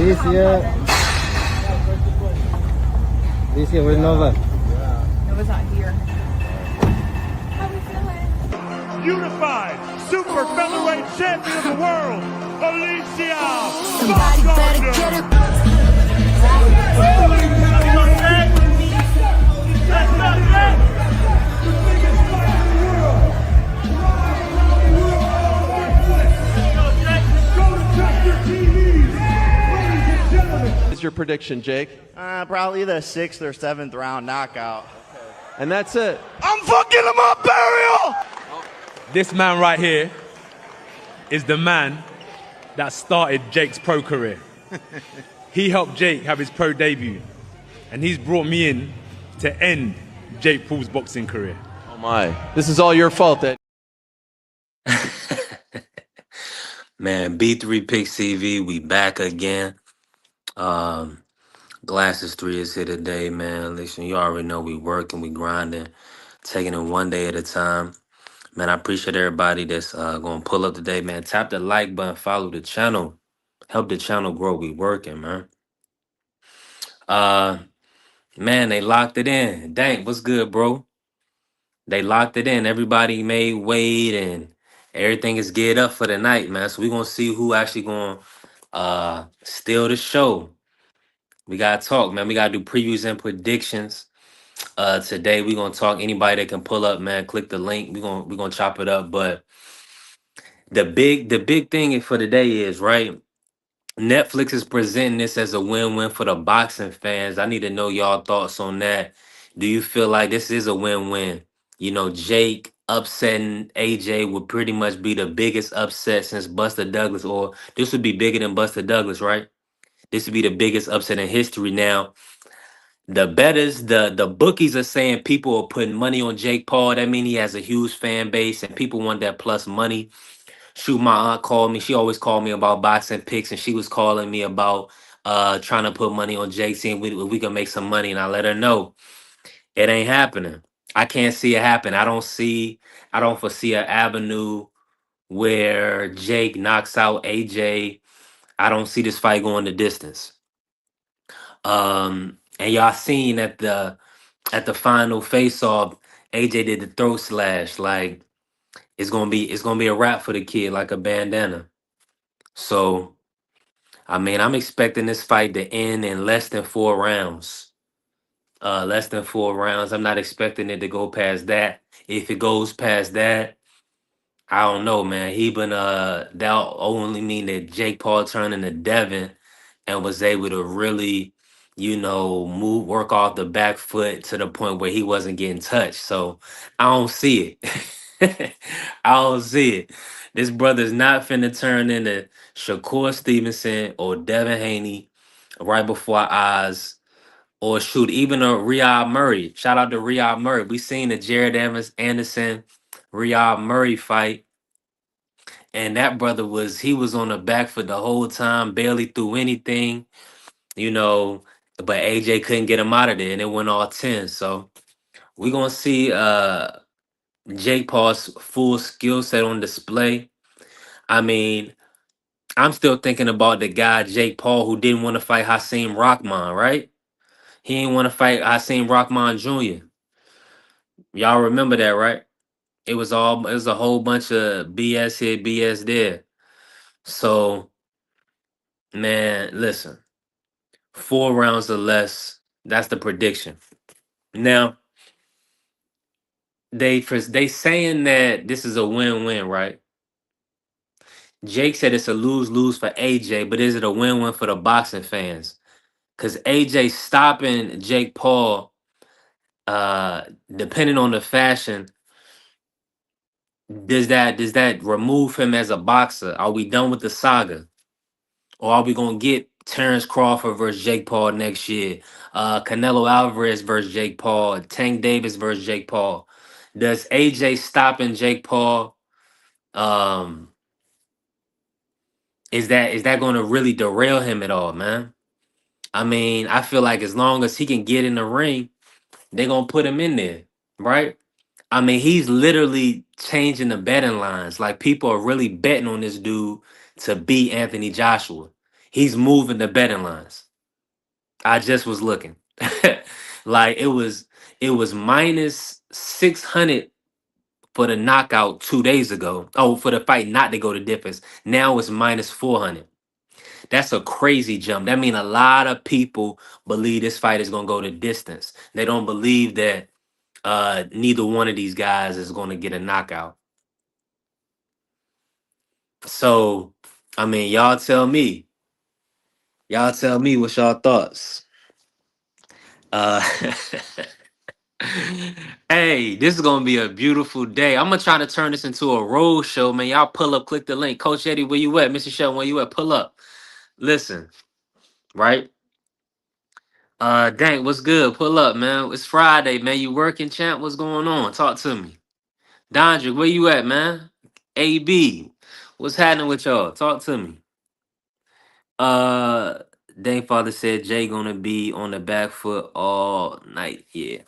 Alicia, where's Nova? Nova's not here. Unified super featherweight champion of the world, Alicia. Somebody better get it. What's your prediction, Jake? Probably the 6th or 7th round knockout. And that's it. I'm fucking him up, Burial! This man right here is the man that started Jake's pro career. He helped Jake have his pro debut, and he's brought me in to end Jake Paul's boxing career. Oh my. This is all your fault that Man, B3 Pick CV, we back again. Glasses 3 is here today, man. Listen, you already know we working, we grinding, taking it one day at a time. Man, I appreciate everybody that's going to pull up today, man. Tap the like button, follow the channel. Help the channel grow. We working, man. Man, they locked it in. Dang, what's good, bro? They locked it in. Everybody made weight and everything is geared up for the night, man. So we're going to see who actually going to steal the show. We got to talk, man. We got to do previews and predictions. Today we're gonna talk. Anybody that can pull up, man, click the link. We're gonna chop it up. But the big thing for today is, right, Netflix is presenting this as a win-win for the boxing fans. I need to know y'all thoughts on that. Do you feel like this is a win-win? You know, Jake upsetting AJ would pretty much be the biggest upset since Buster Douglas, or this would be bigger than Buster Douglas, right? This would be the biggest upset in history. Now, the betters, the bookies are saying people are putting money on Jake Paul. That means he has a huge fan base and people want that plus money. Shoot, my aunt called me. She always called me about boxing picks, and she was calling me about trying to put money on Jake, seeing if we can make some money. And I let her know it ain't happening. I can't see it happen. I don't foresee an avenue where Jake knocks out AJ. I don't see this fight going the distance. And y'all seen at the final face off, AJ did the throat slash. Like it's gonna be a wrap for the kid, like a bandana. So I mean, I'm expecting this fight to end in less than 4 rounds. Less than 4 rounds. I'm not expecting it to go past that. If it goes past that, I don't know, man. That'll only mean that Jake Paul turned into Devin and was able to really, work off the back foot to the point where he wasn't getting touched. So I don't see it. I don't see it. This brother's not finna turn into Shakur Stevenson or Devin Haney right before our eyes. Or shoot, even a Riyad Murray. Shout out to Riyad Murray. We seen the Jared Anderson Riyad Murray fight. And that brother was on the back foot the whole time, barely threw anything, but AJ couldn't get him out of there and it went all 10. So we're gonna see Jake Paul's full skill set on display. I mean, I'm still thinking about the guy Jake Paul who didn't want to fight Hasim Rahman, right? He didn't want to fight Hasim Rahman Jr. Y'all remember that, right? It was a whole bunch of BS here, BS there. So, man, listen, 4 rounds or less. That's the prediction. Now, they saying that this is a win-win, right? Jake said it's a lose-lose for AJ, but is it a win-win for the boxing fans? Because AJ stopping Jake Paul, depending on the fashion, does that remove him as a boxer? Are we done with the saga? Or are we gonna get Terrence Crawford versus Jake Paul next year? Canelo Alvarez versus Jake Paul, Tank Davis versus Jake Paul. Does AJ stopping Jake Paul? Is that going to really derail him at all, man? I mean, I feel like as long as he can get in the ring, they're gonna put him in there, right? I mean, he's literally changing the betting lines. Like people are really betting on this dude to beat Anthony Joshua. He's moving the betting lines. I just was looking. Like it was minus 600 for the knockout 2 days ago. Oh, for the fight not to go to difference. Now it's minus 400. That's a crazy jump. That means a lot of people believe this fight is gonna go the distance. They don't believe that neither one of these guys is gonna get a knockout. So, I mean, y'all tell me. Y'all tell me what's y'all thoughts. Uh Hey, this is gonna be a beautiful day. I'm gonna try to turn this into a road show, man. Y'all pull up, click the link. Coach Eddie, where you at? Mr. Shelton, where you at? Pull up. Listen, right? Dank, what's good? Pull up, man. It's Friday, man. You working, champ? What's going on? Talk to me. Dondrick, where you at, man? AB, what's happening with y'all? Talk to me. Uh, Dank father said Jay gonna be on the back foot all night. Yeah.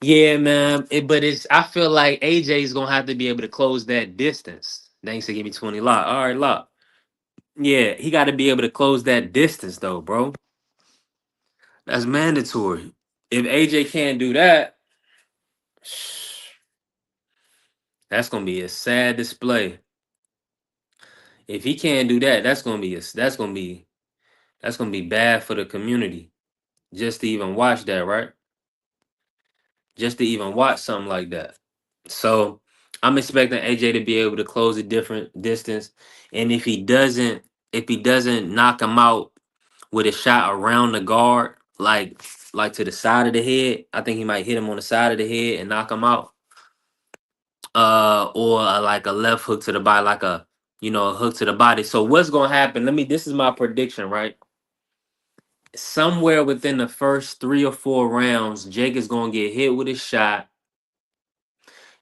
Yeah, man. But it's I feel like AJ is gonna have to be able to close that distance. Thanks to give me 20 lock. All right, lock. Yeah, he got to be able to close that distance though, bro. That's mandatory. If AJ can't do that, that's gonna be a sad display. If he can't do that, that's gonna be bad for the community. Just to even watch that, right? Just to even watch something like that. So I'm expecting AJ to be able to close a different distance. And if he doesn't knock him out with a shot around the guard, like to the side of the head, I think he might hit him on the side of the head and knock him out. Or like a left hook to the body, like a a hook to the body. So what's gonna happen? This is my prediction, right? Somewhere within the first 3 or 4 rounds, Jake is gonna get hit with a shot.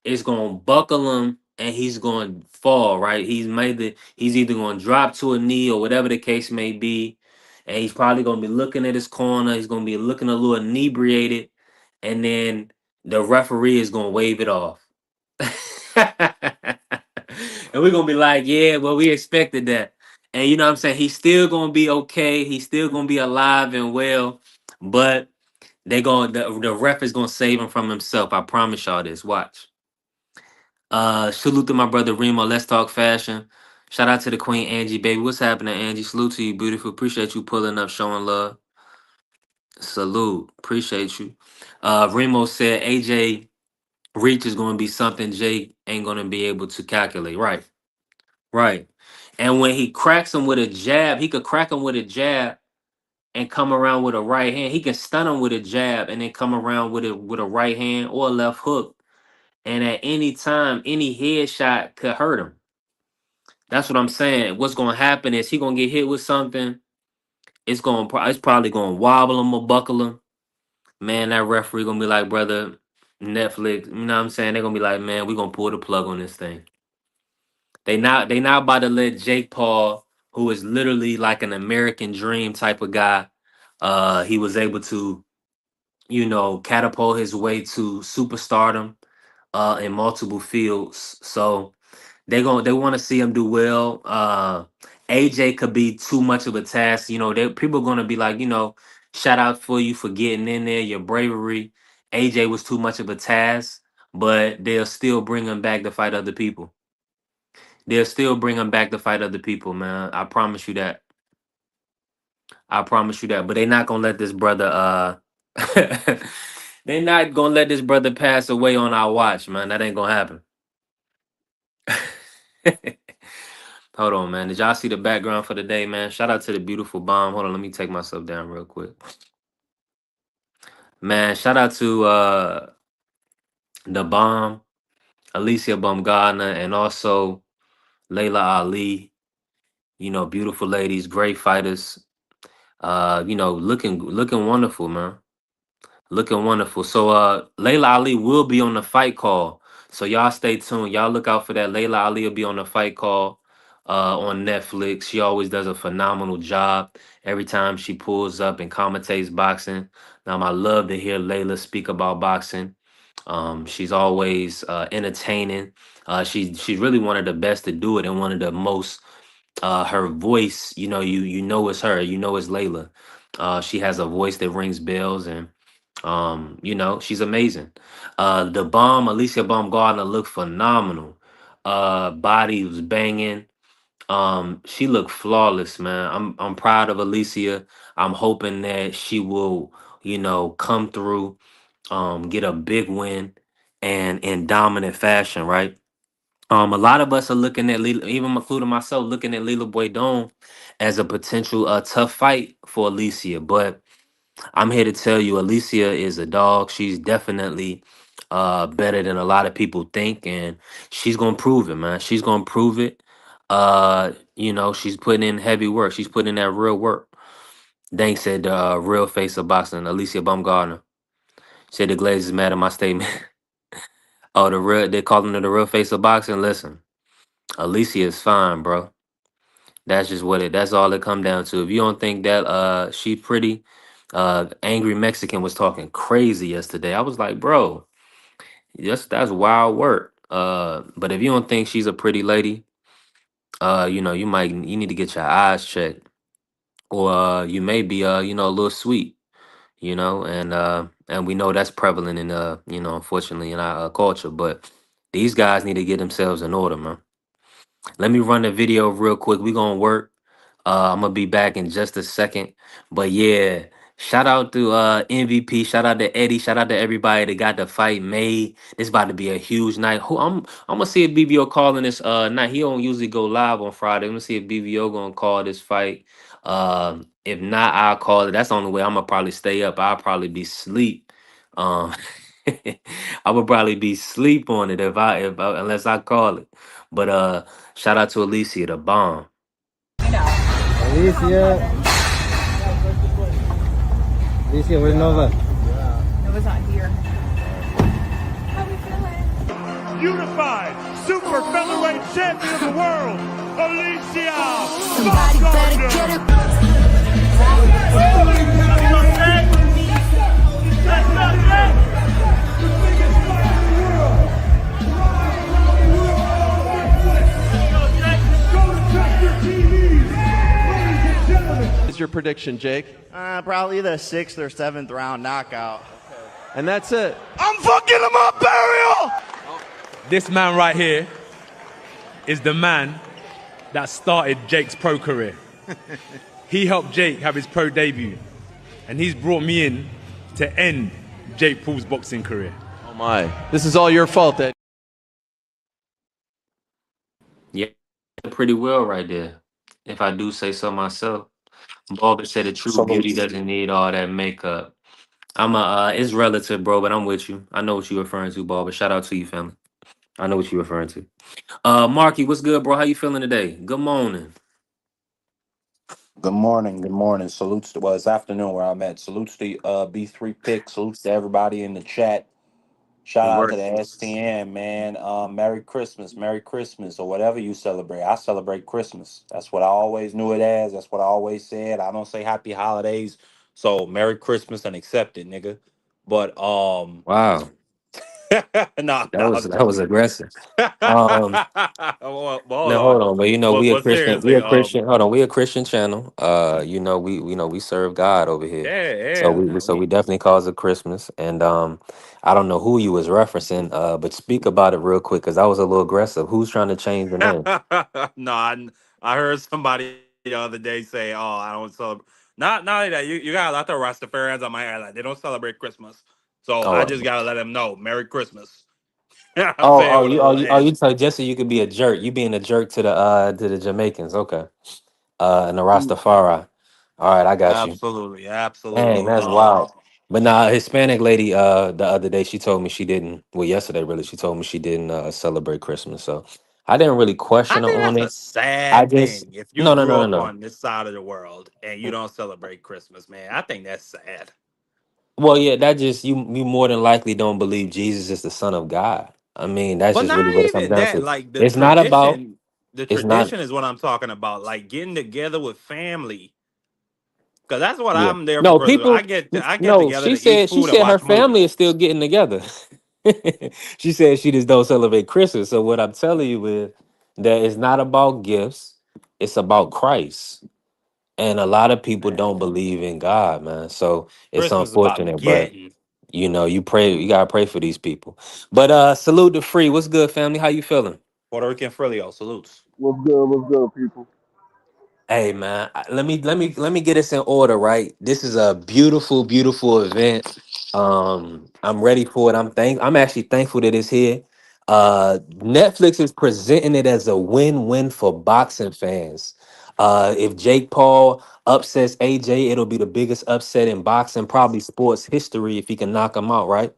It's gonna buckle him and he's gonna fall, right? He's either gonna drop to a knee or whatever the case may be. And he's probably gonna be looking at his corner, he's gonna be looking a little inebriated, and then the referee is gonna wave it off. And we're gonna be like, yeah, well, we expected that. And you know what I'm saying? He's still gonna be okay, he's still gonna be alive and well, but the ref is gonna save him from himself. I promise y'all this. Watch. Salute to my brother Remo. Let's talk fashion. Shout out to the queen Angie, baby. What's happening, Angie? Salute to you, beautiful. Appreciate you pulling up, showing love. Salute. Appreciate you. Remo said AJ reach is going to be something Jake ain't going to be able to calculate. Right. Right. And when he cracks him with a jab, he could crack him with a jab and come around with a right hand. He can stun him with a jab and then come around with a right hand or a left hook. And at any time, any headshot could hurt him. That's what I'm saying. What's gonna happen is he gonna get hit with something. It's probably gonna wobble him or buckle him. Man, that referee gonna be like, brother, Netflix. You know what I'm saying? They're gonna be like, man, we gonna pull the plug on this thing. They not about to let Jake Paul, who is literally like an American dream type of guy. He was able to, catapult his way to superstardom in multiple fields. So they want to see him do well. AJ could be too much of a task. People are gonna be like, shout out for you for getting in there, your bravery. AJ was too much of a task, but they'll still bring him back to fight other people. They'll still bring him back to fight other people, man. I promise you that. I promise you that. But they're not gonna let this brother they're not gonna let this brother pass away on our watch, man. That ain't gonna happen. Hold on, man. Did y'all see the background for the day, man? Shout out to the beautiful bomb. Hold on, let me take myself down real quick. Man, shout out to the bomb, Alicia Baumgartner, and also Layla Ali. Beautiful ladies, great fighters. Looking wonderful, man. Looking wonderful. So Layla Ali will be on the fight call. So y'all stay tuned. Y'all look out for that. Layla Ali will be on the fight call on Netflix. She always does a phenomenal job every time she pulls up and commentates boxing. I love to hear Layla speak about boxing. She's always entertaining. She's really one of the best to do it and one of the most Her voice, you know it's her. You know it's Layla. She has a voice that rings bells, and she's amazing. The bomb, Alicia Baumgardner, looked phenomenal. Body was banging. She looked flawless, man. I'm proud of Alicia. I'm hoping that she will, come through, get a big win, and in dominant fashion, right? A lot of us are looking at Lila, even including myself, looking at Lila Boydon as a potential tough fight for Alicia. But I'm here to tell you, Alicia is a dog. She's definitely better than a lot of people think, and she's gonna prove it, man. She's gonna prove it. She's putting in heavy work. She's putting in that real work. Dank said the real face of boxing, Alicia Baumgardner. Said the Glazers is mad at my statement. Oh, they're calling her the real face of boxing. Listen, Alicia is fine, bro. That's just that's all it come down to. If you don't think that she pretty, Angry Mexican was talking crazy yesterday. I was like, bro, that's wild work. But if you don't think she's a pretty lady, you need to get your eyes checked. Or you may be a little sweet, and we know that's prevalent in unfortunately in our culture. But these guys need to get themselves in order, man. Let me run the video real quick. We gonna work. I'm gonna be back in just a second. But yeah, shout out to MVP. Shout out to Eddie. Shout out to everybody that got the fight made. This about to be a huge night. I'm gonna see if BBO calling this night. He don't usually go live on Friday. I'm gonna see if BBO gonna call this fight. If not, I'll call it. That's the only way I'm gonna probably stay up. I'll probably be sleep. Um I would probably be sleep on it if unless I call it. But shout out to Alicia, the bomb. Alicia, where's Nova? Nova's not here. How we feeling? Unified super featherweight champion of the world, Alicia Somebody better get it. What is your prediction, Jake? Probably the 6th or 7th round knockout. And that's it. I'm fucking him up, Burial! This man right here is the man that started Jake's pro career. He helped Jake have his pro debut, and he's brought me in to end Jake Paul's boxing career. Oh my. This is all your fault, Eddie. Yeah, pretty well right there. If I do say so myself. Barber said the true beauty doesn't need all that makeup. It's relative, bro, but I'm with you. I know what you're referring to, Barber. Shout out to you, family. I know what you're referring to. Marky, what's good, bro? How you feeling today? Good morning. Good morning. Good morning. Salutes to, well, it's afternoon where I'm at. Salutes to B3 Pick. Salutes to everybody in the chat. Shout Good out work. to the STN, man. Merry Christmas, or whatever you celebrate. I celebrate Christmas. That's what I always knew it as. That's what I always said. I don't say happy holidays. So Merry Christmas and accept it, nigga. But Wow, no, that was aggressive. well, Now hold on, but we a but Christian. seriously, Hold on, we a Christian channel. We serve God over here. So we definitely cause it Christmas. And I don't know who you was referencing, but speak about it real quick because I was a little aggressive. Who's trying to change the name? no, I heard somebody the other day say, "Oh, I don't celebrate." Not only that, you got a lot of Rastafarians on my head, like they don't celebrate Christmas. So I just gotta let them know, Merry Christmas. You tell Jesse you could be a jerk. You being a jerk to the Jamaicans, okay? And the Rastafari. All right, I got you. Absolutely. Dang, that's wild. But nah, a Hispanic lady the other day she told me she didn't. Well, yesterday really, she told me she didn't celebrate Christmas. So I didn't really question her on That's a it. sad just thing. If you no, grew up no. on this side of the world and you don't celebrate Christmas, man, I think that's sad. Well, yeah, that just you more than likely don't believe Jesus is the Son of God. I mean, that's But just not really what it comes even down that. to. Like the It's not about. tradition, the It's not. tradition is what I'm talking about. Like getting together with family. Cause that's what Yeah. I'm there for No, Christmas. people. I get No, together to eat she food and said her watch family is movies. still getting together. She said she just don't celebrate Christmas. So what I'm telling you is that it's not about gifts. it's about Christ. And a lot of people Man, don't believe in God, man. So it's Christmas is about unfortunate, but getting. you gotta pray for these people. But salute to Free. What's good, family? How you feeling? Puerto Rican Frilio, salutes. What's good, people? Hey man, let me get us in order, right? This is a beautiful, beautiful event. I'm ready for it. I'm actually thankful that it's here. Netflix is presenting it as a win-win for boxing fans. If Jake Paul upsets AJ, it'll be the biggest upset in boxing, probably sports history, if he can knock him out, right?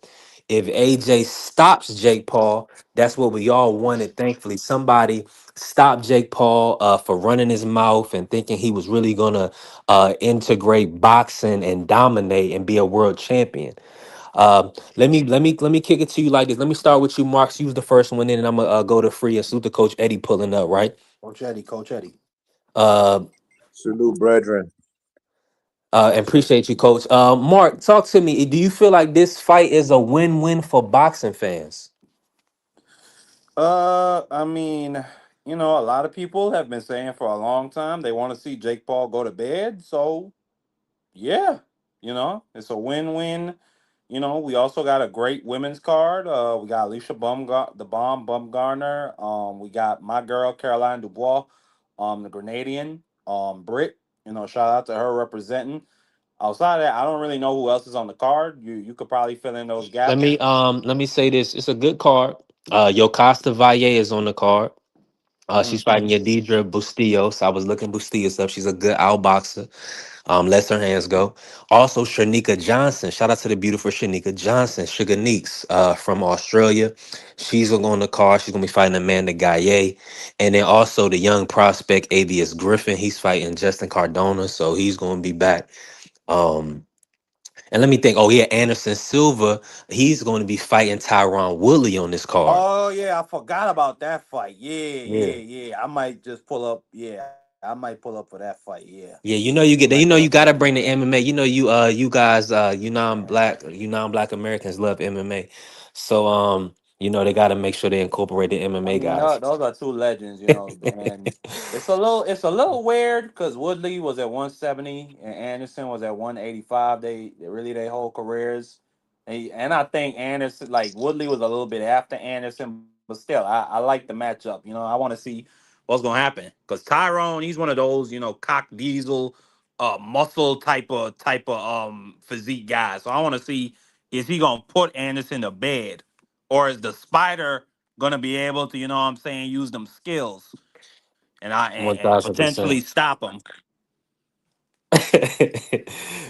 If AJ stops Jake Paul, that's what we all wanted. Thankfully, somebody stop Jake Paul for running his mouth and thinking he was really gonna integrate boxing and dominate and be a world champion. Let me kick it to you like this. Let me start with you, Marks. You was the first one in, and I'm gonna go to Free and salute to Coach Eddie pulling up, right? Coach Eddie, Coach Eddie. Uh, Salute, brethren. and appreciate you, Coach. Mark, talk to me. Do you feel like this fight is a win-win for boxing fans? I mean, a lot of people have been saying for a long time they want to see Jake Paul go to bed. So yeah, it's a win-win. We also got a great women's card. We got Alicia the Bomb Bumgarner. We got my girl Caroline Dubois, the Grenadian, Brit. Shout out to her representing. Outside of that, I don't really know who else is on the card. You could probably fill in those Let gaps. me let me say this. It's a good card. Yocasta Valle is on the card. Hmm. She's fighting Yadidra Bustillos. I was looking Bustillos up. She's a good outboxer. Lets her hands go. Also, Shanika Johnson. Shout out to the beautiful Shanika Johnson, Sugar Neeks, from Australia. She's on the card. She's gonna be fighting Amanda Gaye. And then also the young prospect Avius Griffin. He's fighting Justin Cardona, so he's gonna be back. Um, and let me think. Oh yeah, Anderson Silva. He's going to be fighting Tyron Woodley on this card. Oh yeah, I forgot about that fight. Yeah, Yeah. yeah, yeah. I might just pull up. Yeah, I might pull up for that fight. Yeah, Yeah, you know you I get that. You like know you that gotta fight. bring the MMA. You know you guys Yeah. you non-black Americans love MMA. So they gotta make sure they incorporate the I MMA mean, guys. those are two legends, and it's a little weird because Woodley was at 170 and Anderson was at 185. They really their whole careers, and I think Anderson like Woodley was a little bit after Anderson, but still, I like the matchup. I want to see what's gonna happen because Tyrone, he's one of those cock diesel, muscle type of physique guys. So I want to see, is he gonna put Anderson to bed, or is the spider gonna be able to, use them skills and I One and thousand potentially percent. stop them.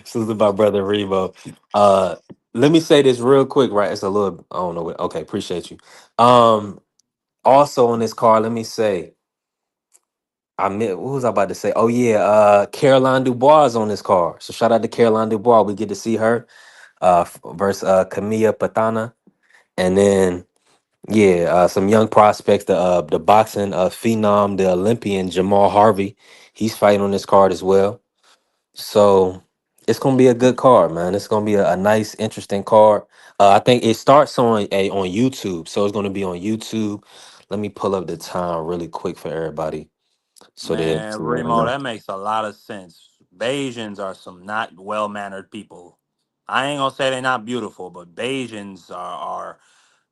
Salute to my brother Remo. Uh, let me say this real quick, right? It's a little, I don't know. Okay, appreciate you. Also on this card, let me say, what was I about to say? Oh yeah, Caroline Dubois is on this card. So shout out to Caroline Dubois. We get to see her versus Camilla Patana, and then yeah, some young prospects. The boxing phenom, the Olympian Jamal Harvey. He's fighting on this card as well. So it's gonna be a good card, man. It's gonna be a nice, interesting card. I think it starts on YouTube, so it's gonna be on YouTube. Let me pull up the time really quick for everybody, so they Man, so they Remo, know. that makes a lot of sense. Bayesians are some not well mannered people. I ain't gonna say they're not beautiful, but Bayesians are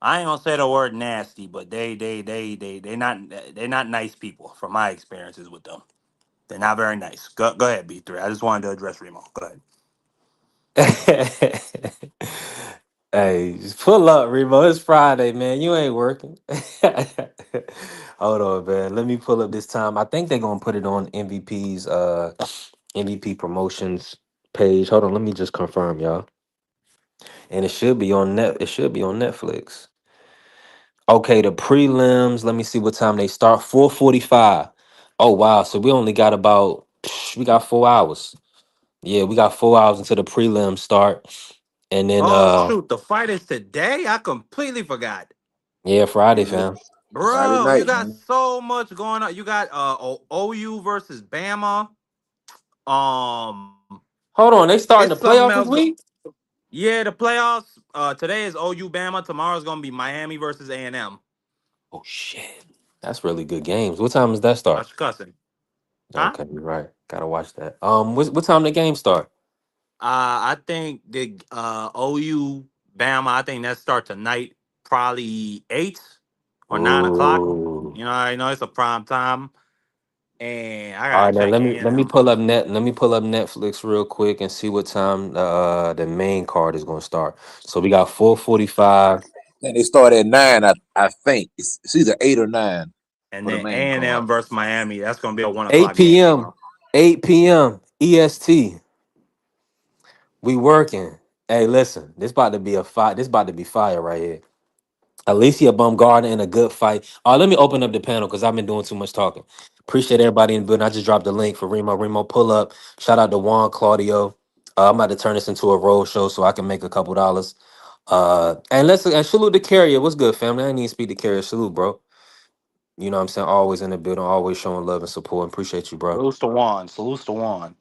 I ain't gonna say the word nasty, but they're not nice people from my experiences with them. They're not very nice. Go ahead, B3. I just wanted to address Remo. Go ahead. Hey, just pull up, Remo. It's Friday, man. You ain't working. Hold on, man. Let me pull up this time. I think they're gonna put it on MVP's MVP promotions page. Hold on, let me just confirm, y'all. And it should be on net. It should be on Netflix. Okay, the prelims. Let me see what time they start. 4:45. Oh wow. So we only got about we got 4 hours. Yeah, we got 4 hours until the prelims start. And then Oh shoot, the fight is today? I completely forgot. yeah, Friday, Yeah. fam. Friday Bro, you night, got man. so much going on. You got OU versus Bama. Um Hold on, they starting it's the something playoffs this else. week? Yeah, the playoffs. Today is OU Bama. Tomorrow's gonna be Miami versus A&M. Oh shit. That's really good games. What time does that start? Watch cussing. Huh? Okay, you're right. Gotta watch that. What time the game start? I think the OU Bama. I think that starts tonight, probably 8 or 9 o'clock. Ooh. You know, I know it's a prime time, and I All gotta right, now check let me in. pull up let me pull up Netflix real quick and see what time the main card is gonna start. So we got 4:45. And they start at 9, I think. It's either 8 or 9 And for the then main A&M card. versus Miami. That's gonna be a 8 1 o'clock game p.m. tomorrow. 8 p.m. EST. We working. Hey, listen, this about to be a fight. This about to be fire right here. Alicia Baumgartner in a good fight. Let me open up the panel because I've been doing too much talking. Appreciate everybody in the building. I just dropped the link for Remo. Remo, pull up. Shout out to Juan Claudio. I'm about to turn this into a road show so I can make a couple dollars. And salute to Carrier. What's good, family? I didn't even speak to Carrier. Salute, bro. You know what I'm saying? Always in the building, always showing love and support. Appreciate you, bro. Salute to Juan. Salute to Juan.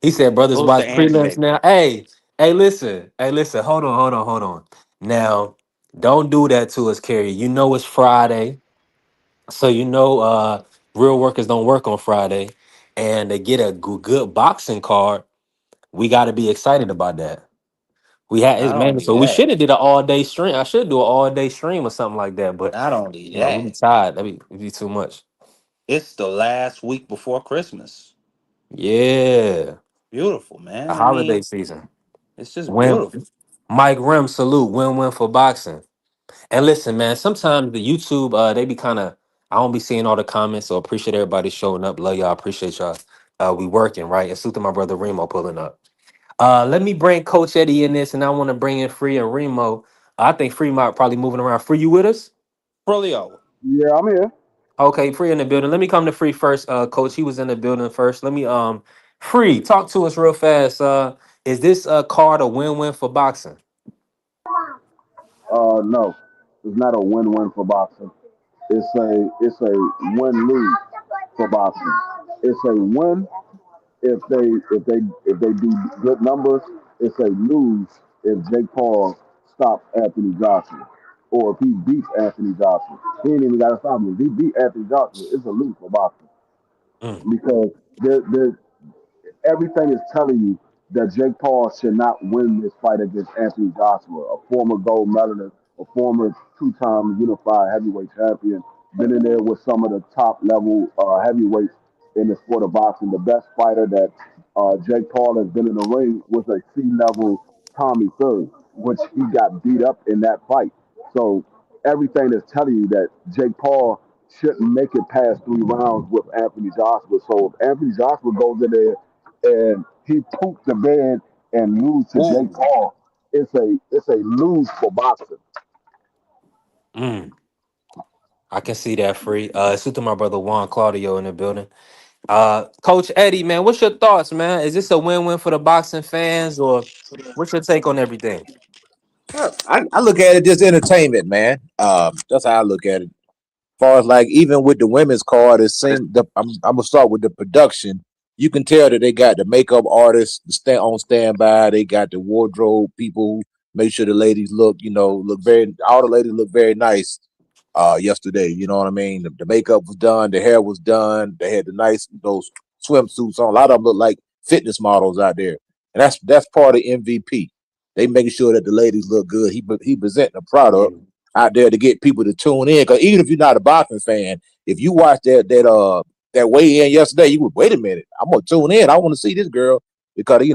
He said, brothers, Salute to watch Andy, prelims baby. now. Hey, listen. Hey, listen. Hold on. Now, don't do that to us, Carrier. You know it's Friday. So real workers don't work on Friday, and they get a good boxing card. We got to be excited about that. We had his Not man, only so we should that, have did an all day stream. I should do an all day stream or something like that. But not only we be that, tired. That'd be too much. it's the last week before Christmas. Yeah, Beautiful, a man. I holiday mean, season. it's just Win. beautiful. Mike Rem, salute. Win for boxing. And listen, man. Sometimes the YouTube, they be kind of. I don't be seeing all the comments, so appreciate everybody showing up. Love y'all. Appreciate y'all. We working right. And salute to my brother Remo pulling up. Let me bring Coach Eddie in this, and I want to bring in Free and Remo. I think Free might probably moving around. Free, you with us? Brilio. Yeah, I'm here. Okay, Free in the building. Let me come to Free first. Coach, he was in the building first. Let me Free, talk to us real fast. Is this card a win-win for boxing? No, it's not a win-win for boxing. It's a win-lose for boxing. It's a win if they do good numbers. It's a lose if Jake Paul stops Anthony Joshua, or if he beats Anthony Joshua. He ain't even got to stop him. If he beat Anthony Joshua, it's a lose for boxing Mm, because there everything is telling you that Jake Paul should not win this fight against Anthony Joshua, a former gold medalist, a former two-time unified heavyweight champion, been in there with some of the top level heavyweights in the sport of boxing. The best fighter that Jake Paul has been in the ring was a C-level Tommy Fury, which he got beat up in that fight. So everything is telling you that Jake Paul shouldn't make it past 3 rounds with Anthony Joshua. So if Anthony Joshua goes in there and he pooped the bed and lose to Jake Ooh. Paul, it's a lose for boxing. mm. I can see that, Free. Salute to my brother Juan Claudio in the building. Coach Eddie, man, what's your thoughts, man? Is this a win-win for the boxing fans, or what's your take on everything? I look at it just entertainment, man. That's how I look at it. As far as like even with the women's card, it seemed I'm gonna start with the production. You can tell that they got the makeup artists on standby. They got the wardrobe people who make sure the ladies all the ladies look very nice. Yesterday, you know what I mean? The makeup was done, the hair was done. They had the nice those swimsuits on. A lot of them look like fitness models out there, and that's part of MVP. They making sure that the ladies look good. He presenting a product out there to get people to tune in. Because even if you're not a boxing fan, if you watch that weigh in yesterday, you would wait a minute. I'm gonna tune in. I want to see this girl because they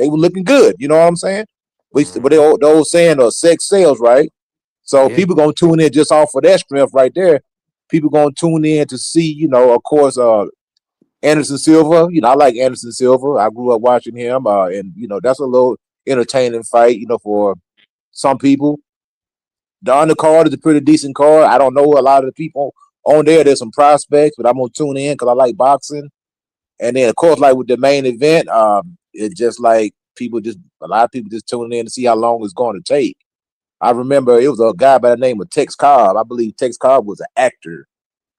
were looking good. You know what I'm saying? But Mhm. the old saying sex sells, right? So Yeah. people gonna tune in just off of that strength right there. People gonna tune in to see, of course, Anderson Silva. I like Anderson Silva. I grew up watching him, and that's a little entertaining fight, for some people. The undercard is a pretty decent card. I don't know a lot of the people on there. There's some prospects, but I'm gonna tune in because I like boxing. And then, of course, like with the main event, it's just like a lot of people just tuning in to see how long it's going to take. I remember it was a guy by the name of Tex Cobb. I believe Tex Cobb was an actor.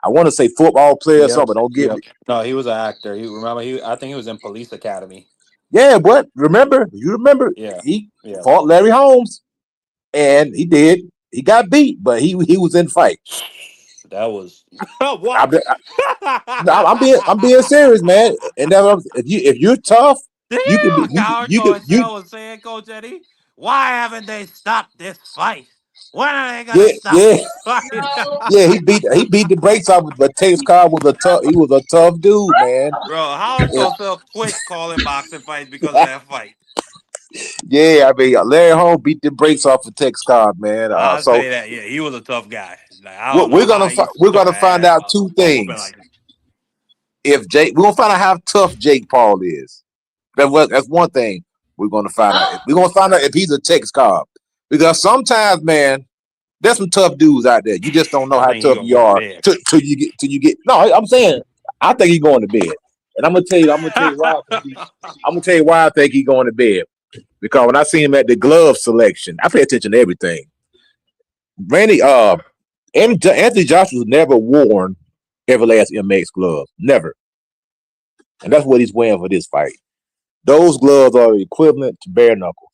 I want to say football player or Yep. something. Don't get Yep. me. No, he was an actor. I think he was in Police Academy. Yeah, but you remember Yeah. he Yeah. fought Larry Holmes, and he got beat, but he was in fight. That was what? I'm being serious, man. And that's if you're tough, you can be Damn, Howard you could you Cosell was saying, Coach Eddie, why haven't they stopped this fight? When are they gonna yeah stop yeah this fight? yeah. He beat the brakes off, but Tex Cobb was a tough. He was a tough dude, man. Bro, Howard Yeah, Cosell quit calling boxing fights because of that fight. yeah. I mean, Larry Holmes beat the brakes off of Tex Cobb, man. I'll So say that. Yeah, he was a tough guy. Like, I don't know we're how gonna he we're took gonna an find ass out two a whooping things. like that. If Jake, we're gonna find out how tough Jake Paul is. That's one thing we're gonna find out. We're gonna find out if he's a Tex Cobb, because sometimes, man, there's some tough dudes out there. You just don't know I how think he tough gonna you go to are bed. till you get. No, I'm saying I think he's going to bed, and I'm gonna tell you why. I'm gonna tell you why I think he's going to bed. Because when I see him at the glove selection, I pay attention to everything. Anthony Joshua's never worn Everlast MX gloves, never, and that's what he's wearing for this fight. Those gloves are equivalent to bare knuckles.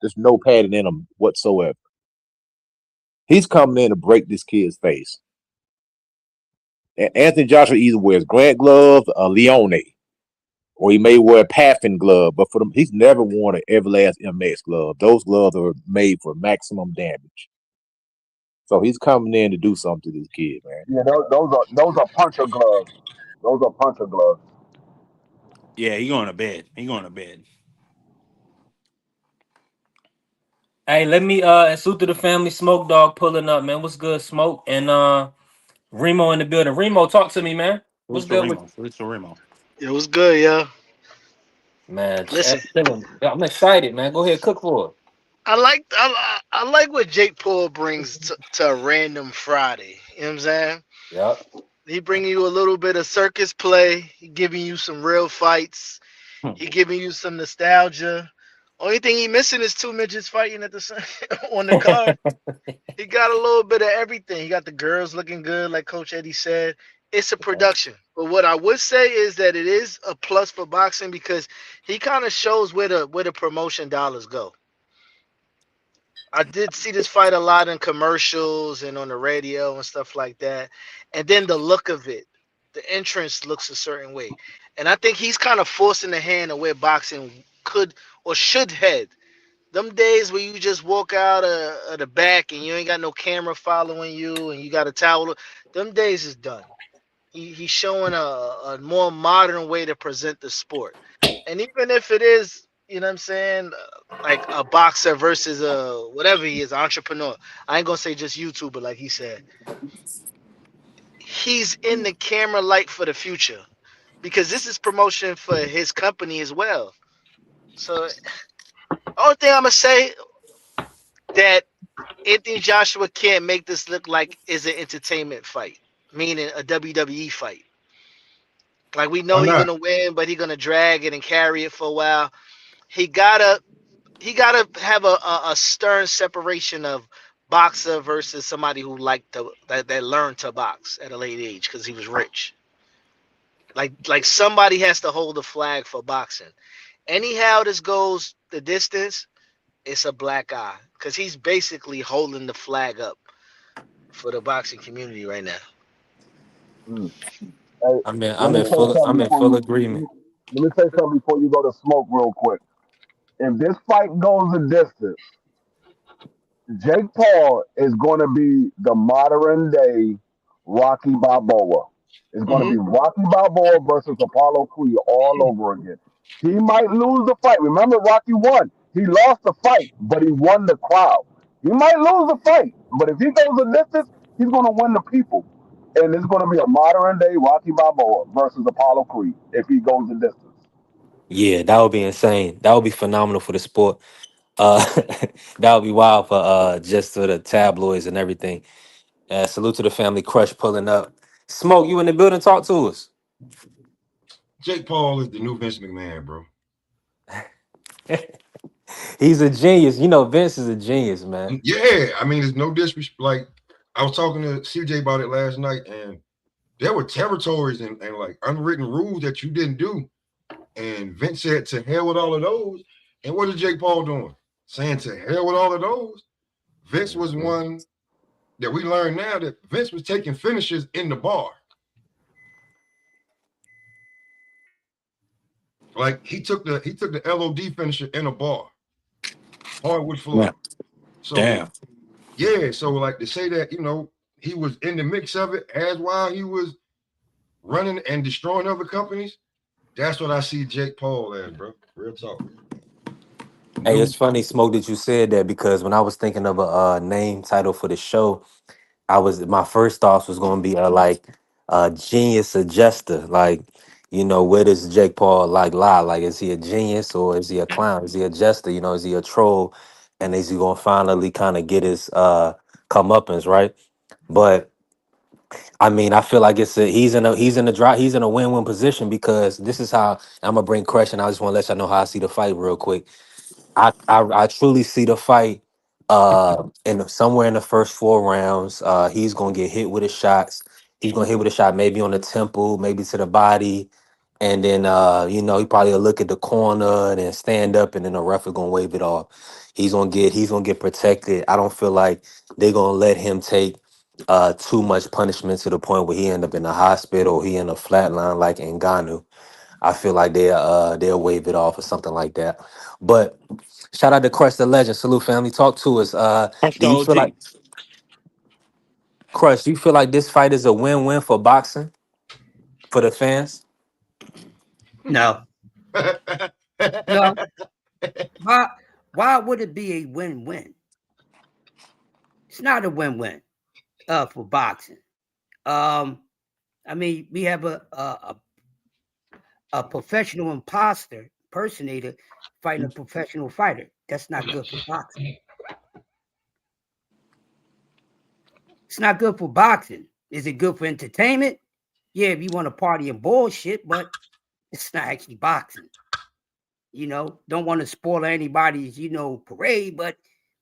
There's no padding in them whatsoever. He's coming in to break this kid's face. And Anthony Joshua either wears Grant gloves or Leone, or he may wear a Paffin glove, but for them, he's never worn an Everlast MX glove. Those gloves are made for maximum damage. So he's coming in to do something to this kid, man. Yeah, those are puncher gloves. Those are puncher gloves. Yeah, he going to bed. He going to bed. Hey, let me salute to the family. Smoke Dog pulling up, man. What's good, Smoke? And Remo in the building. Remo, talk to me, man. What's Salute to good with Remo. Salute to Remo. It was good, yeah. man? Listen, Yeah, I'm excited, man. Go ahead, cook for it. I like what Jake Paul brings to a random Friday. You know what I'm saying? Yep. He bringing you a little bit of circus play. He giving you some real fights. He giving you some nostalgia. Only thing he missing is two midgets fighting at the same on the card. He got a little bit of everything. He got the girls looking good, like Coach Eddie said. It's a production. But what I would say is that it is a plus for boxing because he kind of shows where the promotion dollars go. I did see this fight a lot in commercials and on the radio and stuff like that. And then the look of it, the entrance looks a certain way. And I think he's kind of forcing the hand of where boxing could or should head. Them days where you just walk out of the back and you ain't got no camera following you and you got a towel, them days is done. He's showing a more modern way to present the sport. And even if it is, you know what I'm saying, like a boxer versus a whatever he is, entrepreneur. I ain't gonna say just YouTuber like he said. He's in the camera light for the future because this is promotion for his company as well. So only thing I'm gonna say that Anthony Joshua can't make this look like is an entertainment fight, meaning a WWE fight. Like we know he's gonna win, but he's gonna drag it and carry it for a while. He gotta have a stern separation of boxer versus somebody who liked to that learned to box at a late age because he was rich. Like somebody has to hold the flag for boxing. Anyhow this goes the distance, it's a black eye because he's basically holding the flag up for the boxing community right now. Hey, I'm in full agreement. Let me say something before you go to Smoke real quick. If this fight goes a distance, Jake Paul is going to be the modern day Rocky Balboa. It's going to be Rocky Balboa versus Apollo Creed all over again. He might lose the fight. Remember, Rocky won. He lost the fight, but he won the crowd. He might lose the fight, but if he goes a distance, he's going to win the people. And it's going to be a modern day Rocky Balboa versus Apollo Creed if he goes the distance. Yeah, that would be insane. That would be phenomenal for the sport. That would be wild for just for the tabloids and everything. Salute to the family. Crush pulling up. Smoke, you in the building? Talk to us. Jake Paul is the new Vince McMahon, bro. He's a genius. You know, Vince is a genius, man. Yeah, I mean, there's no disrespect. Like, I was talking to CJ about it last night, and there were territories and like unwritten rules that you didn't do. And Vince said, to hell with all of those. And what is Jake Paul doing? Saying to hell with all of those. Vince was one that we learned now that Vince was taking finishes in the bar. Like he took the LOD finisher in a bar, hardwood floor. Yeah. So Damn. yeah, so like to say that he was in the mix of it as while he was running and destroying other companies. That's what I see Jake Paul as, bro. Real talk. Hey, it's funny, Smoke, that you said that because when I was thinking of a name title for the show, my first thoughts was going to be like genius adjuster. Like, where does Jake Paul like lie? Like, is he a genius or is he a clown? Is he a jester? Is he a troll? And is he going to finally kind of get his comeuppance, right? But I mean, I feel like he's in a win-win position because this is how I'm gonna bring Crush, and I just want to let y'all know how I see the fight real quick. I truly see the fight somewhere in the first 4 rounds. He's gonna get hit with his shots. He's gonna hit with a shot maybe on the temple, maybe to the body, and then he probably will look at the corner and then stand up, and then the ref is gonna wave it off. He's gonna get protected. I don't feel like they're gonna let him take too much punishment to the point where he end up in the hospital or he in a flatline like Ngannou. I feel like they'll wave it off or something like that. But shout out to Crush the Legend. Salute family. Talk to us. That's the Do you feel like OG. Crush, do you feel like this fight is a win-win for boxing? For the fans? No. No. Why would it be a win-win? It's not a win-win for boxing. I mean, we have a professional impersonator fighting a professional fighter. That's not good for boxing. It's not good for boxing. Is it good for entertainment? Yeah, if you want to party and bullshit, but it's not actually boxing. Don't want to spoil anybody's, parade, but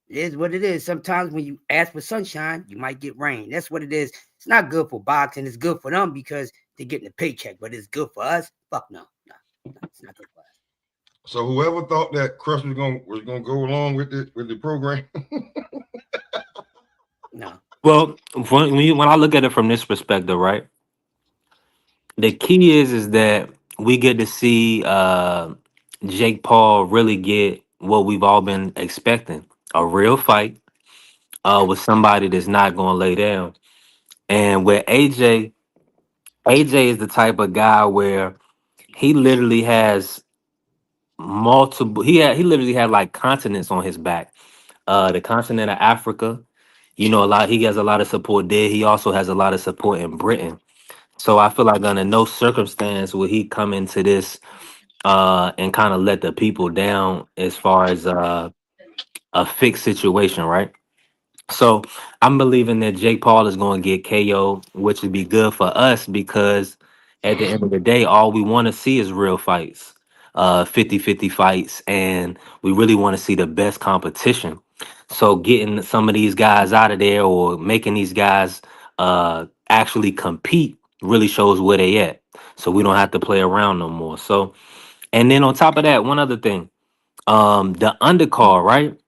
it is what it is. Sometimes when you ask for sunshine, you might get rain. That's what it is. It's not good for boxing. It's good for them because they're getting a paycheck, but it's good for us. Fuck no. It's not good for us. So whoever thought that Crush was gonna go along with the program. No. Well, when I look at it from this perspective, right? The key is that we get to see Jake Paul really get what we've all been expecting: a real fight with somebody that's not going to lay down. And with AJ is the type of guy where he literally has multiple. He literally had like continents on his back. The continent of Africa, a lot. He has a lot of support there. He also has a lot of support in Britain. So I feel like under no circumstance will he come into this and kind of let the people down as far as a fixed situation, right? So I'm believing that Jake Paul is going to get KO, which would be good for us because at the end of the day, all we want to see is real fights, 50-50 fights, and we really want to see the best competition. So getting some of these guys out of there or making these guys actually compete really shows where they at. So we don't have to play around no more. So, and then on top of that, one other thing, the undercard, right?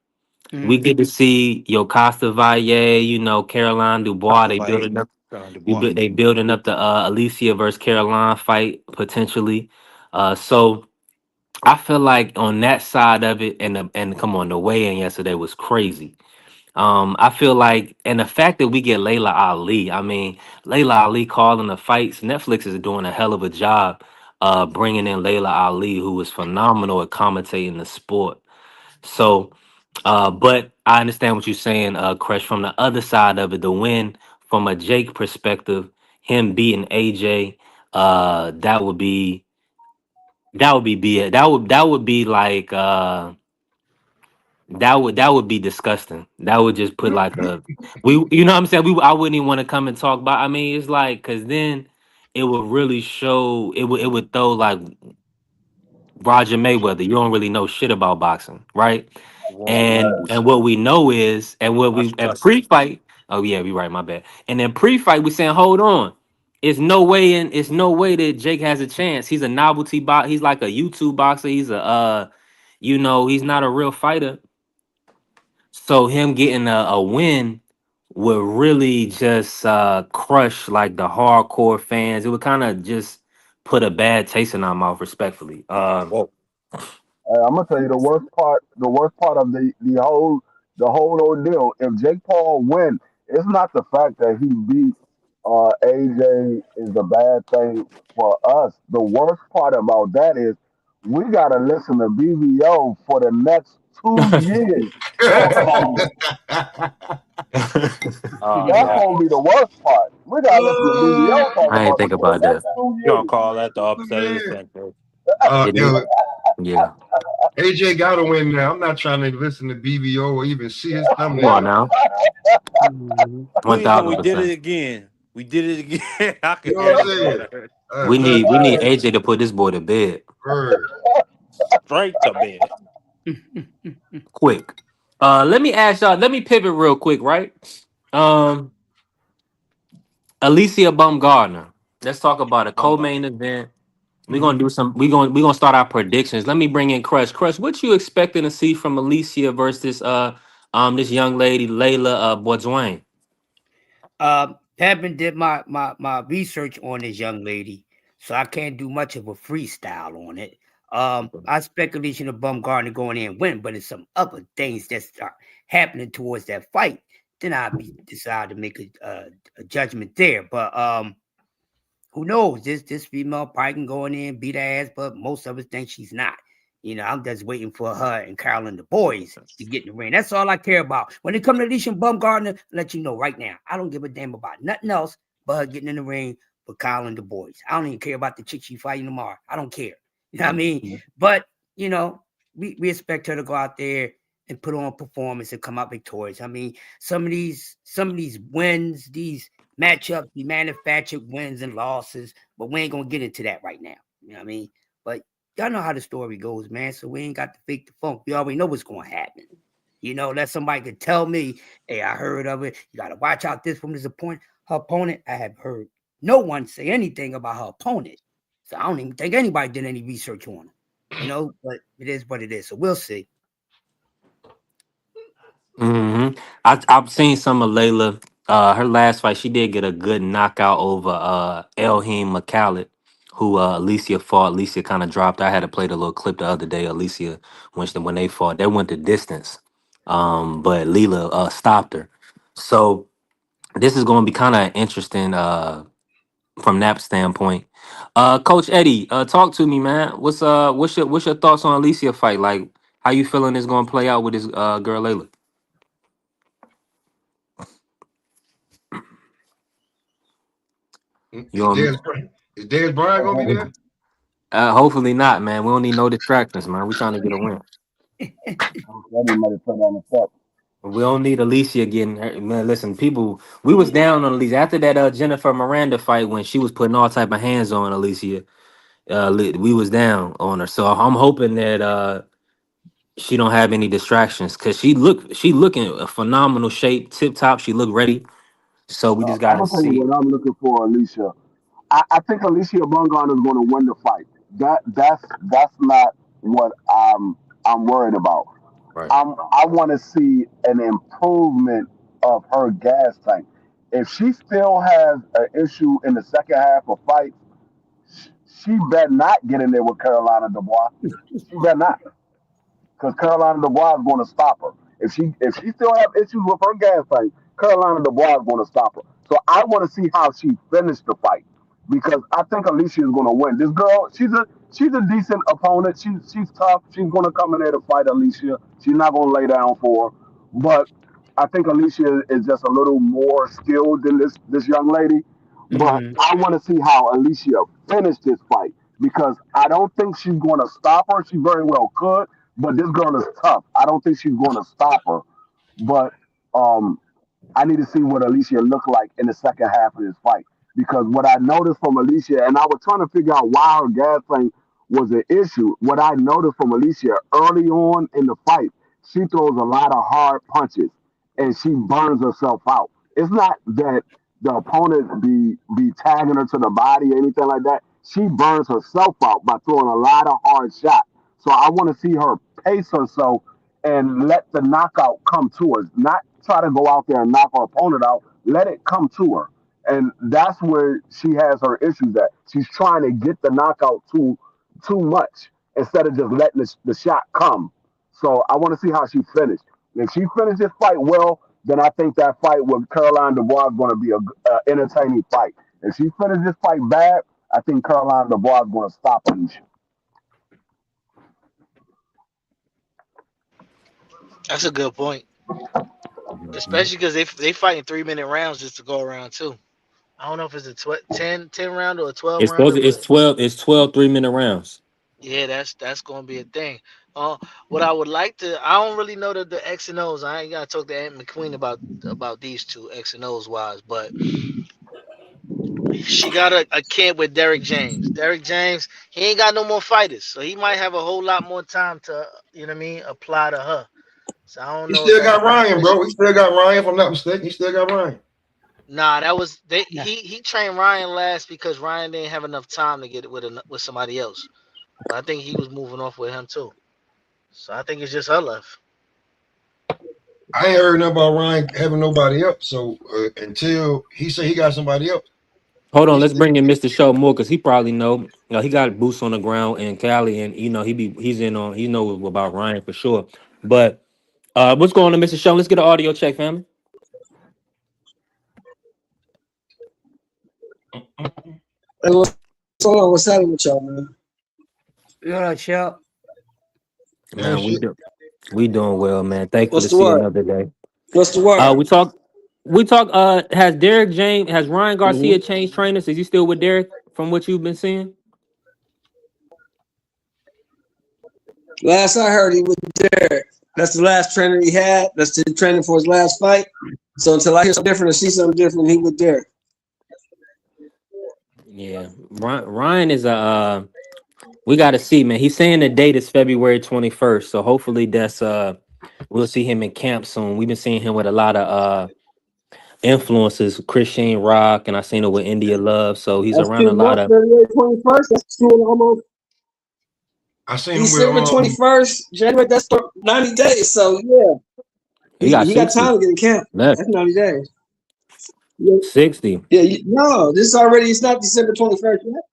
We get to see Yokasta Valle, Caroline Dubois. They building up. They building up the Alicia versus Caroline fight potentially. So I feel like on that side of it, and come on, the weigh-in yesterday was crazy. I feel like, and the fact that we get Layla Ali, I mean, Layla Ali calling the fights. Netflix is doing a hell of a job bringing in Layla Ali, who was phenomenal at commentating the sport. So. But I understand what you're saying, Crush. From the other side of it, the win from a Jake perspective, him beating AJ, that would be like that would be disgusting. That would just put like you know what I'm saying? I wouldn't even want to come and talk about. I mean, it's like because then it would really show it would throw like Roger Mayweather. You don't really know shit about boxing, right? And what we know is, and what we at pre-fight. Oh yeah, we right. My bad. And then pre-fight, we saying, hold on. It's no way that Jake has a chance. He's a novelty box. He's like a YouTube boxer. He's he's not a real fighter. So him getting a win would really just crush like the hardcore fans. It would kind of just put a bad taste in our mouth, respectfully. Whoa. I'm gonna tell you the worst part. The worst part of the whole ordeal. If Jake Paul win, it's not the fact that he beat AJ is a bad thing for us. The worst part about that is we gotta listen to BBO for the next 2 years talk about this. That's Yeah. gonna be the worst part. We gotta listen to BBO talk I ain't about this think for the about that. next two You gonna years. call that the Oh, upset of the man. century? It is. Yeah, Yeah. AJ got to win now. I'm not trying to listen to BBO or even see his Come on thumbnail. now. Please, can we did 1000%. it again? We did it again. I You could know hear what I'm you. saying? We I'm not need AJ to put this boy to bed word. Straight to bed. quick. Let me ask y'all. Let me pivot real quick, right? Um, Alicia Baumgardner. Let's talk about a Bum bum. co-main event. We're gonna do some. We're gonna start our predictions. Let me bring in Crush. Crush, what you expecting to see from Alicia versus this young lady Layla Boudouin? Haven't did my research on this young lady, so I can't do much of a freestyle on it. I speculation of Baumgardner going in and win, but it's some other things that start happening towards that fight. Then I'll decide to make a judgment there. But who knows? This female probably can go in there and beat her ass, but most of us think she's not. You know, I'm just waiting for her and Carolyn the boys to get in the ring. That's all I care about. When it comes to Alicia Baumgardner, let you know right now, I don't give a damn about nothing else but her getting in the ring with Carolyn the boys. I don't even care about the chick she fighting tomorrow. I don't care. You know what I mean? But, you know, we expect her to go out there and put on a performance and come out victorious. I mean, some of these wins, these matchups, the manufactured wins and losses, but we ain't gonna get into that right now. You know what I mean? But y'all know how the story goes, man. So we ain't got to fake the funk. We already know what's gonna happen. You know, that somebody could tell me, hey, I heard of it. You gotta watch out this from her opponent. I have heard no one say anything about her opponent. So I don't even think anybody did any research on her. You know, but it is what it is. So we'll see. I've seen some of Layla. Her last fight, she did get a good knockout over Elheem McCallett, who Alicia fought. Alicia kind of dropped. I had to play the little clip the other day. Alicia, when they fought, they went the distance, but Leela stopped her. So this is going to be kind of interesting from that standpoint. Coach Eddie, talk to me, man. What's your thoughts on Alicia fight? Like, how you feeling it's going to play out with this girl Layla? You on me? Is Dez Bryant gonna be there? Hopefully not, man. We don't need no distractions, man. We trying to get a win. Everybody put on the top. We don't need Alicia getting hurt. Man, listen, people, we was down on Alicia after that Jennifer Miranda fight when she was putting all type of hands on Alicia. We was down on her, so I'm hoping that she don't have any distractions because she looking a phenomenal shape, tip top. She look ready, so we just I'm gotta gonna tell you see. what I'm looking for, Alicia. I think Alicia Baumgardner is going to win the fight. That's not what I'm worried about. Right. I want to see an improvement of her gas tank. If she still has an issue in the second half of fight, she better not get in there with Carolina Dubois. She better not, because Carolina Dubois is going to stop her. If she still have issues with her gas tank, Carolina Dubois is going to stop her. So I want to see how she finished the fight, because I think Alicia is going to win. This girl, she's a decent opponent. She's tough. She's going to come in there to fight Alicia. She's not going to lay down for her. But I think Alicia is just a little more skilled than this young lady. But I want to see how Alicia finished this fight, because I don't think she's going to stop her. She very well could, but this girl is tough. I don't think she's going to stop her. But I need to see what Alicia looked like in the second half of this fight, because what I noticed from Alicia, and I was trying to figure out why her gas thing was an issue. What I noticed from Alicia early on in the fight, she throws a lot of hard punches and she burns herself out. It's not that the opponent be tagging her to the body or anything like that. She burns herself out by throwing a lot of hard shots. So I want to see her pace herself and let the knockout come to her. Not try to go out there and knock her opponent out. Let it come to her. And that's where she has her issues at. She's trying to get the knockout too much instead of just letting the shot come. So I want to see how she finished. If she finishes this fight well, then I think that fight with Caroline Dubois is going to be a entertaining fight. If she finishes this fight bad, I think Caroline Dubois is going to stop Alicia. That's a good point. Especially because they fight in 3-minute rounds just to go around too. I don't know if it's a 10 round or a 12 It's round. it's 12 3-minute rounds. Yeah, that's gonna be a thing. What I would like to, I don't really know the X and O's. I ain't gotta talk to Aunt McQueen about these two X and O's wise, but she got a kid with Derek James. Derek James, he ain't got no more fighters, so he might have a whole lot more time to, you know what I mean, apply to her. So I don't He know. still got Ryan, bro. He still got Ryan, if I'm not mistaken. He still got Ryan. Nah, that was he trained Ryan last because Ryan didn't have enough time to get it with somebody else. But I think he was moving off with him too. So I think it's just her left. I ain't heard nothing about Ryan having nobody else. So until he said he got somebody else. Hold on, let's bring in Mr. Show more because he probably know. You know, he got boots on the ground in Cali, and you know he knows about Ryan for sure. But what's going on, Mr. Show? Let's get an audio check, family. Hey, what's going on? What's happening with y'all, man? Yeah, Shell. Man, we doing well, man. Thankful What's to the see word? another day. What's the word? We talk. Has Derek James, has Ryan Garcia changed trainers? Is he still with Derek? From what you've been seeing? Last I heard, he was Derek. That's the last trainer he had. That's the training for his last fight. So until I hear something different or see something different, he with Derek. Yeah, Ryan is a. We got to see, man. He's saying the date is February 21st, so hopefully that's we'll see him in camp soon. We've been seeing him with a lot of influences, Christian Rock, and I seen it with India Love. So he's That's around a lot of. February 21st. That's almost. I seen him December with 21st, January. That's 90 days. So yeah, he got time to get in camp. Left. That's 90 days. Yeah. 60. Yeah, no, this is already. It's not December 21st yet.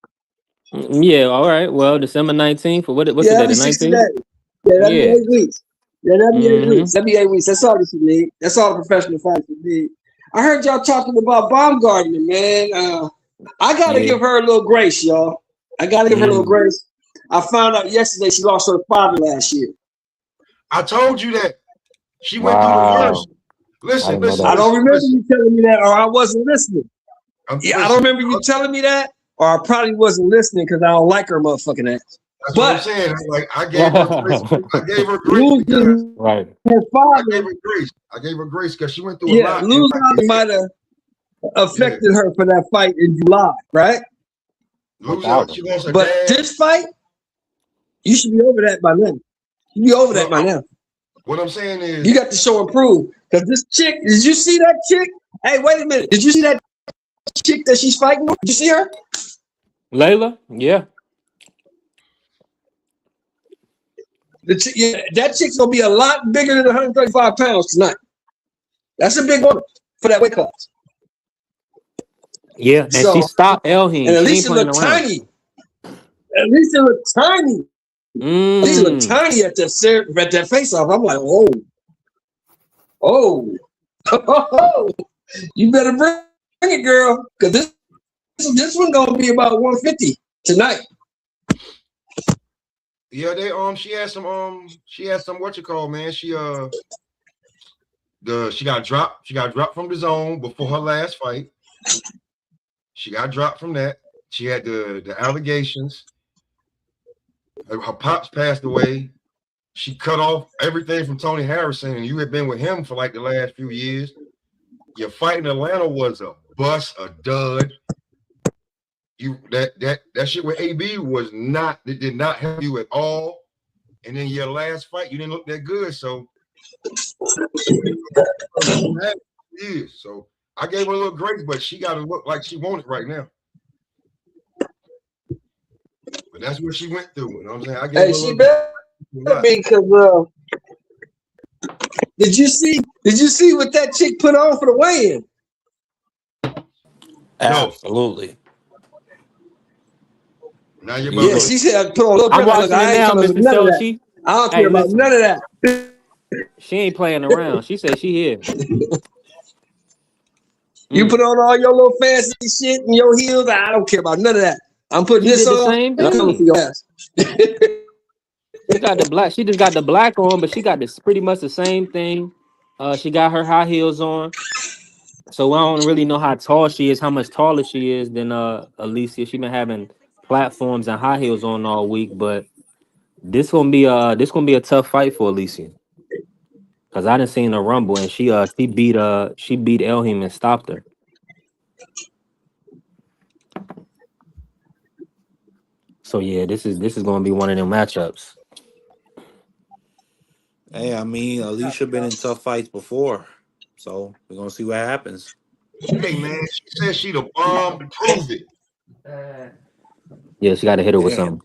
Yeah, all right. Well, December 19th. What's the that'd date? be The 60 19th? days. Yeah, that'd be 8 weeks. Yeah, that'd be 8 weeks. That'd be 8 weeks. That's all this you need. That's all the professional fights you need. I heard y'all talking about Baumgartner, man. I gotta give her a little grace, y'all. I gotta give her a little grace. I found out yesterday she lost her father last year. I told you that. She went through the worst. Listen. I don't remember you telling me that, or I wasn't listening. I don't remember you telling me that, or I probably wasn't listening because I don't like her motherfucking ass. That's what I'm saying. Like I gave her grace. I gave her grace because right. Her father. I gave her grace because she went through a lot. Losing might have affected her for that fight in July, right? But this fight, you should be over that by now. You be over that by now. What I'm saying is, you got to show and prove. Because this chick, did you see that chick? Hey, wait a minute. Did you see that chick that she's fighting with? Did you see her? Layla? Yeah. That chick's gonna be a lot bigger than 135 pounds tonight. That's a big one for that weight class. Yeah, and she stopped Elhin. And at least it looked tiny. At least it looked tiny. At least it looked tiny at that face off. I'm like, oh, you better bring it, girl, because this one gonna be about 150 tonight. Yeah, she had some what you call, man. She got dropped. She got dropped from the zone before her last fight. She got dropped from that. She had the allegations. Her pops passed away. She cut off everything from Tony Harrison, and you had been with him for like the last few years. Your fight in Atlanta was a bust, a dud. That shit with AB was not. It did not help you at all. And then your last fight, you didn't look that good. So, so I gave her a little grace, but she got to look like she wants it right now. But that's what she went through. You know what I'm saying? I gave her she better be, because Did you see what that chick put on for the weigh-in? Absolutely. Now you're Yeah, she said put on a little I'm dress. Look, watching I it ain't now, coming with Mr. none of that. Sochi. I don't Hey, care about listen. none of that. She ain't playing around. She said she here. You put on all your little fancy shit and your heels. I don't care about none of that. I'm putting She this did the on same and I'm coming for thing. your ass. She got the black. She just got the black on, but she got this pretty much the same thing. She got her high heels on. So I don't really know how tall she is, how much taller she is than Alicia. She been having platforms and high heels on all week, but this gonna be a tough fight for Alicia. Cause I didn't see her rumble and she beat Elhim and stopped her. So yeah, this is gonna be one of them matchups. Hey, I mean, Alicia been in tough fights before, so we're gonna see what happens. Hey man, she said she the bomb. Prove it. Yeah, she got to hit her with Damn. something.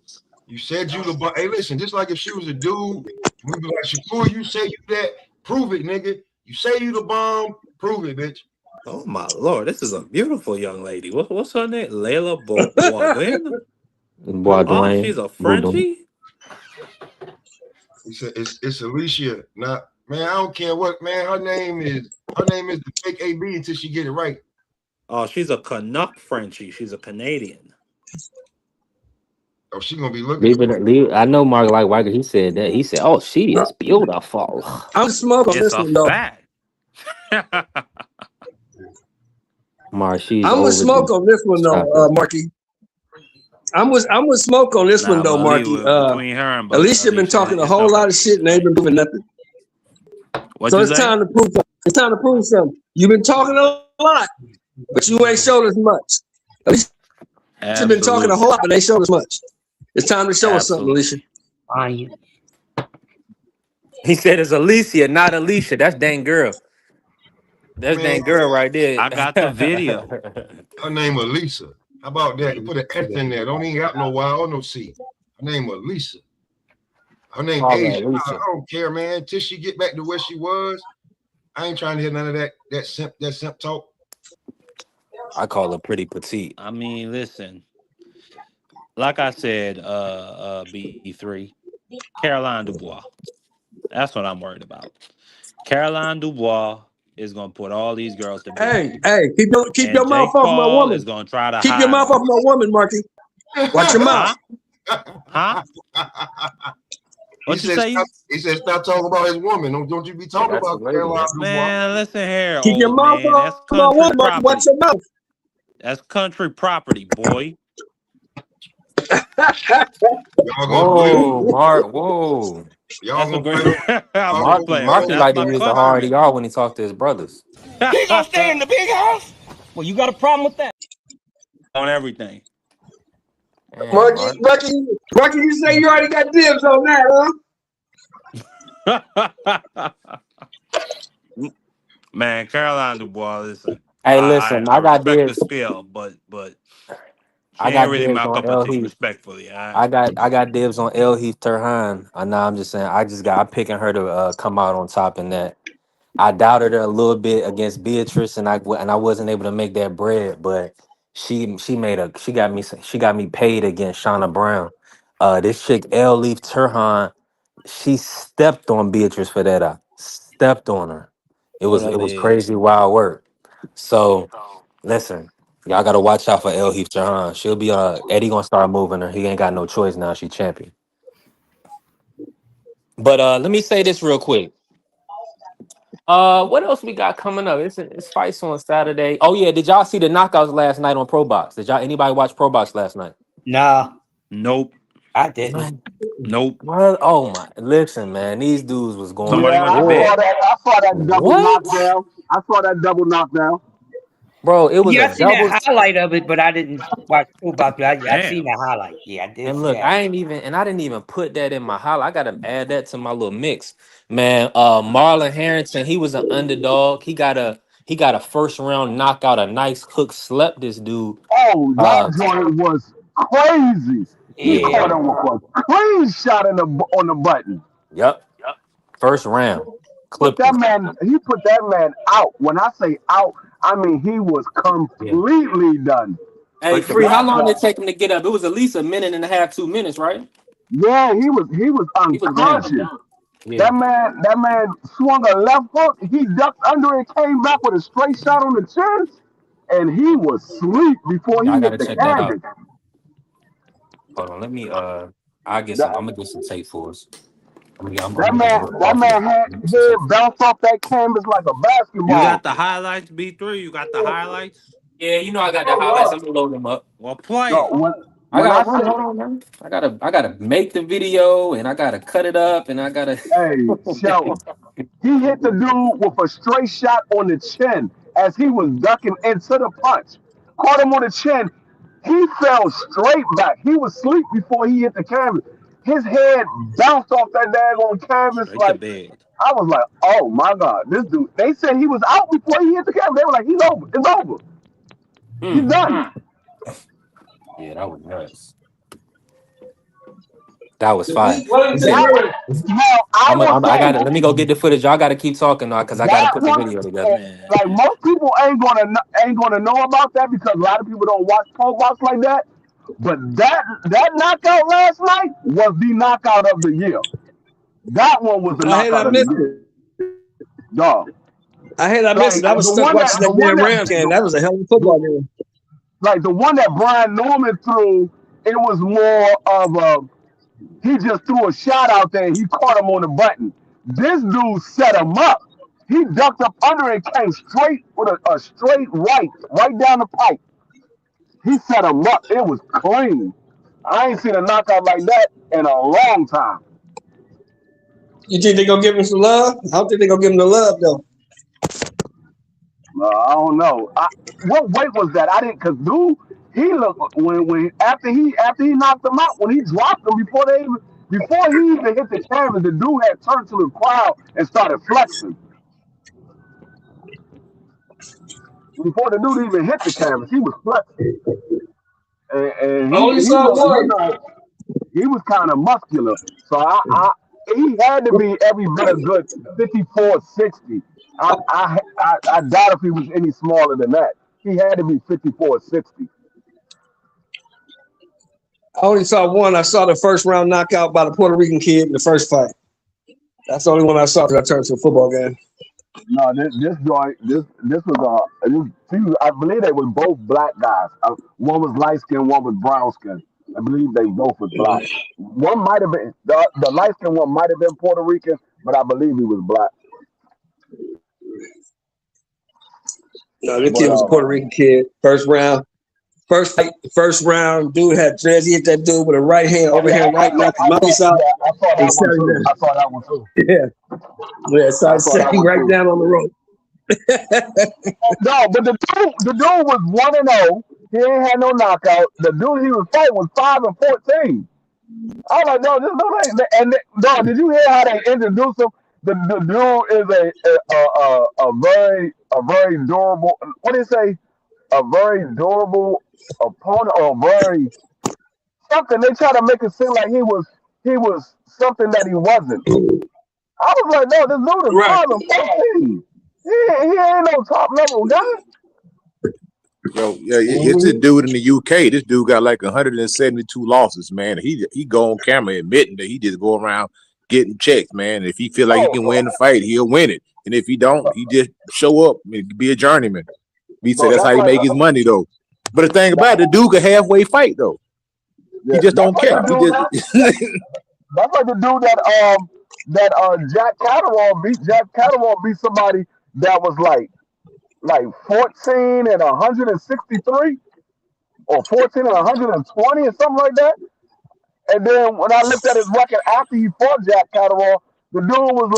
You said you the bomb. Hey, listen, just like if she was a dude, we'd be like, Shakur, you say you that. Prove it, nigga. You say you the bomb. Prove it, bitch. Oh my lord, this is a beautiful young lady. What's her name? Layla Boudin? Boy, Oh, she's a Frenchie. He said it's Alicia. Not man. I don't care what man. Her name is the fake AB until she get it right. Oh, she's a Canuck Frenchie. She's a Canadian. Oh, she gonna be looking. Leave. I know Mark like Weiger. He said that. He said, "Oh, she is beautiful." I'm smoking It's this a one though. fact. Mark, she's I'm with smoke overdue. on this one though, Marky. I'm with smoke on this one though, Marky. Between her and Alicia been talking a whole lot of shit and ain't been doing nothing. What'd So you it's say? time to prove something. It's time to prove something. You've been talking a lot, but you ain't showed us much. Alicia been talking a whole lot, but ain't showed us much. It's time to show us something, Alicia. He said it's Alicia, not Alicia. That's dang girl. That's dang girl right there. I got the video. Her name Elisa. How about that? You put an S in there. Don't even got no Y or no C. Her name Elisa. Her name Oh, Asia. Alicia. I don't care, man. Till she get back to where she was, I ain't trying to hear none of that simp talk. I call her pretty petite. I mean, listen. Like I said, B3, Caroline Dubois. That's what I'm worried about. Caroline Dubois is gonna put all these girls to bed. Hey, keep your mouth Jake off my Paul woman. is gonna try to Keep hide your mouth them. off my woman, Marky. Watch your mouth. Huh? What you say? He said, stop talking about his woman. Don't you be talking about Caroline Dubois. Man, listen here, Keep your old mouth man. That's off my country woman, Marky. Watch property. your mouth. That's country property, boy. Whoa, Mark. Whoa. That's a great. I'm Mark, just playing. Marky That's like to my use the country. hard ER when he talk to his brothers. He gonna stay in the big house? Well, you got a problem with that? On everything. Man, Marky, you say you already got dibs on that, huh? Man, Caroline Dubois, listen. Hey, listen, I got respect dibs. the skill, but she I got ain't really dibs my on cup El of tea, Heath. respectfully. I got dibs on El Heath Turhan. I'm just saying. I'm picking her to come out on top in that. I doubted her a little bit against Beatrice, and I wasn't able to make that bread. But she got me paid against Shauna Brown. This chick El Leaf Turhan, she stepped on Beatrice for that. Stepped on her. It was crazy wild work. So listen, y'all gotta watch out for El Heath Turhan. She'll be Eddie gonna start moving her. He ain't got no choice now. She champion. But let me say this real quick. What else we got coming up? It's fights on Saturday. Oh yeah, did y'all see the knockouts last night on Pro Box? Anybody watch Pro Box last night? Nah, Nope. I didn't. Nope. What? Oh my! Listen, man, these dudes was going. Somebody went to I bed. saw that double What? knockdown. I saw that double knockdown. Bro, it was Yeah, a I seen double. that highlight of it, but I didn't watch football. I Damn. seen that highlight. Yeah, I did. And see look, that. I didn't even put that in my highlight. I gotta add that to my little mix, man. Marlon Harrington, he was an underdog. He got a first round knockout. A nice hook slept this dude. Oh, that joint was crazy. He Yeah. caught him with a clean shot on the button. Yep. First round. Clipped that him. man. He put that man out. When I say out, I mean he was Yeah. completely done. Hey, But the Free, how black long did guy, it take him to get up? It was at least a minute and a half, 2 minutes, right? Yeah, he was He was down. unconscious. Yeah. That man swung a left hook. He ducked under it, came back with a straight shot on the chin, and he was asleep before Yeah, I he gotta hit the check that out. canvas. Hold on, let me I'm That, gonna get some tape for us. I'm that gonna man, go that off of man it. had Let me get some head tape. bounced off that canvas like a you got basketball. the highlights, B3. You got the highlights. Yeah, you know I got the highlights. I'm gonna load them up. Well, play No, it. I when I gotta run it. say, Hold on, man. I gotta make the video and I gotta cut it up and I gotta hey, Shelton, he hit the dude with a straight shot on the chin as he was ducking into the punch. Caught him on the chin. He fell straight back. He was asleep before he hit the canvas. His head bounced off that daggone canvas Straight to like bed. I was like, oh my God, this dude. They said he was out before he hit the canvas. They were like, he's over. It's over. He's done. Yeah, that was nuts. That was fire. What is it? I got it. Let me go get the footage. Y'all gotta keep talking now because I gotta That put the one, video together. like most people ain't gonna know about that because a lot of people don't watch pro box like that. But that knockout last night was the knockout of the year. That one was the I hate knockout I of the missed year. it. Dog. I hate I missed it. I was the stuck one watching that damn Rams game. That was a hell of a football game. Like the one that Brian Norman threw, it was more of a he just threw a shot out there and he caught him on the button. This dude set him up. He ducked up under and came straight with a straight right down the pipe. He set him up. It was clean. I ain't seen a knockout like that in a long time. You think they gonna give him some love? I don't think they gonna give him the love though. I don't know. What weight was that? I didn't, cause dude, he looked when after he knocked him out, when he dropped him before he even hit the canvas, the dude had turned to the crowd and started flexing. Before the dude even hit the canvas, he was flexing, and he was kind of muscular. So he had to be every bit a good 54, 60. I doubt if he was any smaller than that. He had to be 54, 60. I only saw one. I saw the first round knockout by the Puerto Rican kid in the first fight. That's the only one I saw because I turned to a football game. No, this was I believe they were both black guys. One was light skin, one was brown skin. I believe they both was black. One might have been the light skin one might have been Puerto Rican, but I believe he was black. No, this kid was a Puerto Rican kid. First round, dude had dreads. He hit that dude with a right hand, overhand right, knocked him out. I saw that one too. Yeah, so I set him right down on the rope. No, but the dude was 1-0. He ain't had no knockout. The dude he was fighting was 5-14. I was like, no, this dude ain't. And no, did you hear how they introduced him? The dude is a very durable. What do you say? A very durable opponent, or very something. They try to make it seem like he was something that he wasn't. I was like, no, this dude is 5-14. He ain't no top level guy. Yo, yeah, it's this dude in the UK. This dude got like 172 losses, man. He go on camera admitting that he just go around getting checks, man. If he feel like he can win the fight, he'll win it. And if he don't, he just show up and be a journeyman. He said that's how he make his money though. But the thing about it, the dude can halfway fight though. He just don't care. That's like the dude that Jack Catterall beat. Jack Catterall beat somebody that was like 14 and 163 or 14 and 120 or something like that. And then when I looked at his record after he fought Jack Catterall, the dude was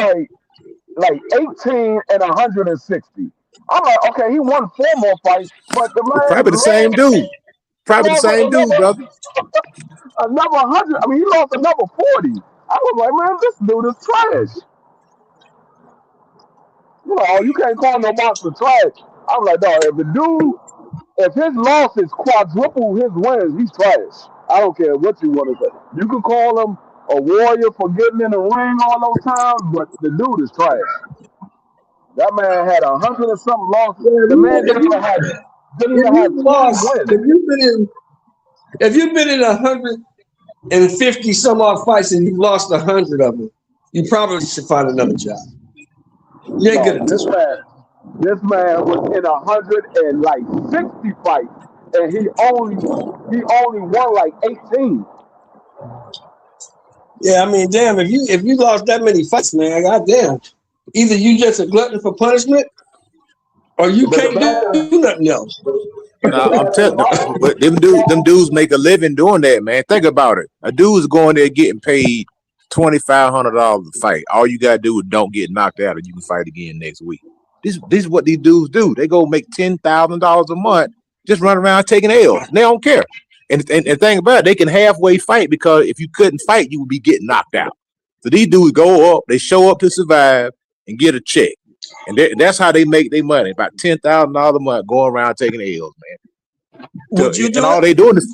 like 18 and 160. I'm like, okay, he won 4 more fights, but the man probably the same dude. Probably the same dude, brother. Another 100. I mean, he lost another 40. I was like, man, this dude is trash. You know, you can't call no monster trash. I'm like, no, if his losses quadruple his wins, he's trash. I don't care what you want to say. You can call him a warrior for getting in the ring all those times, but the dude is trash. That man had 100 and something losses. The man didn't even have 20 wins. If you've been in 150 some odd fights and you've lost 100 of them, you probably should find another job. You ain't good at this. This man was in 160 fights, and he only won like 18. Yeah, I mean, damn, if you lost that many fights, man, goddamn. Either you just a glutton for punishment, or you can't do nothing else. Nah, I'm telling you, but them dudes make a living doing that, man. Think about it. A dude's going there getting paid $2,500 a fight. All you gotta do is don't get knocked out, and you can fight again next week. This is what these dudes do. They go make $10,000 a month, just run around taking L's. They don't care. And think about it, they can halfway fight because if you couldn't fight, you would be getting knocked out. So these dudes go up, they show up to survive and get a check. And that's how they make their money. About $10,000 a month going around taking L's, man. Would you do and all they doing is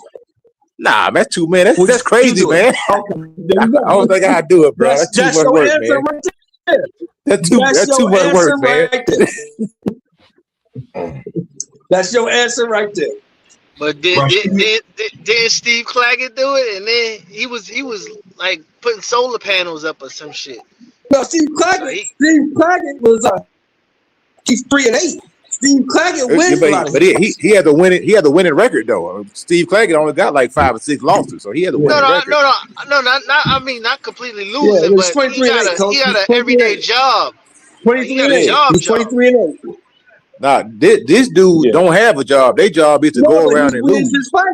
that's too, man. That's crazy, man. I don't think I do it, bro. That's too much work, man. Right there. That's too much work, man. That's your answer right there. But didn't Steve Claggett do it? And then he was like putting solar panels up or some shit. No, Steve Claggett was he's 3-8. Steve Claggett wins a lot. But he had the winning record though. Steve Claggett only got like 5 or 6 losses, so he had the winning record. No, I mean not completely losing, but he got an everyday job. 23-8. He's 23-8. Nah, this dude don't have a job. Their job is to go around and lose.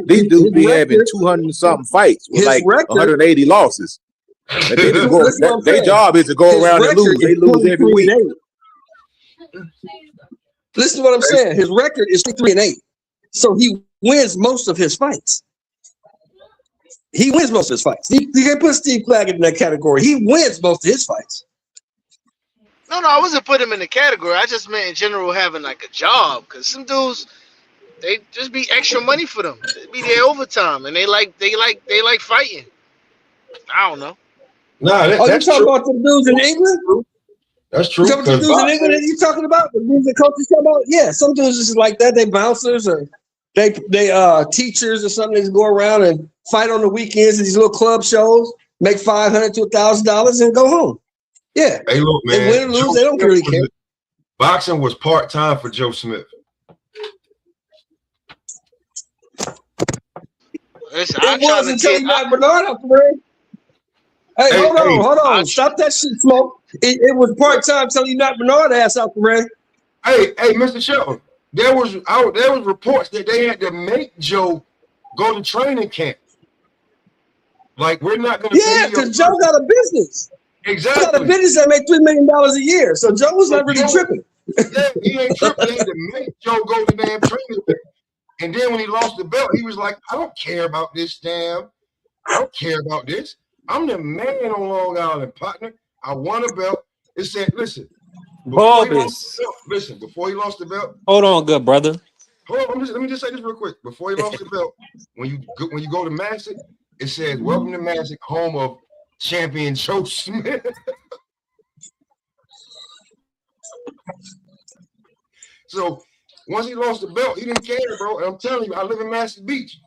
These dudes be having 200 and something fights with like 180 losses. Their job is to go around and lose. They lose every week. Listen to what I'm saying. His record is 3-8. So he wins most of his fights. He wins most of his fights. You can't put Steve Claggett in that category. He wins most of his fights. No, I wasn't putting him in the category. I just meant in general having like a job. Because some dudes, they just be extra money for them. They be there overtime, and they like fighting. I don't know. Nah, you talking about the dudes in England? That's true. You talking about the dudes in England that you talking about? The dudes that coaches talking about? Yeah, some dudes just like that. They bouncers or they teachers or something. They just go around and fight on the weekends at these little club shows, make $500 to $1,000 and go home. Yeah. Hey, look, man. They win or lose, they don't really care. Boxing was part-time for Joe Smith. Listen, it was until he knocked Bernard out the ring. Hey, hold on. Stop that shit, Smoke. It was part-time till he knocked Bernard ass out the ring. Hey, Mr. Shelton, there was reports that they had to make Joe go to training camp. Like, we're not going to pay because Joe got a business. Exactly. He got a business that made $3 million a year. So Joe was not really tripping. Yeah, he ain't tripping. They had to make Joe go to damn training camp. And then when he lost the belt, he was like, I don't care about this, damn. I don't care about this. I'm the man on Long Island, partner. I won a belt. It said, listen. Before he lost the belt. Hold on, good brother. Hold on, let me just say this real quick. Before he lost the belt, when you go to Massac, it says, welcome to Massac, home of champion Joe Smith. So once he lost the belt, he didn't care, bro. And I'm telling you, I live in Massac Beach.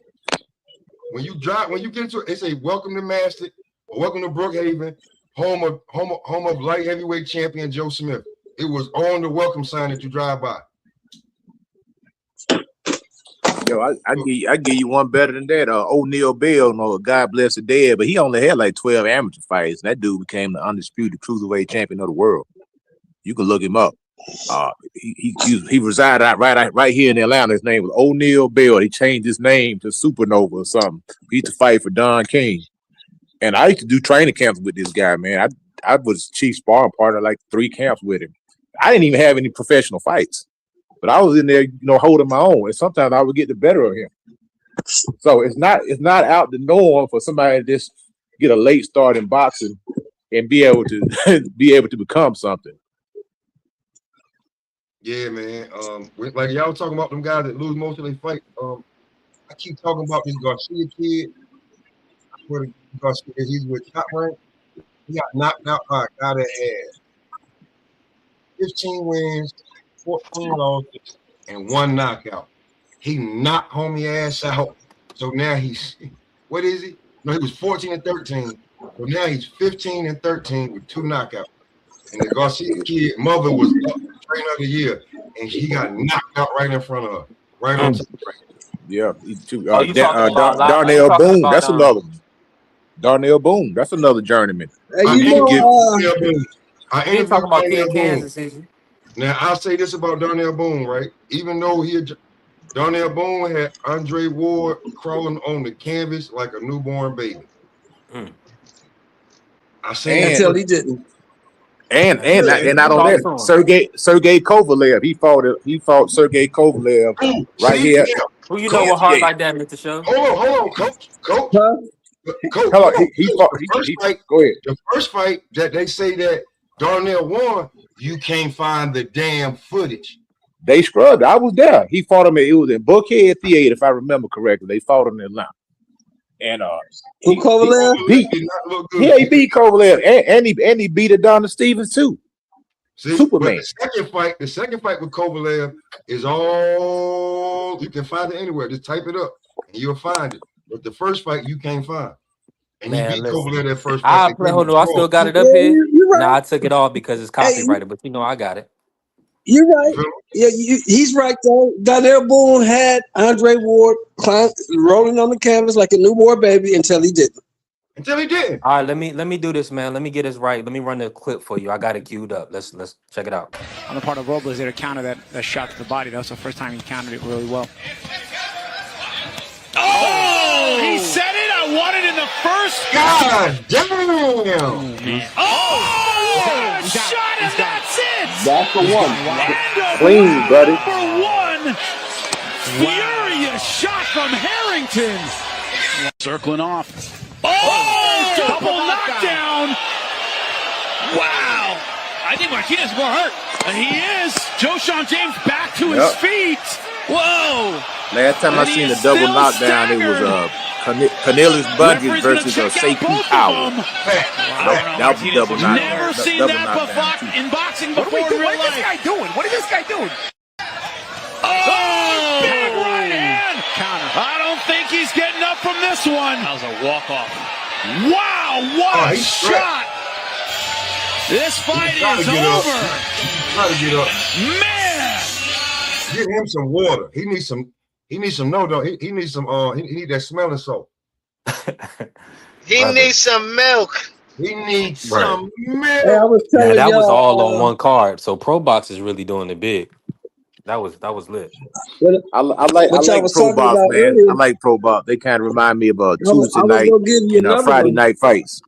When you get into it, they say, welcome to Massac, or welcome to Brookhaven, home of light heavyweight champion Joe Smith. It was on the welcome sign that you drive by. Yo, I give you one better than that. O'Neal Bell, God bless the dead, but he only had like 12 amateur fights. And that dude became the undisputed cruiserweight champion of the world. You can look him up. He resided right here in Atlanta. His name was O'Neal Bell. He changed his name to Supernova or something. He used to fight for Don King. And I used to do training camps with this guy, man. I was chief sparring partner, like 3 camps with him. I didn't even have any professional fights, but I was in there, holding my own. And sometimes I would get the better of him. So it's not out the norm for somebody to just get a late start in boxing and be able to become something. Yeah, man. Like y'all talking about them guys that lose most of their fight. I keep talking about this Garcia kid. because he's with Top Rank. He got knocked out by a guy that had 15 wins, 14 losses, and 1 knockout. He knocked homie ass out. So now he's, what is he? No, he was 14-13. So now he's 15-13 with 2 knockouts. And the Garcia kid mother was trainer of the year, and he got knocked out right in front of her, right on top. Yeah, Darnell Boone. That's another one. Darnell Boone. That's another journeyman. Hey, you I ain't talking about Kansas season. Now I'll say this about Darnell Boone, right? Even though Darnell Boone had Andre Ward crawling on the canvas like a newborn baby. I seen until he didn't. And not only that, Sergey Kovalev. He fought Sergey Kovalev right here. Who you know with heart like that, Mr. Show? Hold on, Coach. Coach. Go ahead. The first fight that they say that Darnell won, you can't find the damn footage. They scrubbed. I was there. He fought him. It was in Buckhead Theater, if I remember correctly. They fought him in Atlanta. And he beat Kovalev, and he beat Adonis Stevens too. See, Superman. The second fight with Kovalev is all you can find it anywhere. Just type it up and you'll find it. But the first fight you can't find. And Man, he beat Kovalev that first I fight. I still got it up here. Right. Nah, I took it off because it's copyrighted, but I got it. You're right. Yeah, he's right though. Darnell Boone had Andre Ward rolling on the canvas like a newborn baby until he didn't. All right, let me do this, man. Let me get this right. Let me run the clip for you. I got it queued up. Let's check it out. On the part of Robles, there to counter that shot to the body. That was the first time he countered it really well. Oh, he said it. I want it in the first. God damn. Oh, shot and that's it. That's the one. And Clean, buddy. Number 1. Furious shot from Harrington. Circling off. Oh, double knockdown. Wow. I think Martinez more hurt. He is. Joshon James back to his feet. Whoa. Last time I seen a double knockdown, it was Cornelius Bundy versus Sekou Power. That was a double knockdown. Never seen that in boxing before in real life. What is this guy doing? What is this guy doing? Oh, big right hand. Counter. I don't think he's getting up from this one. That was a walk-off. Wow, what a shot. This fight is over. Try to get up. Man. Get him some water. He needs some he needs some he needs some he need that smelling salt. He needs some milk. He needs some milk. Hey, I was telling that was y'all, all on one card. So Pro Box is really doing it big. That was lit. I like Pro Box, man. Earlier. I like Pro Box. They kind of remind me of Tuesday I was night gonna give you and another Friday one. night fights.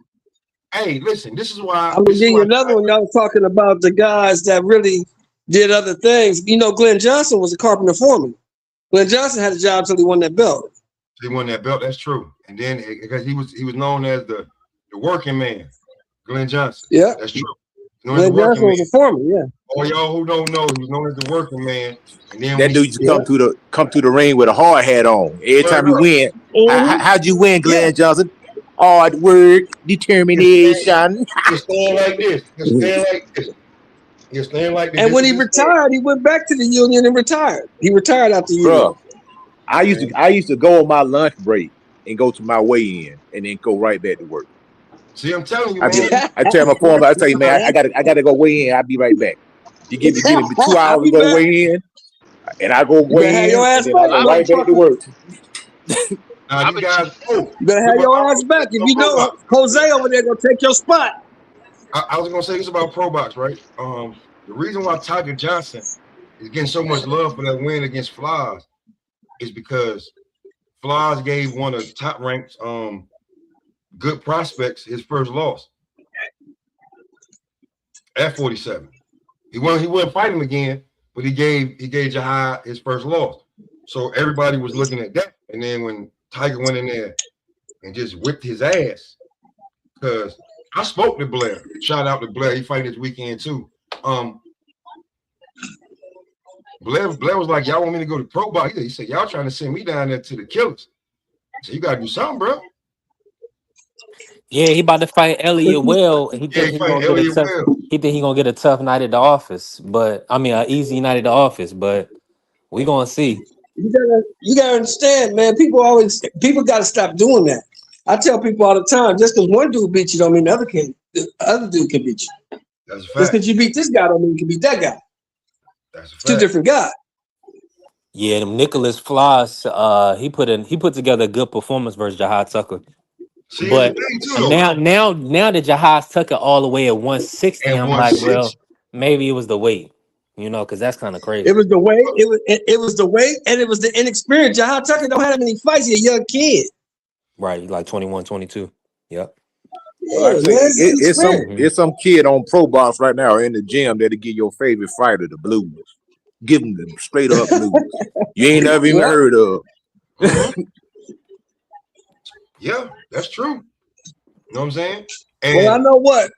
Hey, listen, this is why I'm gonna give you another one. Y'all talking about the guys that really did other things. You know, Glenn Johnson was a carpenter foreman. Glenn Johnson had a job till he won that belt. He won that belt. That's true. And then because he was known as the working man, Glenn Johnson. Yeah, that's true. Glenn Johnson was a foreman. Yeah. All y'all who don't know, he was known as the working man. And then That dude used to come to the ring with a hard hat on every time he win. How'd you win, Glenn Johnson? Hard work, determination. Just stand like this. Just stand like this. Just stand like this. And when he retired, he went back to the union and retired. He retired after the union. Bro, I used to go on my lunch break and go to my weigh-in and then go right back to work. See, I'm telling you, man. I tell my foreman, I tell you, man, I gotta go weigh in. I'll be right back. You give me 2 hours to go weigh in, and I go weigh in, and then I go right back to work. You guys, you better have your ass back. If you know Jose over there gonna take your spot. I was gonna say this about Pro Box, right? The reason why Tiger Johnson is getting so much love for that win against Flaz is because Flaz gave one of the top ranked good prospects his first loss at 47. He wouldn't fight him again, but he gave Jahai his first loss. So everybody was looking at that. And then when Tiger went in there and just whipped his ass, because I spoke to Blair. Shout out to Blair. He fighting this weekend too. Blair was like, y'all want me to go to Pro Box? He said, y'all trying to send me down there to the killers. I said, you gotta do something, bro. Yeah, he about to fight Elliot Well, and he Yeah, think he he fighting gonna get a Elliot tough. Well. He think he gonna get a tough night at the office, but I mean, an easy night at the office. But we gonna see. You gotta understand, man. People gotta stop doing that. I tell people all the time, just because one dude beat you don't mean the other dude can beat you. That's a Just fact. because you beat this guy don't mean you can beat that guy. That's a fact. Two different guys. Yeah, them Nicholas Floss, he put together a good performance versus Jahad Tucker. See, here's But the thing too, though. now that Jahad Tucker all the way at 160, At I'm like, 160. well, maybe it was the weight, because that's kind of crazy. It was the weight. It was the weight, and it was the inexperience. Jahad Tucker don't have that many fights. He's a young kid. Right, like 21, 22. Yep. Like I say, it's some kid on Pro Box right now in the gym that'll give your favorite fighter the blues. Give him the straight up blues. You ain't never even heard of. Yeah, that's true. You know what I'm saying? Well, I know what.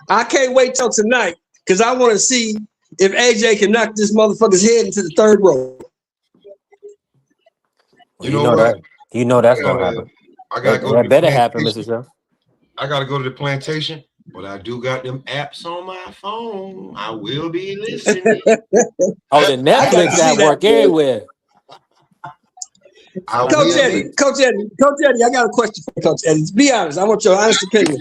I can't wait till tonight because I want to see if AJ can knock this motherfucker's head into the third row. You know what? That's gonna happen. I gotta go. That better happen, Mr. Jeff. I gotta go to the plantation, but I do got them apps on my phone. I will be listening. Oh, the Netflix app work everywhere. Coach Eddie, I got a question for Coach Eddie. Be honest, I want your honest opinion.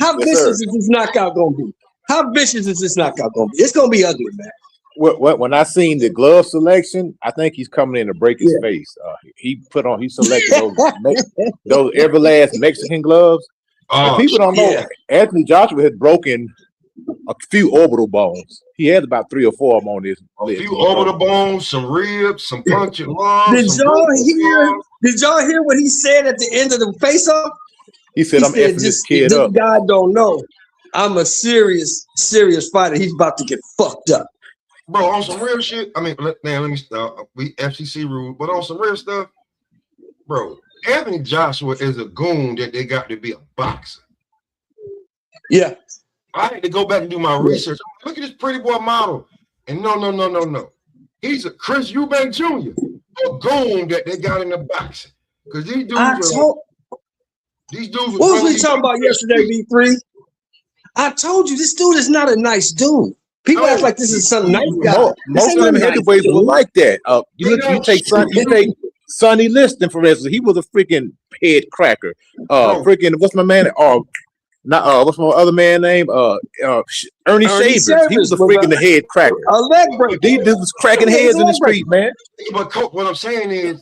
How vicious is this knockout gonna be? How vicious is this knockout gonna be? It's gonna be ugly, man. When I seen the glove selection, I think he's coming in to break his face. He selected those Everlast Mexican gloves. And people don't know Anthony Joshua had broken a few orbital bones. He had about 3 or 4 of them on his list. A few orbital bones, some ribs, some punctured lungs. Did y'all hear what he said at the end of the face-off? He said, "I'm effing this kid up." This guy don't know. I'm a serious fighter. He's about to get fucked up. Bro, on some real shit. I mean, let me stop. We FCC rule, but on some real stuff, bro. Anthony Joshua is a goon that they got to be a boxer. Yeah. I had to go back and do my research. Look at this pretty boy model. And no. He's a Chris Eubank Jr. A goon that they got in the boxing. Because these dudes What was we talking about yesterday, B3? I told you this dude is not a nice dude. People act like this is some nice guy. Most of them heavyweights were like that. You take Sonny Liston, for instance. He was a freaking head cracker. What's my man? What's my other man name? Ernie Shavers. He was a freaking head cracker. A leg breaker. These dudes was cracking heads in the street, man. But Coach, what I'm saying is,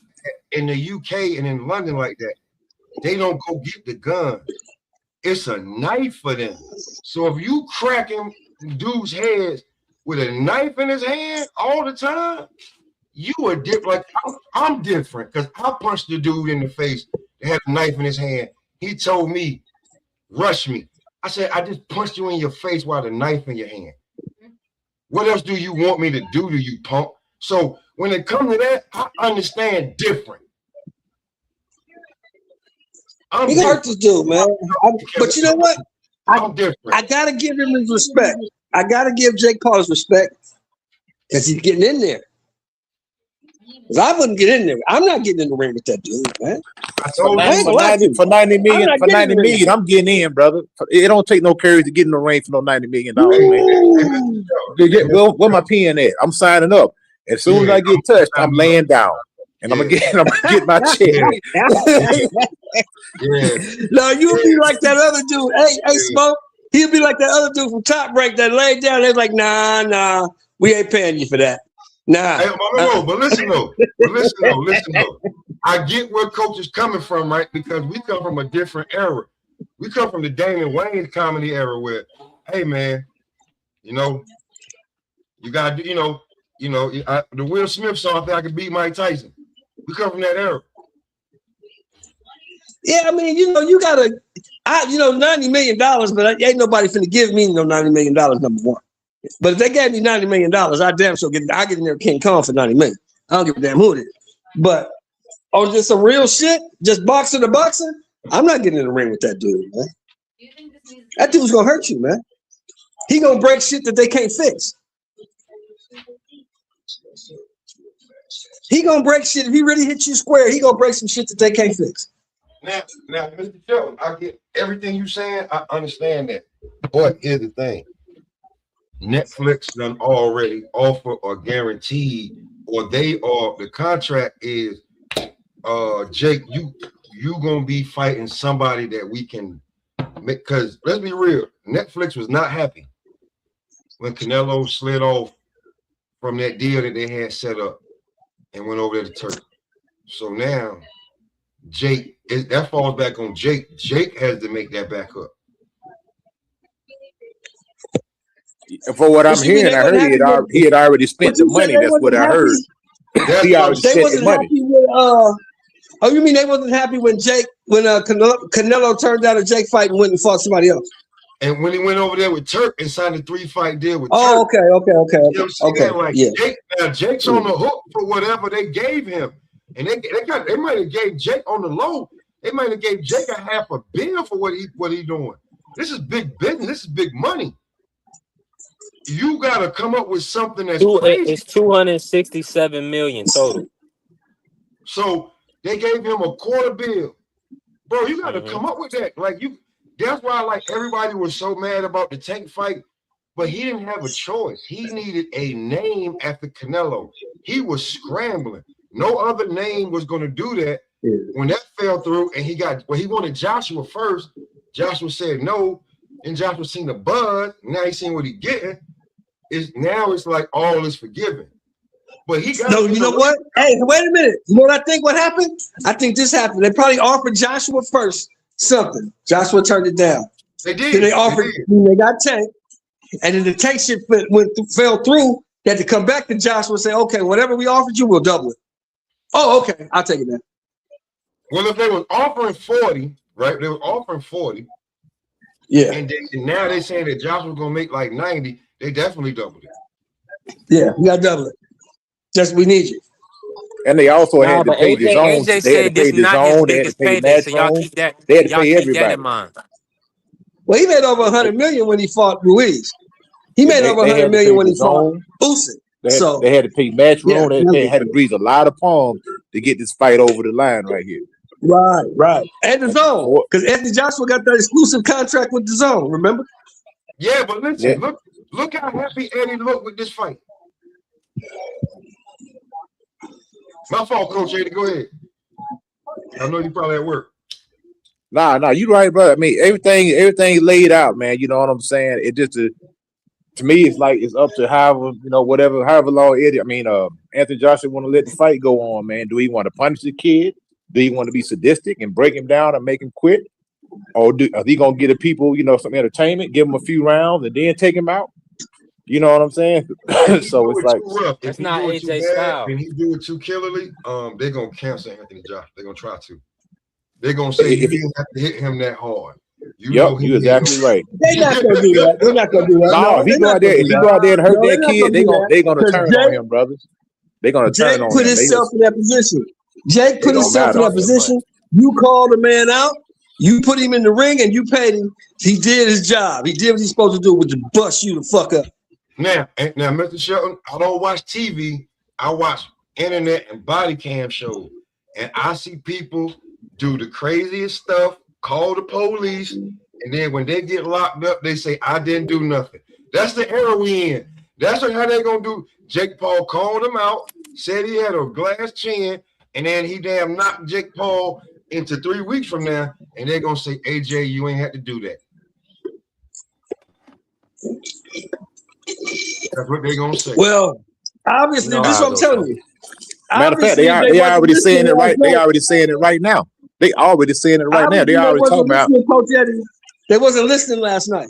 in the UK and in London like that, they don't go get the gun. It's a knife for them. So if you cracking dudes' heads with a knife in his hand all the time, you are different. Like I'm different because I punched the dude in the face that had a knife in his hand. He told me, "Rush me." I said, "I just punched you in your face while the knife in your hand. What else do you want me to do to you, punk?" So when it comes to that, I understand different. He hurt this dude, man. But you know what? I'm different. I gotta give him his respect. I gotta give Jake Paul his respect because he's getting in there. Because I wouldn't get in there. I'm not getting in the ring with that dude, man. I told you for 90 million, I'm getting in, brother. It don't take no courage to get in the ring for no $90 million, man. Where my pen at? I'm signing up. As soon as I get touched, I'm laying down. And I'm gonna get my check. No, you'll be like that other dude. Hey, Smoke. He'll be like that other dude from Top Rank that laid down. They're like, nah, we ain't paying you for that. Nah. Hey, but listen though. I get where Coach is coming from, right? Because we come from a different era. We come from the Damon Wayans comedy era where, hey man, you gotta do, the Will Smith song, I think I could beat Mike Tyson. We come from that era. Yeah, I mean, you gotta, $90 million, but ain't nobody finna give me no $90 million, number one. But if they gave me $90 million, I damn sure I get in there King Kong for $90 million. I don't give a damn who it is. But on just some real shit, just boxing to boxing, I'm not getting in the ring with that dude, man. That dude's gonna hurt you, man. He gonna break shit that they can't fix. He gonna break shit. If he really hits you square, he gonna break some shit that they can't fix. Now, Mr. Shelton, I get everything you saying. I understand that. But here's the thing. Netflix done already offer or guaranteed, or the contract is, Jake, you gonna be fighting somebody that we can make, because let's be real, Netflix was not happy when Canelo slid off from that deal that they had set up and went over there to Turkey. So now Jake, that falls back on Jake. Jake has to make that back up. For what I'm hearing, I heard he had already spent the money. That's what I heard. He already spent the money. Oh, you mean they wasn't happy when Canelo turned down a Jake fight and went and fought somebody else? And when he went over there with Turk and signed a 3-fight deal with Turk. Okay. You know like, yeah. Jake's on the hook for whatever they gave him. And they might have gave Jake on the low. They might have gave Jake $500 million for what he doing. This is big business. This is big money. You got to come up with something that's crazy. It's $267 million total. So they gave him a $250 million. Bro, you got to come up with that. Like that's why everybody was so mad about the Tank fight, but he didn't have a choice. He needed a name after Canelo. He was scrambling. No other name was going to do that. When that fell through and he wanted Joshua first. Joshua said no. And Joshua seen the buzz. Now he's seen what he's getting. It's like all is forgiven. But he got you know what? Hey, wait a minute. You know what I think what happened? I think this happened. They probably offered Joshua first something. Joshua turned it down. They did. Then they got Tank. And then the Tank shit fell through. They had to come back to Joshua and say, okay, whatever we offered you, we'll double it. Oh, okay. I'll take it then. Well, if they was offering 40, right? They were offering 40. Yeah. And now they're saying that Joshua was gonna make like 90. They definitely doubled it. Yeah, we gotta double it. Just we need you. And they also had to pay the zone. AJ said this not his biggest payday, so y'all keep that. They had to y'all pay keep everybody. that in mind. Well, he made over $100 million when he fought Ruiz. He made over $100 million when he fought Usyk. They had to pay match room. They had to breeze a lot of palms to get this fight over the line right here. Right. And the zone, because Anthony Joshua got that exclusive contract with the zone. Remember? Yeah, but listen, look how happy Eddie looked with this fight. My fault, Coach Eddie. Go ahead. I know you probably at work. Nah, you right, brother. I mean, everything laid out, man. You know what I'm saying? It just to me, it's like it's up to however long Eddie. I mean, Anthony Joshua want to let the fight go on, man. Do he want to punish the kid? Do he want to be sadistic and break him down and make him quit? Or are he gonna get the people, some entertainment, give him a few rounds, and then take him out? You know what I'm saying? So it's like that's not AJ style. And he do it too killerly, they're gonna cancel Anthony Joshua. They're gonna try to. They're gonna say he didn't have to hit him that hard. You're exactly right. They're not gonna do that. They're not gonna do that. No, if he go out there and hurt that kid, they're gonna turn on him, brothers. They're gonna turn on him. Jake put himself in that position. Jake put himself in that position. You called the man out. You put him in the ring and you paid him. He did his job. He did what he's supposed to do, which is bust you the fuck up. Now, Mr. Shelton, I don't watch TV. I watch internet and body cam shows. And I see people do the craziest stuff, call the police, and then when they get locked up, they say, I didn't do nothing. That's the era we in. That's how they're going to do. Jake Paul called him out, said he had a glass chin, and then he damn knocked Jake Paul into 3 weeks from now, and they're going to say, AJ, you ain't had to do that. That's what they're going to say. Well, obviously, this is what I'm telling you. Matter of fact, they already saying it right. They already saying it right now. They already saying it right now. They already talking about. They wasn't listening last night.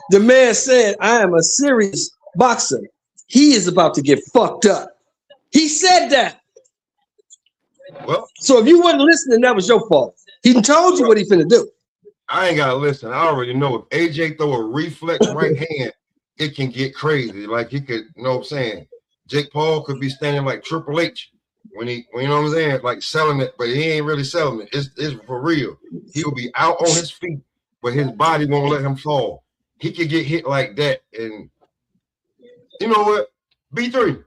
The man said, I am a serious boxer. He is about to get fucked up. He said that. Well, so if you wasn't listening, that was your fault. He told you what he finna do. I ain't gotta listen. I already know if AJ throw a reflex right hand, it can get crazy. Like he could, you know what I'm saying? Jake Paul could be standing like Triple H when you know what I'm saying, like selling it, but he ain't really selling it. It's for real. He'll be out on his feet, but his body won't let him fall. He could get hit like that, and you know what? B3.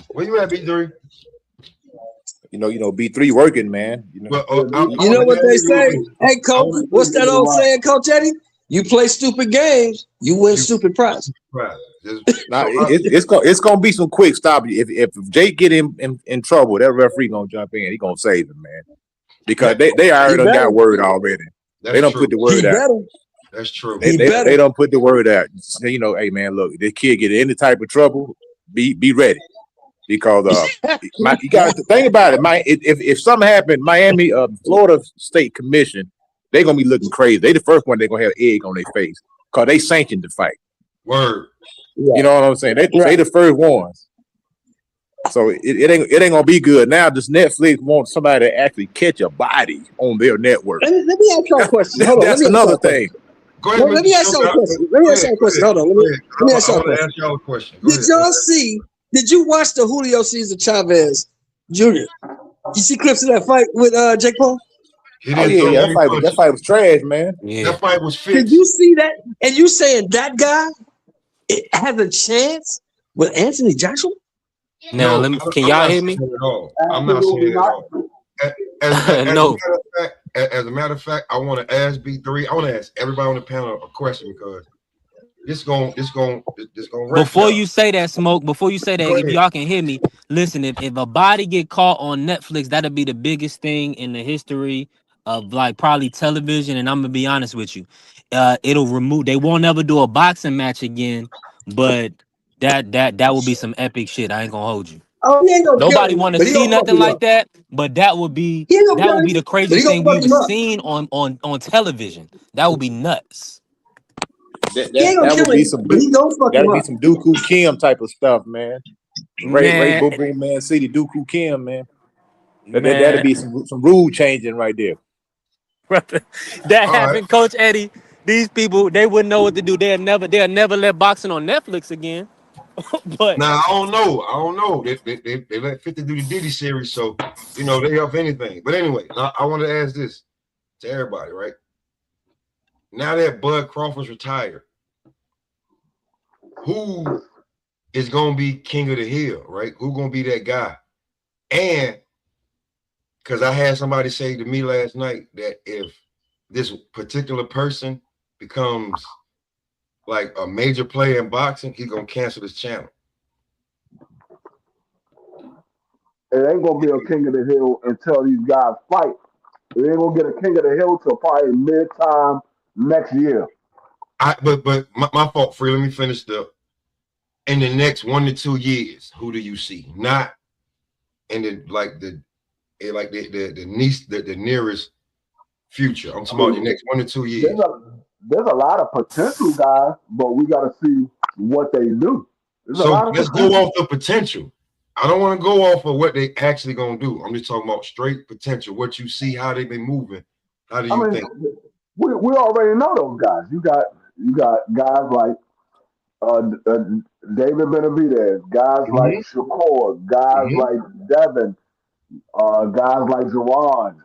Where you at, B3? B3 working, man. Well, You know what they say? Hey, Coach, what's that old saying, Coach Eddie? You play stupid games, you win stupid prizes. Right. Now, it's gonna be some quick stop. If Jake get in trouble, that referee gonna jump in. He gonna save him, man, because they already done got word already. They don't put the word out. That's true. They don't put the word out. Hey man, look, this kid get in any type of trouble, be ready, because you got to think about it. If something happened, Miami, Florida State Commission, they gonna be looking crazy. They the first one they gonna have egg on their face because they sanctioned the fight. Word. You know what I'm saying? They the first ones. So it ain't gonna be good. Now does Netflix want somebody to actually catch a body on their network? Let me ask you a question. Hold on. That's another thing. Go ahead. Let me ask you a question. Hold on. Let me ask you a question. Did y'all see? Did you watch the Julio Cesar Chavez Jr.? You see clips of that fight with Jake Paul? That fight was trash, man. Yeah. That fight was fixed. Did you see that? And you saying that guy has a chance with Anthony Joshua? Now, can y'all hear me? I'm not saying it at all. As a matter of fact, I want to ask B3. I want to ask everybody on the panel a question because this going. Before you say that, Smoke. Before you say that, if y'all can hear me, listen. If a body get caught on Netflix, that'll be the biggest thing in the history of probably television. And I'm gonna be honest with you, it'll remove. They won't ever do a boxing match again, but that will be some epic shit. I ain't gonna hold you. Oh, he ain't gonna Nobody want to see nothing like that, but that would be the craziest thing we've seen on television. That would be nuts. That would be some Dooku Kim type of stuff, man. Ray Booboom Man City Dooku Kim, man. That'd be some rule changing right there. That happened, Coach Eddie. These people, they wouldn't know what to do. They'll never let boxing on Netflix again. But now I don't know. They let 50 do the Diddy series, so they up anything. But anyway, I want to ask this to everybody, right? Now that Bud Crawford's retired, who is gonna be king of the hill, right? Who gonna be that guy? And because I had somebody say to me last night that if this particular person becomes like a major player in boxing, he's gonna cancel this channel. It ain't gonna be a king of the hill until these guys fight. It ain't gonna get a king of the hill till probably mid-time next year. But my fault, Free. Let me finish in the next 1 to 2 years, who do you see? Not in the nearest future. I'm talking about the next 1 to 2 years. There's a lot of potential guys, but we got to see what they do. So let's go off the potential. I don't want to go off of what they actually gonna do. I'm just talking about straight potential. What you see, how they been moving. How do you think? We already know those guys. You got guys like David Benavidez, guys like Shakur, guys like Devin, guys like Jerron.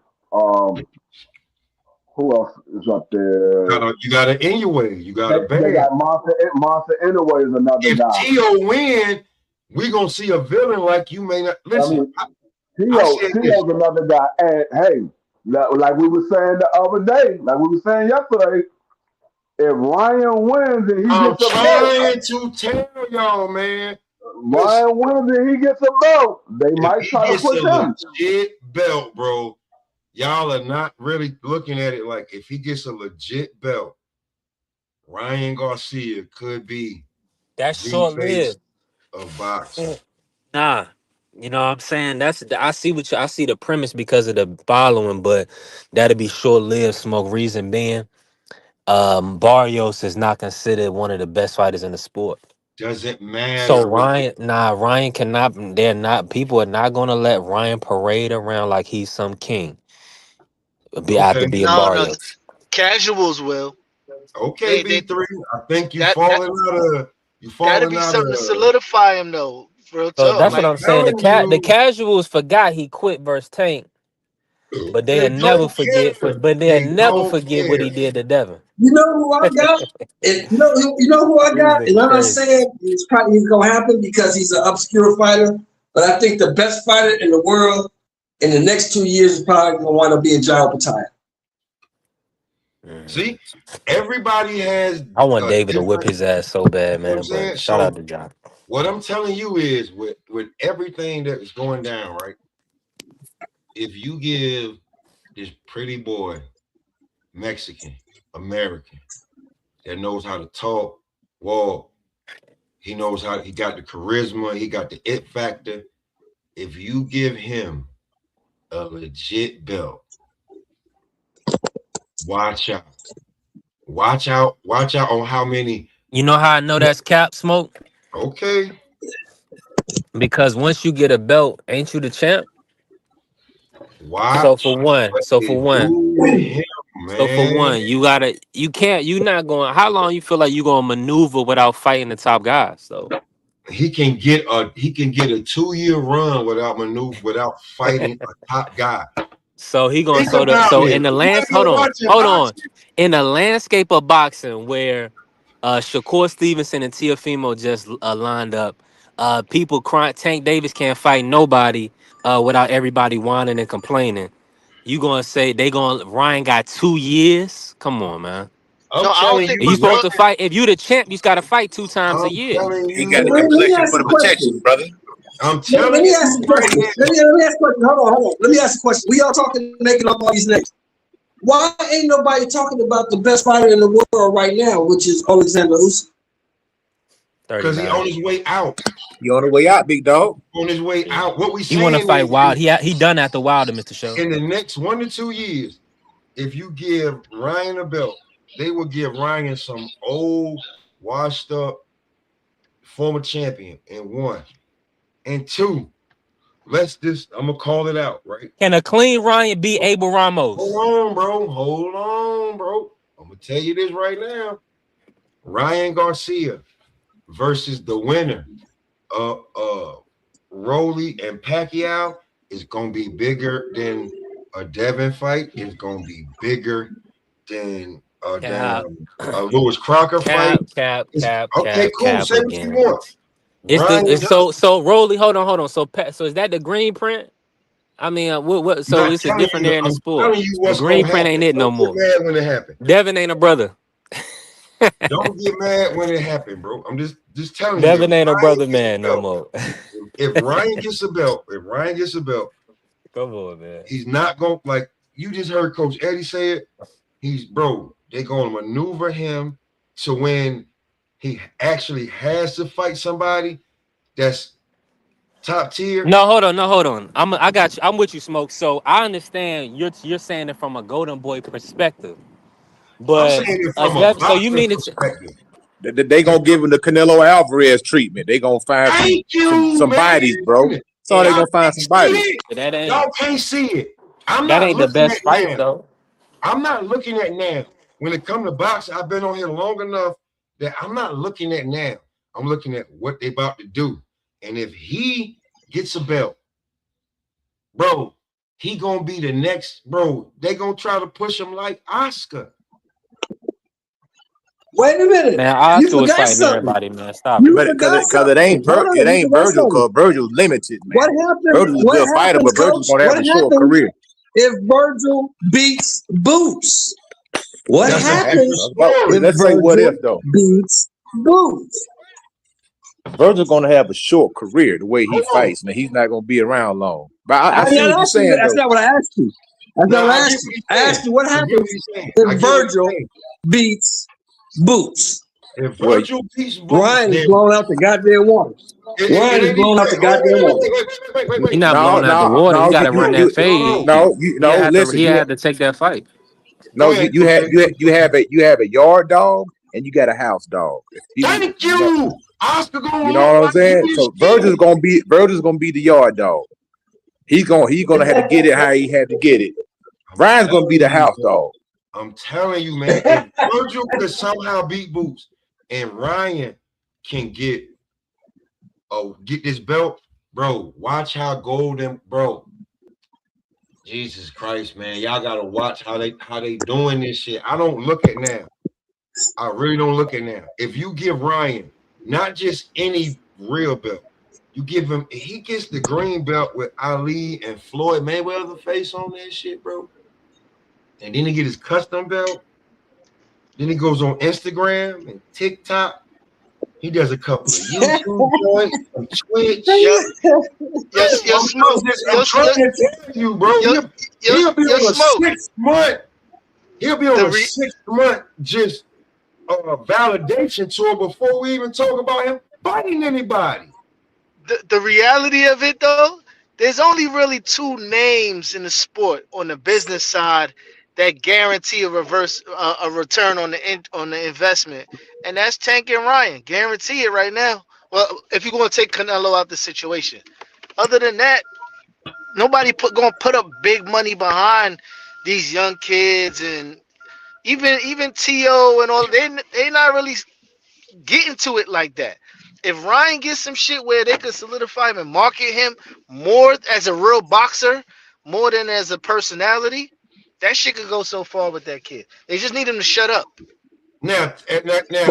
Who else is up there? You got an Inoue. You got a bang. They got Monster Inoue is another guy. If Tio win, we gonna see a villain like you may not listen. Tio's another guy. And hey, like we were saying the other day, like we were saying yesterday, if Ryan wins and he gets a belt, I'm trying to tell y'all, man. Ryan wins and he gets a belt, they might try to put him. Legit belt, bro. Y'all are not really looking at it like if he gets a legit belt, Ryan Garcia could be that's short-lived of boxing. Nah, you know what I'm saying? I see the premise because of the following, but that'll be short-lived. Smoke. Reason being, Barrios is not considered one of the best fighters in the sport. Doesn't matter. So Ryan cannot. People are not gonna let Ryan parade around like he's some king. After being Barrios. No. Casuals will. Okay, B3. I think you're falling out of. Gotta be something to solidify him though. So that's what I'm saying. The casuals forgot he quit versus Tank, but they'll never forget. But they'll never forget what he did to Devin. You know who I got? You know who I got? And I'm not saying it's probably gonna happen because he's an obscure fighter, but I think the best fighter in the world in the next 2 years, is probably going to wind up being Jao Pattaya. See, everybody has. I want David to whip his ass so bad, man. But shout out to John. What I'm telling you is, with everything that is going down, right? If you give this pretty boy, Mexican, American, that knows how to talk, walk, he knows how, he got the charisma, he got the it factor. If you give him a legit belt, watch out. Watch out on how many. You know how I know that's cap, Smoke? Okay. Because once you get a belt, ain't you the champ? Watch So for one, you're not going. How long you feel like you're gonna maneuver without fighting the top guys? So he can get a 2-year run without fighting a top guy. So he gonna in the landscape of boxing where Shakur Stevenson and Teofimo just lined up, people crying. Tank Davis can't fight nobody without everybody whining and complaining. You gonna say Ryan got 2 years? Come on, man. You supposed to fight. If you the champ, you got to fight 2 times a year. He got the complexion for the protection, brother. I'm telling you. Let me ask a question. Hold on. Let me ask a question. We all talking, making up all these names. Why ain't nobody talking about the best fighter in the world right now, which is Alexander Usyk? Because he on his way out. He on the way out, big dog. On his way out. What we saying? He want to fight Wild. He done after Wilder, Mr. Show. In the next 1 to 2 years, if you give Ryan a belt, they will give Ryan some old, washed up former champion in 1. And 2, I'm gonna call it out, right? Can a clean Ryan beat Abel Ramos? Hold on, bro. I'm gonna tell you this right now. Ryan Garcia versus the winner of Rolly and Pacquiao is gonna be bigger than a Devin fight. It's gonna be bigger than Lewis Crocker fight. Okay, cool. Say what you want. So Rolly, hold on. So is that the green print? I mean, what? So it's a different there in the sport. The green print ain't it no more. Get mad when it happened. Devin ain't a brother. Don't get mad when it happened, bro. I'm just telling you. Devin ain't a brother, man, no more. If Ryan gets a belt, come on, man. He's not going, like you just heard Coach Eddie say it. They're going to maneuver him to when he actually has to fight somebody that's top tier. No, hold on. I got you. I'm with you, Smoke. So I understand you're saying it from a Golden Boy perspective, but so you mean it's they gonna give him the Canelo Alvarez treatment? They gonna find some bodies, bro. So they gonna find some bodies. Y'all can't see it. That ain't the best fight though. I'm not looking at now. When it comes to boxing, I've been on here long enough that I'm not looking at now. I'm looking at what they about to do. And if he gets a belt, bro, he gonna be the next, bro. They gonna try to push him like Oscar. Wait a minute. Man, Oscar was fighting everybody, man. Stop. Because it ain't Virgil, because Virgil's limited, man. What happened? Virgil's a good fighter, but Virgil's gonna have a short career. If Virgil beats Boots, what happens let's say what if though beats Boots? Virgil's gonna have a short career the way he fights, man. He's not gonna be around long. But I see what you're saying. That's not what I asked you. That's not what I asked you. I asked you what happens if Virgil beats Boots. If Virgil beats Boots, Ryan is blown out the goddamn water. Ryan is blown out the goddamn water. He's not blown out the water. He got to run that fade. He had to take that fight. No, you have a yard dog and you got a house dog. Thank you. Oscar gonna, you know what I'm saying? So Virgil's gonna be the yard dog. He's gonna have to get it how he had to get it. Ryan's gonna be the house dog. I'm telling you, man. If Virgil could somehow beat Boots and Ryan can get this belt, bro, watch how golden, bro. Jesus Christ, man. Y'all gotta watch how they doing this shit. I don't look at now. I really don't look at now. If you give Ryan not just any real belt, You give him, he gets the green belt with Ali and Floyd Mayweather face on that shit, bro. And then he get his custom belt. Then he goes on Instagram and TikTok. He does a couple of YouTube joints, Twitch. Yes, Smoke. I'm trying to tell you, bro. He'll be on a 6 month. He'll be on a 6 month just validation tour before we even talk about him fighting anybody. The reality of it, though, there's only really two names in the sport on the business side that guarantee a return on the investment, and that's Tank and Ryan. Guarantee it right now. Well, if you're going to take Canelo out the situation, other than that, nobody going to put up big money behind these young kids, and even T.O. and all. They not really getting to it like that. If Ryan gets some shit where they could solidify him and market him more as a real boxer, more than as a personality, that shit could go so far with that kid. They just need him to shut up. But what's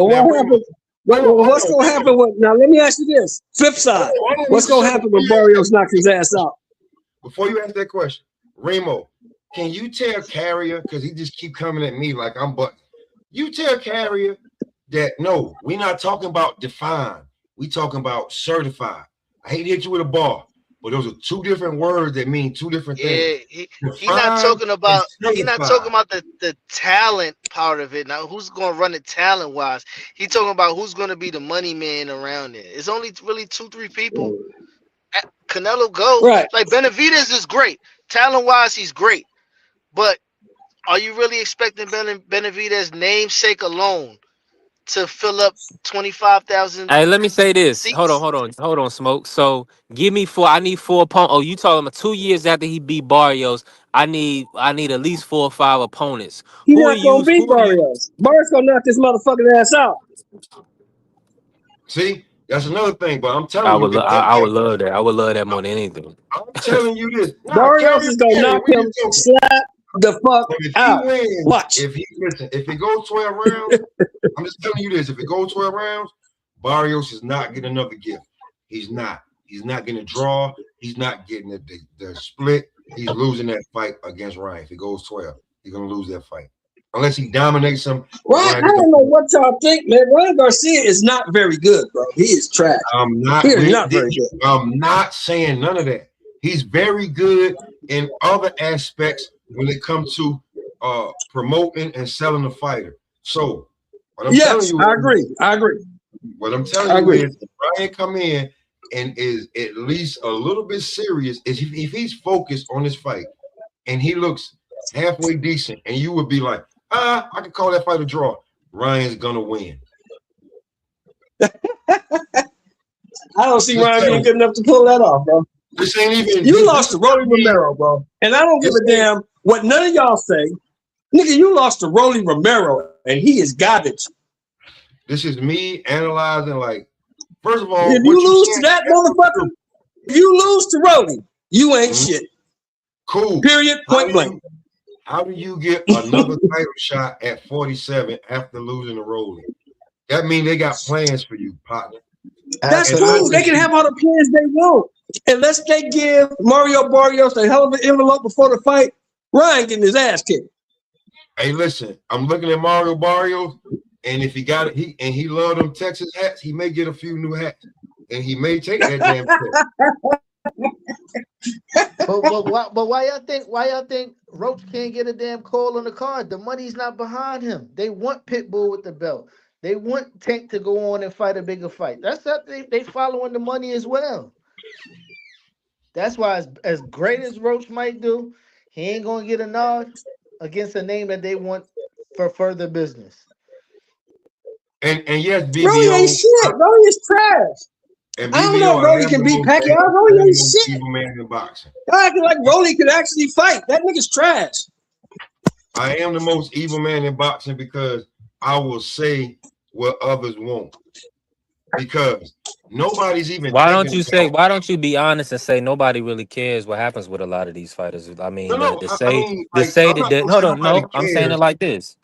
going to happen with, now let me ask you this, flip side, what's going to happen when Barrios knocks his ass out? Before you ask that question, Remo, can you tell Carrier, because he just keep coming at me like I'm button, you tell Carrier that no, we're not talking about defined, we talking about certified. I hate to hit you with a bar, but those are two different words that mean two different things. He's not talking about the talent part of it. Now, who's going to run it talent wise? He's talking about who's going to be the money man around it. It's only really 2-3 people. Canelo Go, right? Like Benavidez is great talent wise. He's great, but are you really expecting Benavidez namesake alone to fill up 25,000? Hey, let me say this. seats? Hold on, Smoke. So give me 4. I need 4 opponents. Oh, you talking about 2 years after he beat Barrios? I need at least 4 or 5 opponents. He's not gonna beat Barrios. Barrios gonna knock this motherfucking ass out. See, that's another thing. But I'm telling I you, would love that. I would love that more than anything. I'm telling you this. Barrios is gonna knock him slap the fuck out. Watch. If it goes 12 rounds, I'm just telling you this. If it goes 12 rounds, Barrios is not getting another gift. He's not. He's not getting a draw. He's not getting the split. He's losing that fight against Ryan. If it goes 12, he's gonna lose that fight. Unless he dominates him. Ryan, I don't know what y'all think, man. Ryan Garcia is not very good, bro. He is trash. He is not very good. I'm not saying none of that. He's very good in other aspects when it comes to promoting and selling the fighter. So what I'm telling you, I agree. What I'm telling you is, if Ryan come in and is at least a little bit serious, is if he's focused on this fight and he looks halfway decent, and you would be like, I can call that fight a draw, Ryan's gonna win. I don't see Ryan being good enough to pull that off, bro. This ain't even. You lost to Rolly Romero, bro, and I don't give a damn what none of y'all say, nigga. You lost to Rolly Romero, and he is garbage. This is me analyzing. Like, first of all, if you lose to that motherfucker, if you lose to Rolly, you ain't shit. Cool. Period. Point blank. How do you get another title shot at 47 after losing to Rolly? That means they got plans for you, partner. That's cool. They can have all the plans they want. Unless they give Mario Barrios a hell of an envelope before the fight, Ryan getting his ass kicked. Hey, listen, I'm looking at Mario Barrios, and if he got it, he loved them Texas hats, he may get a few new hats, and he may take that damn but why y'all think Roach can't get a damn call on the card? The money's not behind him. They want Pitbull with the belt. They want Tank to go on and fight a bigger fight. That's that they following the money as well. That's why, as great as Roach might do, he ain't gonna get a nod against a name that they want for further business. And yes, BBO, Rolly ain't shit. Rolly is trash. And I don't know if Rolly can beat Pacquiao. Rolly ain't shit. Evil man in boxing. I feel like Rolly could actually fight. That nigga's trash. I am the most evil man in boxing because I will say what others won't. Because nobody's even. Why don't you be honest and say nobody really cares what happens with a lot of these fighters? I mean, I'm saying it like this.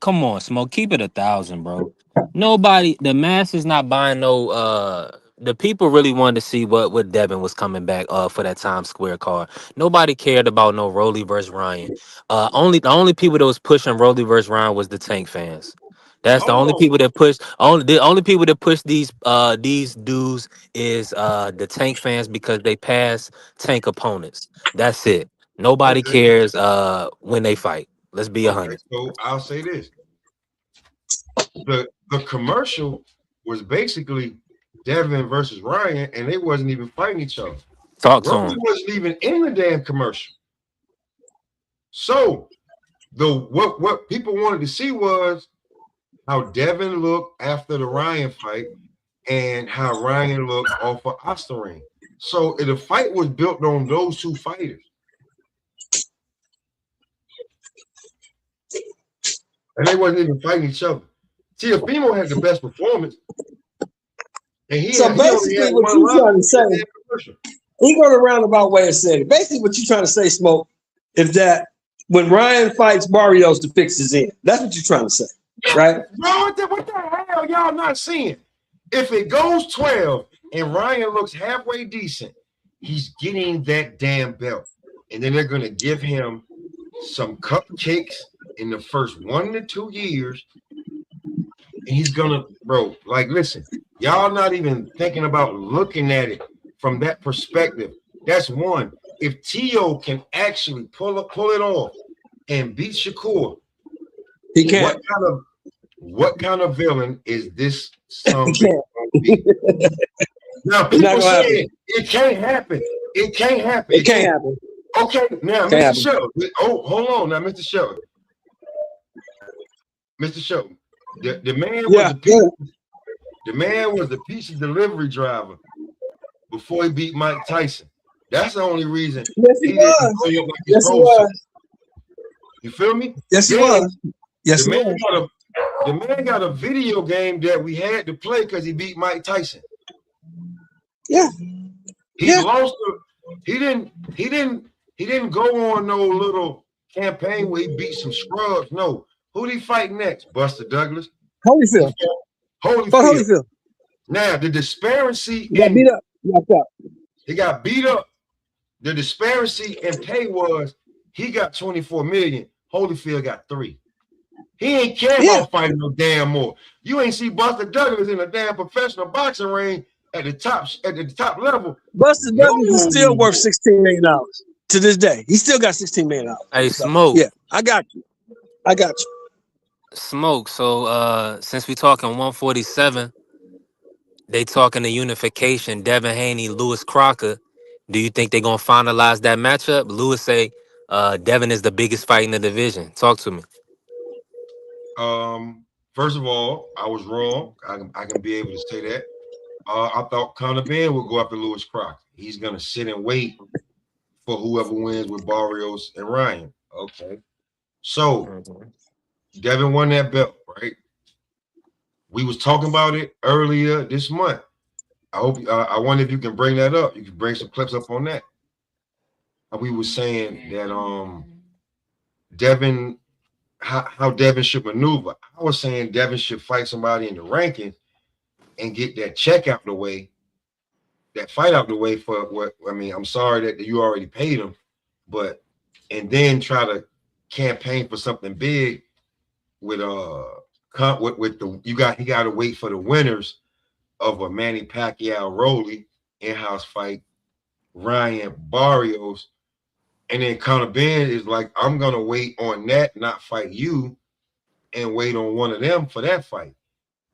Come on, Smoke, keep it 1,000, bro. Nobody, the masses not buying no the people really wanted to see what Devin was coming back for that Times Square card. Nobody cared about no Rolly versus Ryan. The only people that was pushing Rolly versus Ryan was the Tank fans. That's the Hold only on. people that push. The only people that push these dudes is the Tank fans because they pass Tank opponents. That's it. Nobody Okay. cares when they fight. Let's be Okay. 100. So I'll say this: the commercial was basically Devin versus Ryan, and they wasn't even fighting each other. Talk to Rolly him. wasn't even in the damn commercial. So what people wanted to see was how Devin looked after the Ryan fight and how Ryan looked off of Osterring. So the fight was built on those two fighters. And they wasn't even fighting each other. Teofimo had the best performance. And So basically, what you trying to say, he go the roundabout way of saying it. Basically, what you trying to say, Smoke, is that when Ryan fights Barrios to fix his end, that's what you're trying to say, right? Bro, what the hell y'all not seeing? If it goes 12 and Ryan looks halfway decent, he's getting that damn belt. And then they're going to give him some cupcakes in the first 1 to 2 years. And he's going to, bro, like, listen, y'all not even thinking about looking at it from that perspective. That's one. If Tio can actually pull it off and beat Shakur, he can't. What kind of villain is this? Now people say it can't happen. It can't happen. It can't happen. Okay, now Mr. Shelton. Oh, hold on, now Mr. Shelton. Mr. Shelton, the man was the man was a pizza delivery driver before he beat Mike Tyson. That's the only reason. Yes, he was. Yes, he was. You feel me? Yes, he was. Yes, the man got a video game that we had to play because he beat Mike Tyson. Yeah. He lost. He didn't go on no little campaign where he beat some scrubs. No. Who did he fight next? Buster Douglas. Holyfield. Holyfield. Now the disparity. He got beat up. He got beat up. The disparity in pay was he got 24 million. Holyfield got 3. He ain't care about fighting no damn more. You ain't see Buster Douglas in a damn professional boxing ring at the top level. Buster Douglas is still worth $16 million to this day. He still got $16 million. Hey, Smoke. Yeah, I got you. Smoke. So since we talking 147, they talking the unification, Devin Haney, Lewis Crocker. Do you think they're gonna finalize that matchup? Lewis say Devin is the biggest fight in the division. Talk to me. First of all, I was wrong. I can be able to say that. I thought Conor Ben would go after Lewis Crocker. He's gonna sit and wait for whoever wins with Barrios and Ryan. Okay. So Devin won that belt, right? We was talking about it earlier this month. I wonder if you can bring that up. You can bring some clips up on that. We were saying that Devin, how Devin should maneuver. I was saying Devin should fight somebody in the rankings and get that check out the way, that fight out the way for what I mean. I'm sorry that you already paid him, and then try to campaign for something big with he got to wait for the winners of a Manny Pacquiao Rolly in-house fight, Ryan Barrios, and then Conor Ben is like, I'm gonna wait on that, not fight you, and wait on one of them for that fight.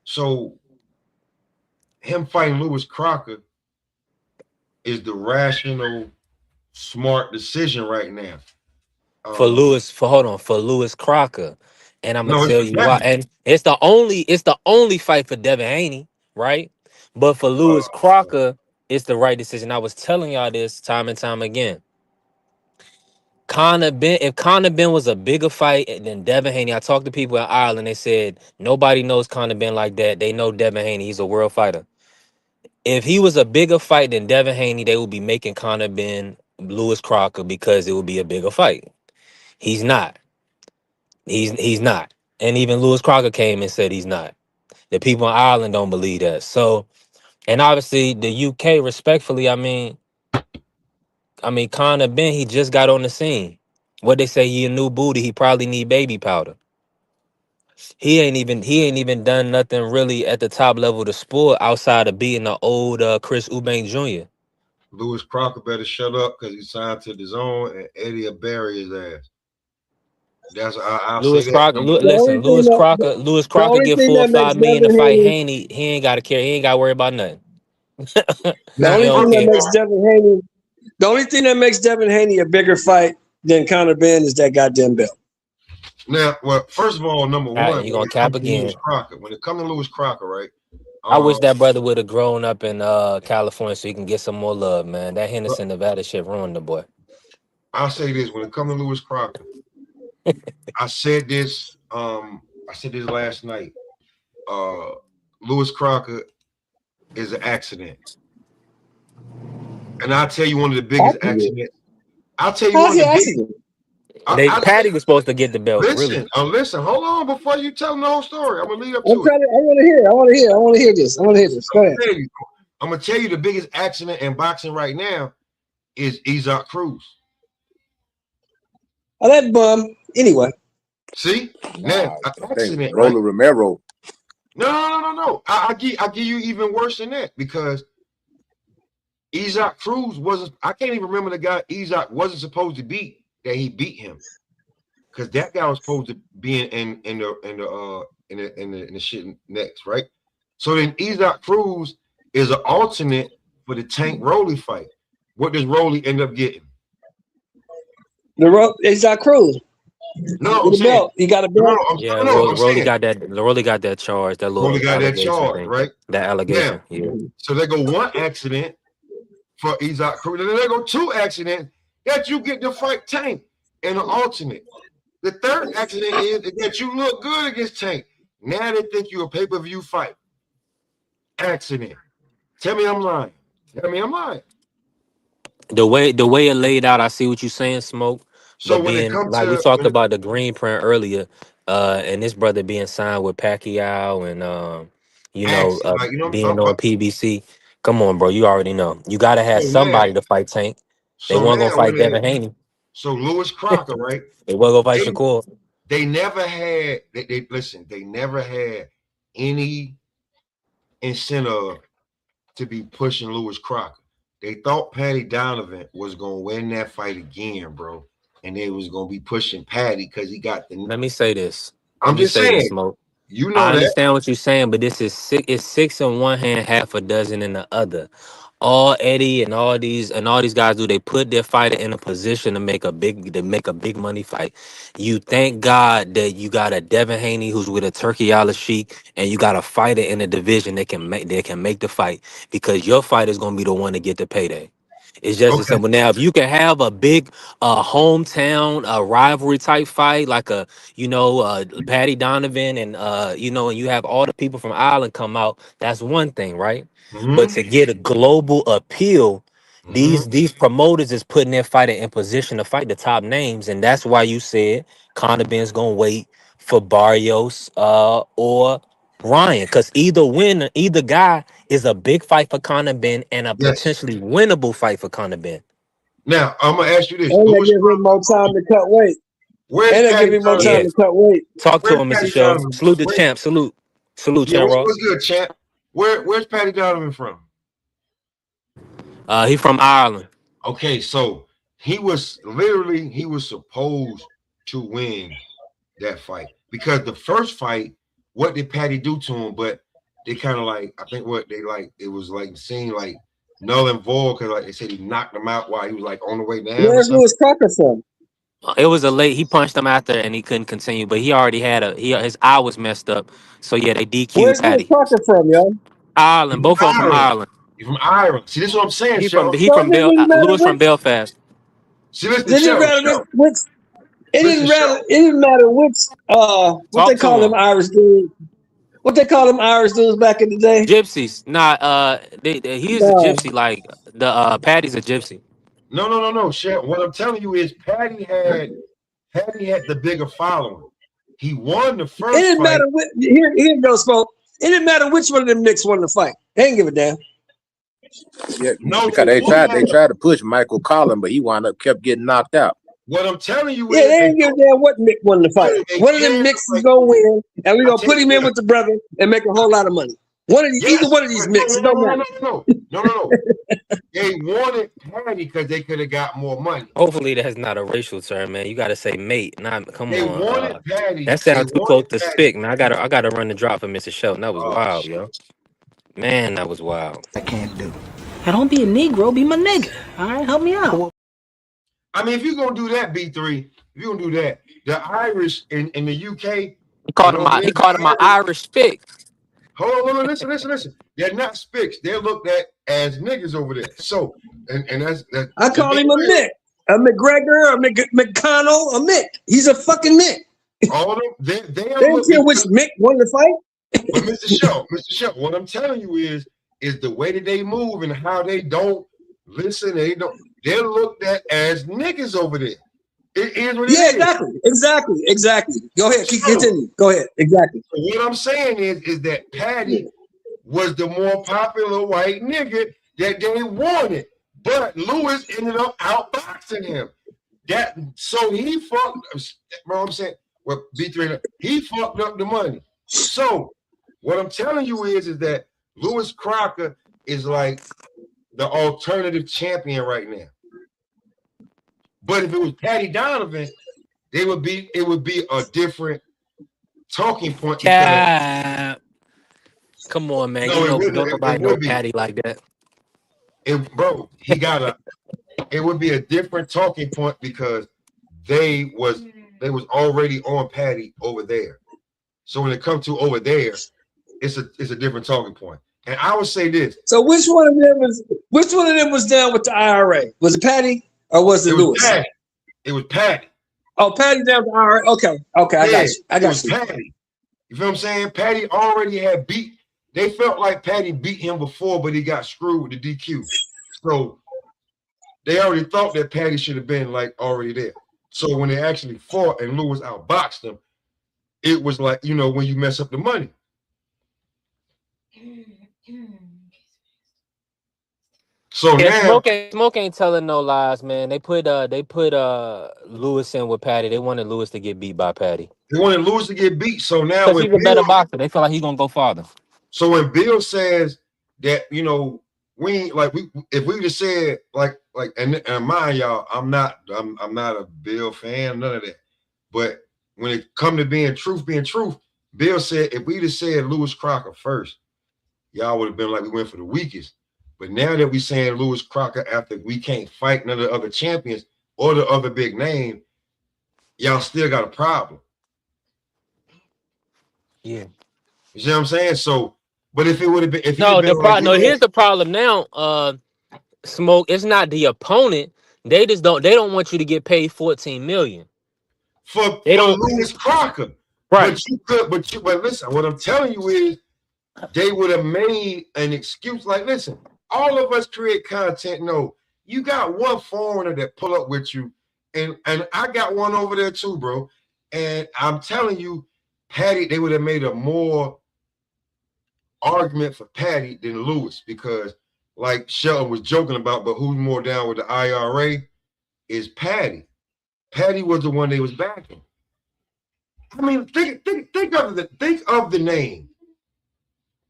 So him fighting Lewis Crocker is the rational, smart decision right now. For Lewis Crocker. And I'm gonna tell you why. And it's the only fight for Devin Haney, right? But for Lewis Crocker, it's the right decision. I was telling y'all this time and time again. If Conor Ben was a bigger fight than Devin Haney, I talked to people in Ireland. They said nobody knows Conor Ben like that. They know Devin Haney. He's a world fighter. If he was a bigger fight than Devin Haney, they would be making Conor Ben Lewis Crocker because it would be a bigger fight. He's not. He's not. And even Lewis Crocker came and said he's not. The people in Ireland don't believe that. So And obviously the UK, respectfully, I mean, Conor Ben, he just got on the scene. What they say, he a new booty, he probably need baby powder. He ain't even done nothing really at the top level of the sport outside of being the old Chris Eubank Jr. Lewis Crocker better shut up because he signed to the zone, and Eddie will bury his ass. That's I'll Lewis say Crocker, that. listen, Lewis Crocker get 4 or 5 million to fight Haney. He ain't got to care. He ain't got to worry about nothing. The only thing that makes Devin Haney a bigger fight than Conor Ben is that goddamn belt. Now, well, first of all, number one, You gonna cap again? Lewis Crocker. When it comes to Lewis Crocker, right? I wish that brother would have grown up in California so he can get some more love, man. That Henderson, Nevada shit ruined the boy. I'll say this: when it comes to Lewis Crocker, I said this last night. Lewis Crocker is an accident, and I'll tell you one of the biggest accidents. I'll tell you one of the biggest. Patty was supposed to get the belt. Listen, really. Listen. Hold on before you tell the whole story. I'm gonna lead up to I want to hear this. Go ahead. I'm gonna tell you the biggest accident in boxing right now is Isaac Cruz. Oh, that bum. Anyway. See? Now, accident. Rolly Romero. No. I give you even worse than that because Isaac Cruz wasn't. I can't even remember the guy Isaac wasn't supposed to beat. That he beat him, because that guy was supposed to be in the shit next, right? So then Isaac Cruz is an alternate for the Tank Rolly fight. What does Rolly end up getting? Isaac Cruz. No, I'm saying, he got a belt. Rolly got that. Rolly got that charge. That little. Rolly got that charge, right? That allegation. Now, yeah. So they go one accident for Isaac Cruz, and then they go 2 accidents. That you get to fight Tank in an alternate. The third accident is that you look good against Tank. Now they think you're a pay-per-view fight. Accident. Tell me I'm lying. The way it laid out, I see what you're saying, Smoke. So but when being, it comes like to we talked about the green print earlier, and this brother being signed with Pacquiao and being on PBC. Come on, bro. You already know. You gotta have somebody to fight Tank. They weren't gonna fight Devin Haney. So Lewis Crocker, right? They weren't gonna fight Shakur. They never had. They never had any incentive to be pushing Lewis Crocker. They thought Patty Donovan was gonna win that fight again, bro, and they was gonna be pushing Patty because he got the. Let me say this. I'm just saying, Smoke. You know, I understand what you're saying, but this is six. It's 6 in one hand, half a dozen in the other. All Eddie and all these guys do, they put their fighter in a position to make a big money fight. You thank God that you got a Devin Haney who's with a Turkey Al Sheik, and you got a fighter in a division that can make the fight, because your fight is gonna be the one to get the payday. It's just as simple. Now, if you can have a big hometown rivalry type fight, like Patty Donovan and and you have all the people from Ireland come out, that's one thing, right? Mm-hmm. But to get a global appeal, these promoters is putting their fighter in position to fight the top names, and that's why you said Conor Ben's gonna wait for Barrios or Ryan, because either guy is a big fight for Conor Ben and a potentially winnable fight for Conor Ben. Now I'm gonna ask you this: and they give him more time to cut weight. Talk to him, Mr. Show. Salute the champ. Salute, Champ Ross. What's good, champ? Where's Patty Donovan from? He from Ireland. Okay, so he was supposed to win that fight, because the first fight, what did Patty do to him? But they kind of it was like seeing like null and void, because like they said he knocked him out while he was like on the way down. Where's Lewis Crocker from? It was he punched him after and he couldn't continue, but he already had his eye was messed up. So yeah, they DQ'd Where's Patty. Lewis Crocker from, yo? Ireland, both of them from Ireland. He's from Ireland. See, this is what I'm saying. Lewis from Belfast. See, it didn't matter which what they call them Irish dudes. What they call them Irish dudes back in the day? Gypsies. Nah, he's a gypsy. Like the Patty's a gypsy. No, Chef. What I'm telling you is Patty had the bigger following. He won the first. It didn't matter. Here goes, folks. It didn't matter which one of them Knicks won the fight. They didn't give a damn. Yeah, No, because they they tried to push Michael Collins, but he kept getting knocked out. What I'm telling you Yeah, is, they didn't give a damn what Mick won the fight. One of them Micks is gonna win, and we're gonna put him in with the brother and make a whole lot of money. Either one of these Micks, it don't matter. No. They wanted Patty because they could have got more money. Hopefully that's not a racial term, man. You gotta say mate. Come They on. wanted Patty. That sounds too close to spick. Now I gotta run the drop for Mr. Shelton. That was wild, shit. yo. Man, that was wild. I can't do. Now don't be a Negro, be my nigga. All right, help me out. I mean, if you're gonna do that, B3, if you're gonna do that, the Irish in the UK, He called him my Irish spick. Hold on, listen. They're not spicks. They're looked at as niggas over there. So, and that's I call him a Mick, a McGregor, a McConnell, a Mick. He's a fucking Mick. All of them, they don't care which Mick won the fight. But Mr. Shelton, what I'm telling you is the way that they move and how they don't listen. They're looked at as niggas over there. It is what it is. Exactly. Go ahead, keep continuing. Go ahead, exactly. So what I'm saying is that Patty was the more popular white nigga that they wanted, but Lewis ended up outboxing him. So he fucked. Bro, I'm saying, well, B3, he fucked up the money. So what I'm telling you is that Lewis Crocker is like the alternative champion right now. But if it was Patty Donovan, it would be a different talking point. Yeah. Come on, man. Don't nobody know Patty like that. It would be a different talking point because they was already on Patty over there. So when it comes to over there, it's a different talking point. And I would say this. So which one of them was down with the IRA? Was it Patty? Or was it Lewis? Patty. It was Patty. Oh, Patty down to IRA. Okay. Yeah, I got you. Patty. You feel what I'm saying? Patty already had beat. They felt like Patty beat him before, but he got screwed with the DQ. So they already thought that Patty should have been like already there. So when they actually fought and Lewis outboxed him, it was like, when you mess up the money. So now Smoke ain't telling no lies, man. They put Lewis in with Patty. They wanted Lewis to get beat by Patty. They wanted Lewis to get beat. So now because he's a better boxer, they feel like he's gonna go farther. So when Bill says that, if we just said and mind y'all, I'm not a Bill fan, none of that. But when it come to being truth, Bill said if we just said Lewis Crocker first, y'all would have been like we went for the weakest. But now that we're saying Lewis Crocker after we can't fight none of the other champions or the other big name, y'all still got a problem. Yeah. You see what I'm saying? So, but if it would have been, here's the problem now. Smoke, it's not the opponent. They don't want you to get paid $14 million. For Lewis Crocker. Right. But listen, what I'm telling you is they would have made an excuse like, listen, all of us create content. No, you got one foreigner that pull up with you, and I got one over there too, bro. And I'm telling you, Patty, they would have made a more argument for Patty than Lewis because, like Shelton was joking about, but who's more down with the IRA is Patty. Patty was the one they was backing. I mean, think of the name,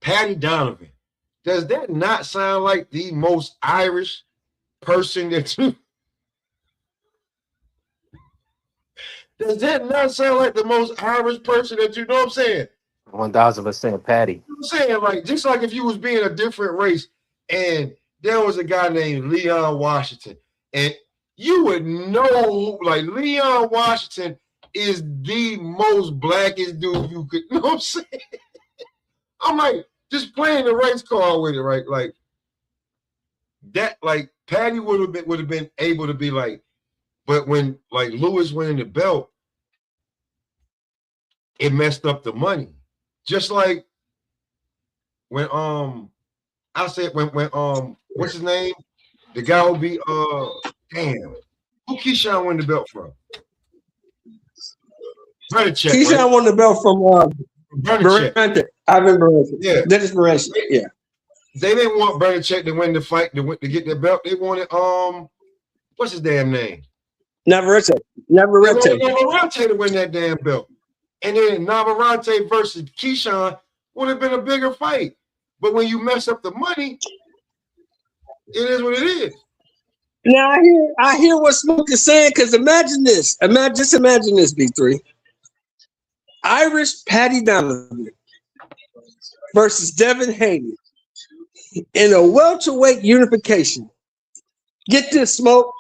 Patty Donovan. Does that not sound like the most Irish person that you? Does that not sound like the most Irish person that you know what I'm saying? 1000% Patty. I'm saying, like, just like if you was being a different race and there was a guy named Leon Washington, and you would know, like, Leon Washington is the most blackest dude you could, you know what I'm saying? I'm like, just playing the race card with it, right? Like that, like Patty would have been able to be like, but when like Lewis winning the belt, it messed up the money. Just like when I said when what's his name? The guy will be who Keyshawn won the belt from? Bernacek. Keyshawn won the belt from Bernacek. I remember. Yeah, Dennis Bernacek. Yeah. They didn't want Belichick to win the fight to get the belt. They wanted what's his damn name? Navarrete. They wanted Navarrete to win that damn belt. And then Navarrete versus Keyshawn would have been a bigger fight. But when you mess up the money, it is what it is. Now I hear what Smoke is saying, because imagine this. Just imagine this, B3. Irish Patty Donovan versus Devin Haney in a welterweight unification. Get this, Smoke,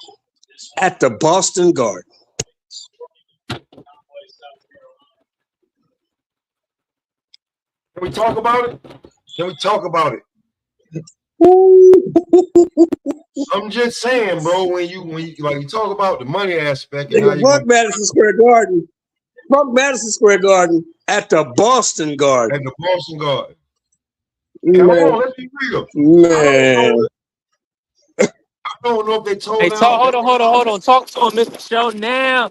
at the Boston Garden. Can we talk about it? Can we talk about it? I'm just saying, bro. When you like you talk about the money aspect, and Fuck Madison Square Garden. Fuck Madison Square Garden at the Boston Garden. At the Boston Garden. Man. Come on, let's be real. Man. I don't know if they told. Hey, hold on. Talk to him, Mr. Show. Now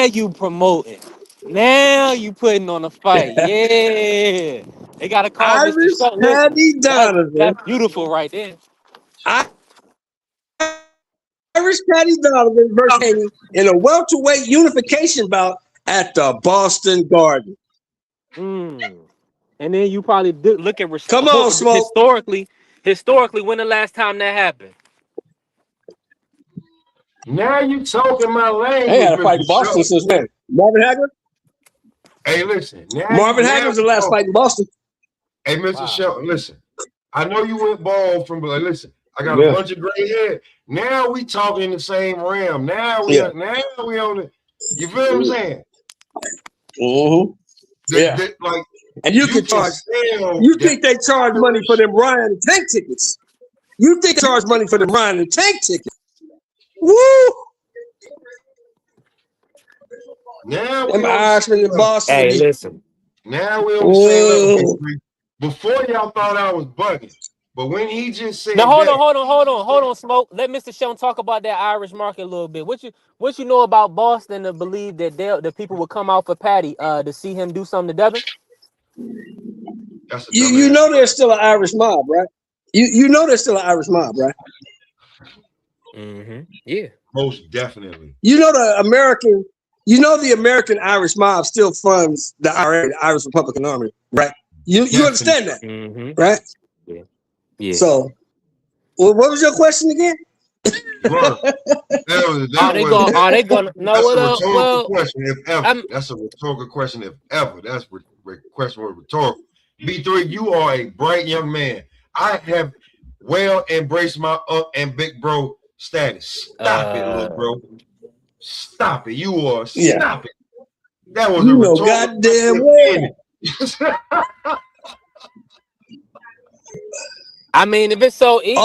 you promoting. Now you putting on a fight. Yeah. They got to call Irish Mr. Show. Patty Donovan. That's beautiful right there. Irish Patty Donovan versus Haney in a welterweight unification bout at the Boston Garden. And then you probably look at Come on, Smoke. Historically, when the last time that happened? Now you talking my language. They had a fight in Boston since then. Marvin Hagler? Hey, listen. Marvin Hagler was the last fight in Boston. Hey, Mr. Shelton, listen. I know you went bald from, but listen, I got a bunch of gray hair. Now we talking the same realm. Now we on the. You feel what I'm saying? Mm-hmm. And you can charge. You think they charge money for them Ryan and Tank tickets? You think they charge money for them Ryan and Tank tickets? Woo! Now them Irishmen in Boston. Hey, listen. Now we on the same level. Before y'all thought I was bugging, but when he just said, now hold on, Smoke. Let Mr. Shelton talk about that Irish market a little bit. What you know about Boston to believe that the people would come out for Patty to see him do something to Devin? You know there's still an Irish mob, right? You know there's still an Irish mob, right? Mm-hmm. Yeah, most definitely. You know the American Irish mob still funds the IRA, the Irish Republican Army, right? You understand that, right? Yeah. So, what was your question again? Are they gonna know what up? Well, question, if ever. That's a rhetorical question, if ever. That's a question was rhetorical. B3, you are a bright young man. I have well embraced my up and big bro status. Stop it, little bro. Stop it. You are. Stop it. That was a rhetorical goddamn way. I mean, if it's so easy,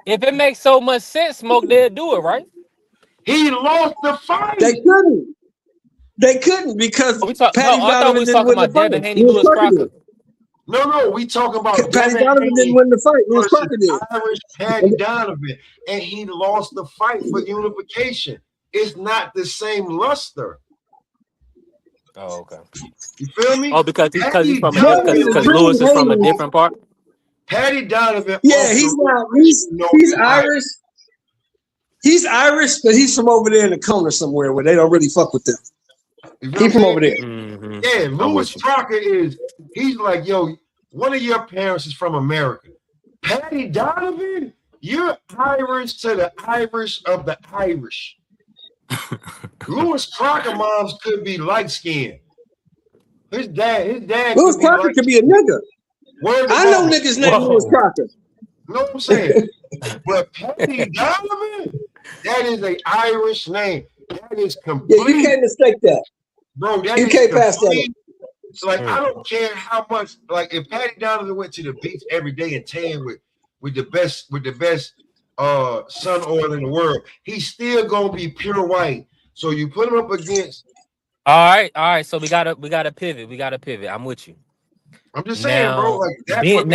if it makes so much sense, Smoke, they'll do it, right? He lost the fight. They couldn't because I thought we was talking about Devin Haney, Lewis Crocker. No, we talking about Patty Donovan didn't win the fight. Lewis Crocker did. Irish Patty Donovan, and he lost the fight for unification. It's not the same luster. Oh, okay. You feel me? Oh, because Lewis is from a different part. Patty Donovan. Yeah, he's Irish. He's Irish, but he's from over there in the corner somewhere where they don't really fuck with them. He's from over there. Mm-hmm. Yeah, Lewis Crocker he's like, yo, one of your parents is from America. Patty Donovan, you're Irish to the Irish of the Irish. Lewis Crocker moms could be light skinned. His dad. Lewis Crocker could be a nigga. I know niggas named Lewis Crocker. You know what I'm saying? But Patty Donovan, that is an Irish name. That is complete. Yeah, you can't mistake that. Bro, you can't pass that. It's like, I don't care how much, like if Patty Donovan went to the beach every day and tan with the best sun oil in the world, he's still gonna be pure white. So you put him up against. All right. So we gotta pivot. I'm with you. I'm just saying, bro. Like that. Being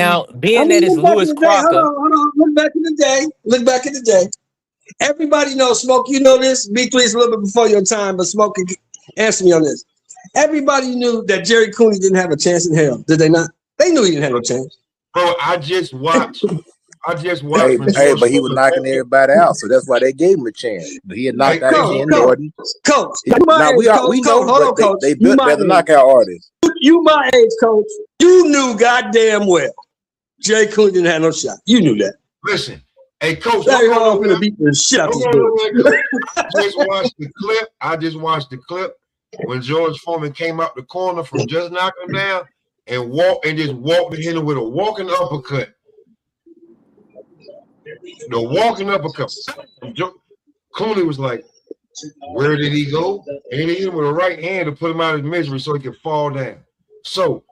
that it's Lewis Crocker. Hold on. Look back in the day. Everybody knows, Smoke. You know this. B3 is a little bit before your time, but Smoke can answer me on this. Everybody knew that Jerry Cooney didn't have a chance in hell, did they not? They knew he didn't have a chance. Bro, I just watched. Hey, but he was knocking everybody out, so that's why they gave him a chance. But he had knocked out Ken Norton. Coach, Now we know, hold on, but they built better knockout artists. You my age, Coach. You knew goddamn well Jay Cooney didn't have no shot. You knew that. Listen, hey, Coach, Larry Hall gonna beat the shit out this boy. I just watched the clip when George Foreman came out the corner from just knocking him down and just walked to hit him with a walking uppercut. The walking uppercut. Cooney was like, where did he go? And he hit him with a right hand to put him out of misery so he could fall down. So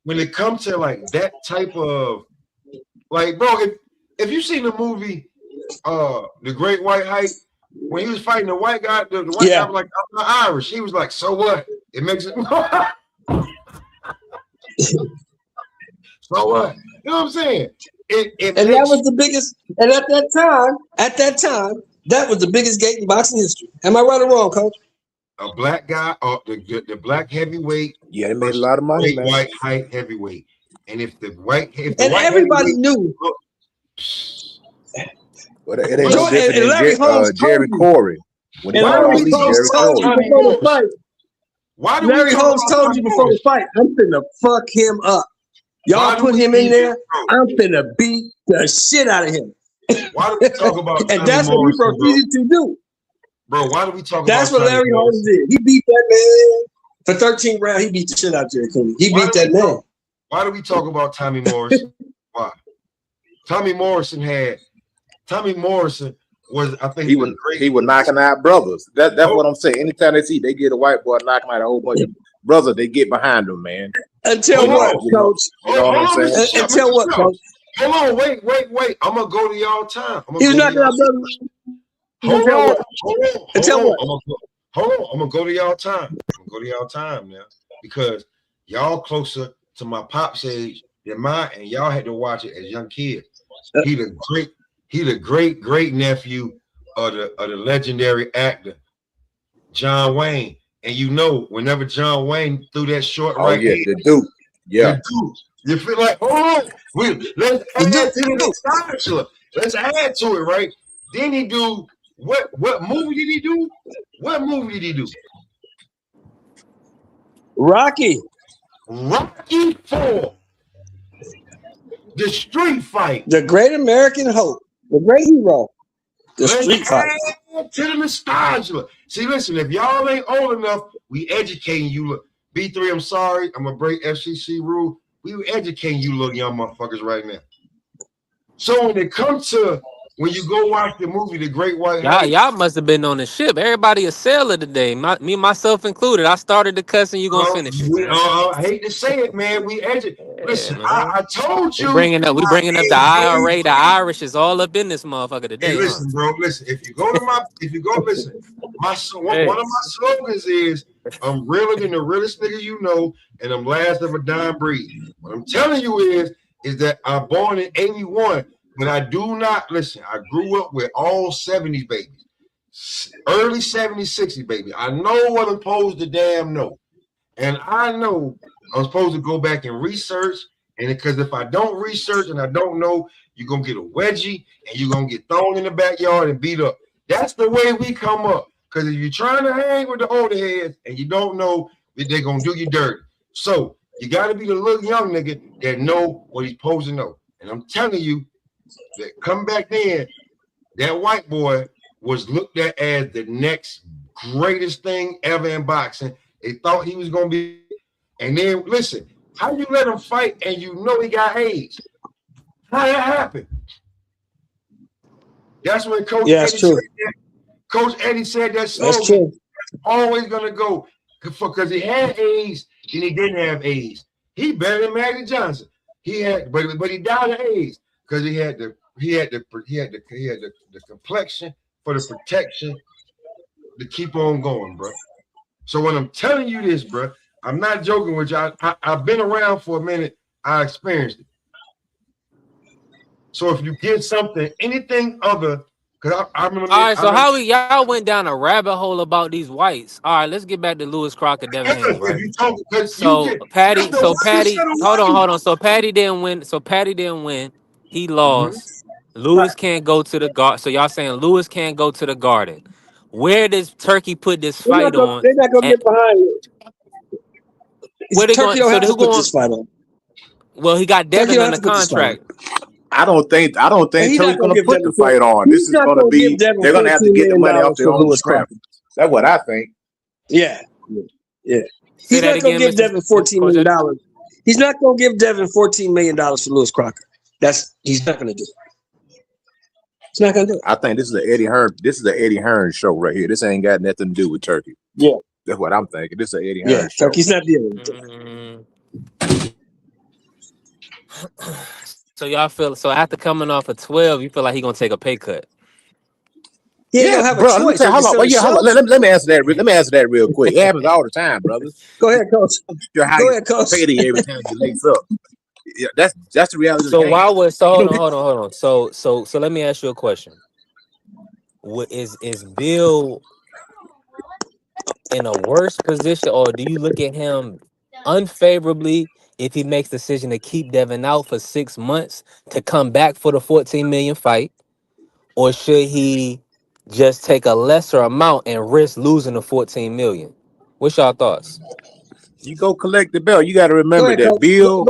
when it comes to like that type of like, bro, if you seen the movie The Great White Hype, when he was fighting the white guy, the white guy was like, I'm not Irish. He was like, so what? It makes it so what? You know what I'm saying? And that was the biggest, and at that time, that was the biggest gate in boxing history. Am I right or wrong, Coach? A black guy, the black heavyweight. Yeah, they made a lot of money, man. White height heavyweight. And if the white, everybody knew. Well, it ain't no different than Jerry Corey. Larry Holmes told you before the fight. Larry Holmes told you before the fight, I'm finna fuck him up. Y'all put him in there, I'm finna beat the shit out of him. Why do we talk about and that's what we proceeded to do. Bro, why do we talk That's about what Larry Holmes did. He beat that man for 13 rounds. He beat the shit out of Jerry Cooney. He beat that man. Why do we talk about Tommy Morrison? Why? Tommy Morrison was, I think he was knocking out brothers. That's what I'm saying. Anytime they get a white boy knocking out a whole bunch of brothers, they get behind them, man. Until what, Coach? You know what I'm saying? Until what, Coach? Hold on, wait. I'm gonna go to y'all time. He's knocking out brothers. Hold on. I'm gonna go to y'all time now, because y'all closer to my pop's age than mine, and y'all had to watch it as young kids. He the great nephew of the legendary actor John Wayne. And you know, whenever John Wayne threw that short right hand, the Duke. Yeah. The Duke. You feel like, let's add to the nostalgia. Let's add to it, right? Then he do what movie did he do? What movie did he do? Rocky 4. The street fight. The great American hope. The great hero. The street fight. To the nostalgia. See, listen, if y'all ain't old enough, we educating you. Look, B3, I'm sorry. I'm going to break FCC rule. We educating you little young motherfuckers right now. So when it comes to, when you go watch the movie, The Great White House. Y'all must have been on the ship. Everybody a sailor today. Me, myself included. I started the cuss and you going to finish it. I hate to say it, man. We educate. Listen, I told you. We bringing up the IRA. The Irish is all up in this motherfucker today. Hey, listen, bro. Listen, if you go, listen. One of my slogans is, I'm realer than the realest nigga you know, and I'm last of a dying breed. What I'm telling you is that I'm born in 81, but I do not, listen, I grew up with all 70s babies. Early 70s, 60s, baby. I know what I'm supposed to damn know. And I know I'm supposed to go back and research. And because if I don't research and I don't know, you're going to get a wedgie and you're going to get thrown in the backyard and beat up. That's the way we come up. Because if you're trying to hang with the older heads and you don't know, they're going to do you dirty. So you got to be the little young nigga that know what he's supposed to know. And I'm telling you, that come back then, that white boy was looked at as the next greatest thing ever in boxing. They thought he was going to be. And then, listen, how you let him fight and you know he got AIDS? How that happened? That's when Coach Eddie said that slogan. Always going to go. Because he had AIDS and he didn't have AIDS. He better than Magic Johnson. He had, but he died of AIDS because he had the complexion for the protection to keep on going, bro. So when I'm telling you this, bro, I'm not joking with you. I've been around for a minute. I experienced it. So if you get something, anything other Because I remember. All right, so y'all went down a rabbit hole about these whites. All right, let's get back to Lewis Crocker, Devin Haney, right? Patty, hold on. So Patty didn't win. He lost. Lewis can't go to the guard. So y'all saying Lewis can't go to the Garden. Where does Turkey put this fight on? They're not gonna get behind it. Where they Turkey going? don't have So to put this fight on. Well, he got Devin on the contract. I don't think Turkey's going to put the fight on. This is going to be. They're going to have to get the money off their own scrap. That's what I think. Yeah. He's not going to give Devin $14 million. He's not going to give Devin $14 million for Lewis Crocker. He's not going to do it. He's not going to do it. I think this is the Eddie Hearn. This is the Eddie Hearn show right here. This ain't got nothing to do with Turkey. Yeah, that's what I'm thinking. This is an Eddie Hearn show. Turkey's not dealing with it. So y'all feel after coming off of 12, you feel like he's gonna take a pay cut? Yeah, bro. Hold on. Let me answer that. Let me answer that real quick. It happens all the time, brothers. Go ahead, coach. Go ahead, coach. Payday every time you lace up. Yeah, that's the reality. So why was hold on. So let me ask you a question. What is Bill in a worse position, or do you look at him unfavorably if he makes the decision to keep Devin out for 6 months to come back for the 14 million fight, or should he just take a lesser amount and risk losing the 14 million? What's y'all thoughts? You go collect the belt. You got to remember that Bill,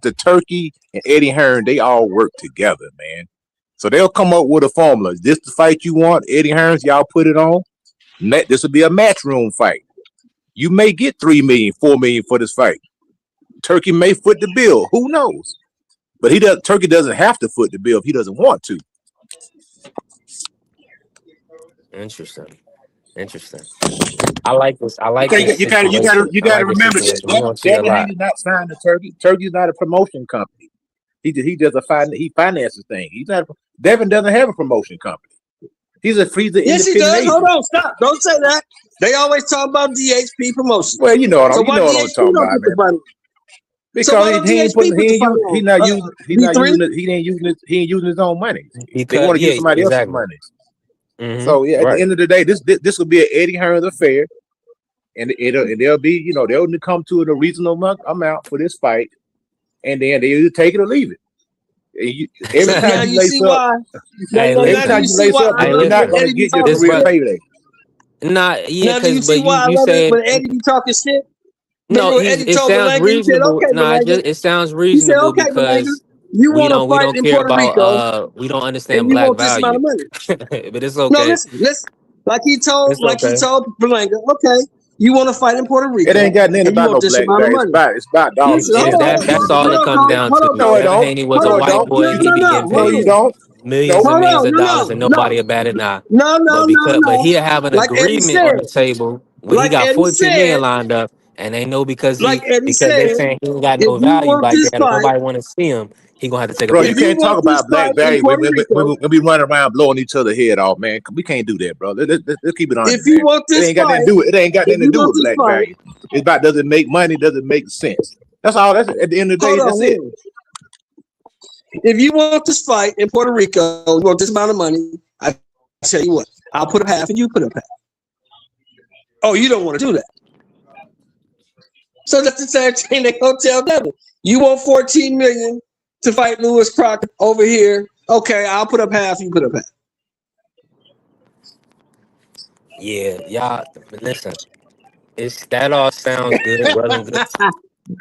the Turkey, and Eddie Hearn, they all work together, man. So they'll come up with a formula. This the fight you want, Eddie Hearns, y'all put it on. This will be a matchroom fight. You may get 3 million, 4 million for this fight. Turkey may foot the bill. Who knows? But Turkey doesn't have to foot the bill if he doesn't want to. Interesting. I like this. You got to remember that Devin Haney not signed to Turkey. Turkey's not a promotion company. He does he finances things. Devin doesn't have a promotion company. He's an yes, he does. Hold on, stop. Don't say that. They always talk about DHP promotion. Well, you know what I'm talking about, man. Because he ain't using his own money. They want to use somebody else's money. Mm-hmm. So at the end of the day, this will be an Eddie Hearns affair, and they'll be they'll come to a reasonable amount for this fight, and then they either take it or leave it. Every time you lace up, you're not going to get your real payday. Not yeah, do you see why I love it when Eddie be talking shit? No, it sounds reasonable. It sounds reasonable because we don't care about we don't understand black value. But it's okay. No, listen. Like he told Berlanga, okay, you want to fight in Puerto Rico? It ain't got nothing about no black value. It's about dollars. That's all it comes down to. Devin Haney was a white boy. He be getting paid millions and millions of dollars, and nobody about it now. But he have an agreement on the table when he got 14 million lined up, and they know because they're saying he ain't got no value like that. If nobody want to see him, he gonna have to take a you can't talk about black value when we running around blowing each other head off, man. We can't do that, bro. Let's keep it on. If you want this, it ain't got nothing to do. It ain't got nothing to do with black value. It's about does it make money? Does it make sense? That's all. That's at the end of the day. That's it. If you want this fight in Puerto Rico, you want this amount of money, I tell you what, I'll put up half and you put up half. Oh, you don't want to do that. So that's the same thing they gonna tell Devin. You want 14 million to fight Lewis Crocker over here. Okay, I'll put up half, you put up half. Yeah, y'all listen. That all sounds good, well and good.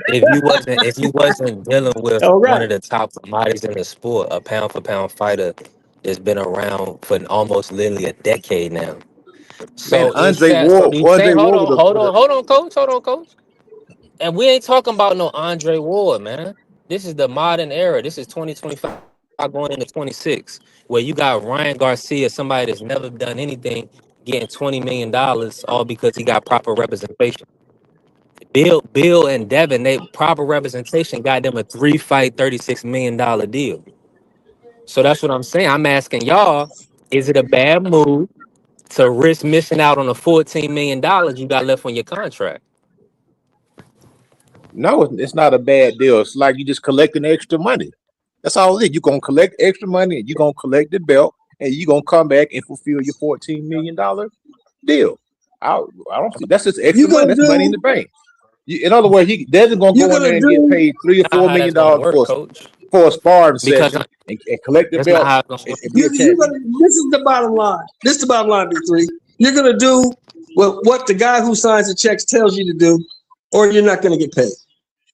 If you wasn't dealing with one of the top commodities in the sport, a pound for pound fighter that's been around for almost literally a decade now. So Andre Ward. Hold on, coach. And we ain't talking about no Andre Ward, man. This is the modern era. This is 2025 going into 26, where you got Ryan Garcia, somebody that's never done anything, getting $20 million, all because he got proper representation. Bill and Devin, they proper representation got them a 3-fight, $36 million deal. So that's what I'm saying. I'm asking y'all, is it a bad move to risk missing out on the $14 million you got left on your contract? No, it's not a bad deal. It's like you just collecting extra money. That's all it is. You're gonna collect extra money, and you're gonna collect the belt, and you're gonna come back and fulfill your $14 million deal. I don't think that's just extra money. That's money in the bank. In other words, Devin's gonna go in there and get paid $3 or $4 million for a sparring session and collect the belt. This is the bottom line. This is the bottom line, B3. You're gonna do what the guy who signs the checks tells you to do, or you're not gonna get paid.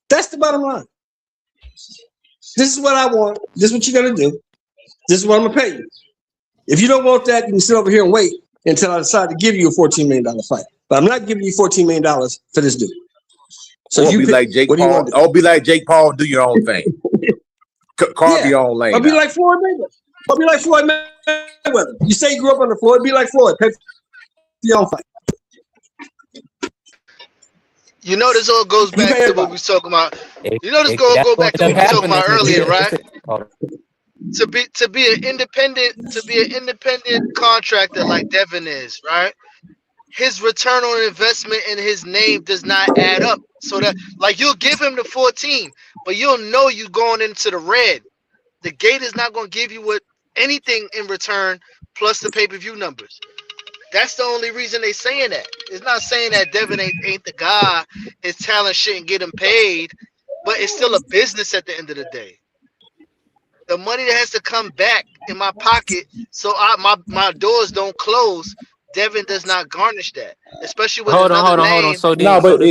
That's the bottom line. This is what I want. This is what you're gonna do. This is what I'm gonna pay you. If you don't want that, you can sit over here and wait until I decide to give you a $14 million fight. But I'm not giving you $14 million for this dude. So you be like Jake Paul. Or be like Jake Paul. Do your own thing. Carve your own lane. I'll be like Floyd Mayweather. I'll be like Floyd Mayweather. You say you grew up under Floyd, be like Floyd. Pay for your own fight. You know, this all goes back to what we was talking about. You know, this go back to what we were talking about earlier, right? To be an independent contractor like Devin is, right? His return on investment in his name does not add up. So that, like, you'll give him the 14, but you'll know you going into the red. The gate is not going to give you anything in return plus the pay-per-view numbers. That's the only reason they saying that. It's not saying that Devin ain't the guy. His talent shouldn't get him paid, but it's still a business at the end of the day. The money that has to come back in my pocket, so my doors don't close. Devin does not garnish that, especially with hold on. So did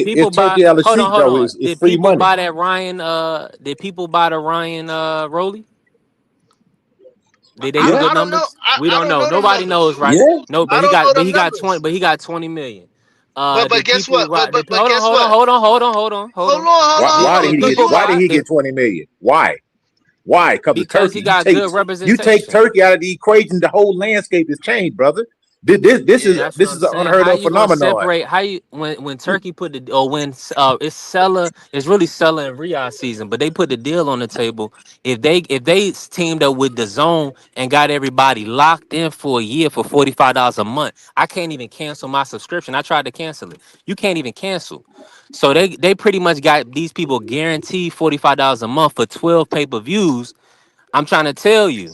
people buy? Hold on. Did people buy that Ryan? Did people buy the Ryan Rolly? Did they do good numbers? We don't know. Nobody knows, right? Yeah. No, but he got 20. But he got 20 million. But guess what? Hold on. Why did he get 20 million? Why? Because he got good representation. You take Turkey out of the equation, the whole landscape has changed, brother. This is an unheard of phenomenon. When Turkey put it's really Sella and Riyadh season, but they put the deal on the table. If they teamed up with DAZN and got everybody locked in for a year for $45 a month, I can't even cancel my subscription. I tried to cancel it. You can't even cancel. So they pretty much got these people guaranteed $45 a month for 12 pay-per-views. I'm trying to tell you.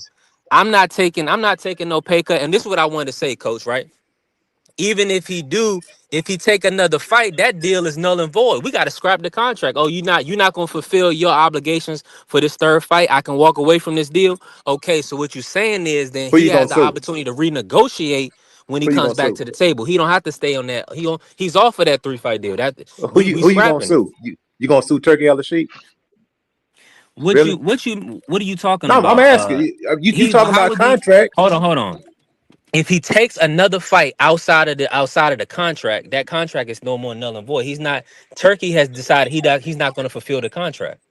I'm not taking no pay cut. And this is what I wanted to say, Coach, right? Even if he take another fight, that deal is null and void. We got to scrap the contract. Oh, you're not going to fulfill your obligations for this third fight. I can walk away from this deal. Okay, so what you're saying is then he has the opportunity to renegotiate when he comes back to the table. He don't have to stay on that. He's off of that 3-fight deal. Who you going to sue? You going to sue Turkey Al-Rashid? What are you talking about? I'm asking. You talking about contract? Hold on. If he takes another fight outside of the contract, that contract is no more null and void. Turkey has decided he's not going to fulfill the contract.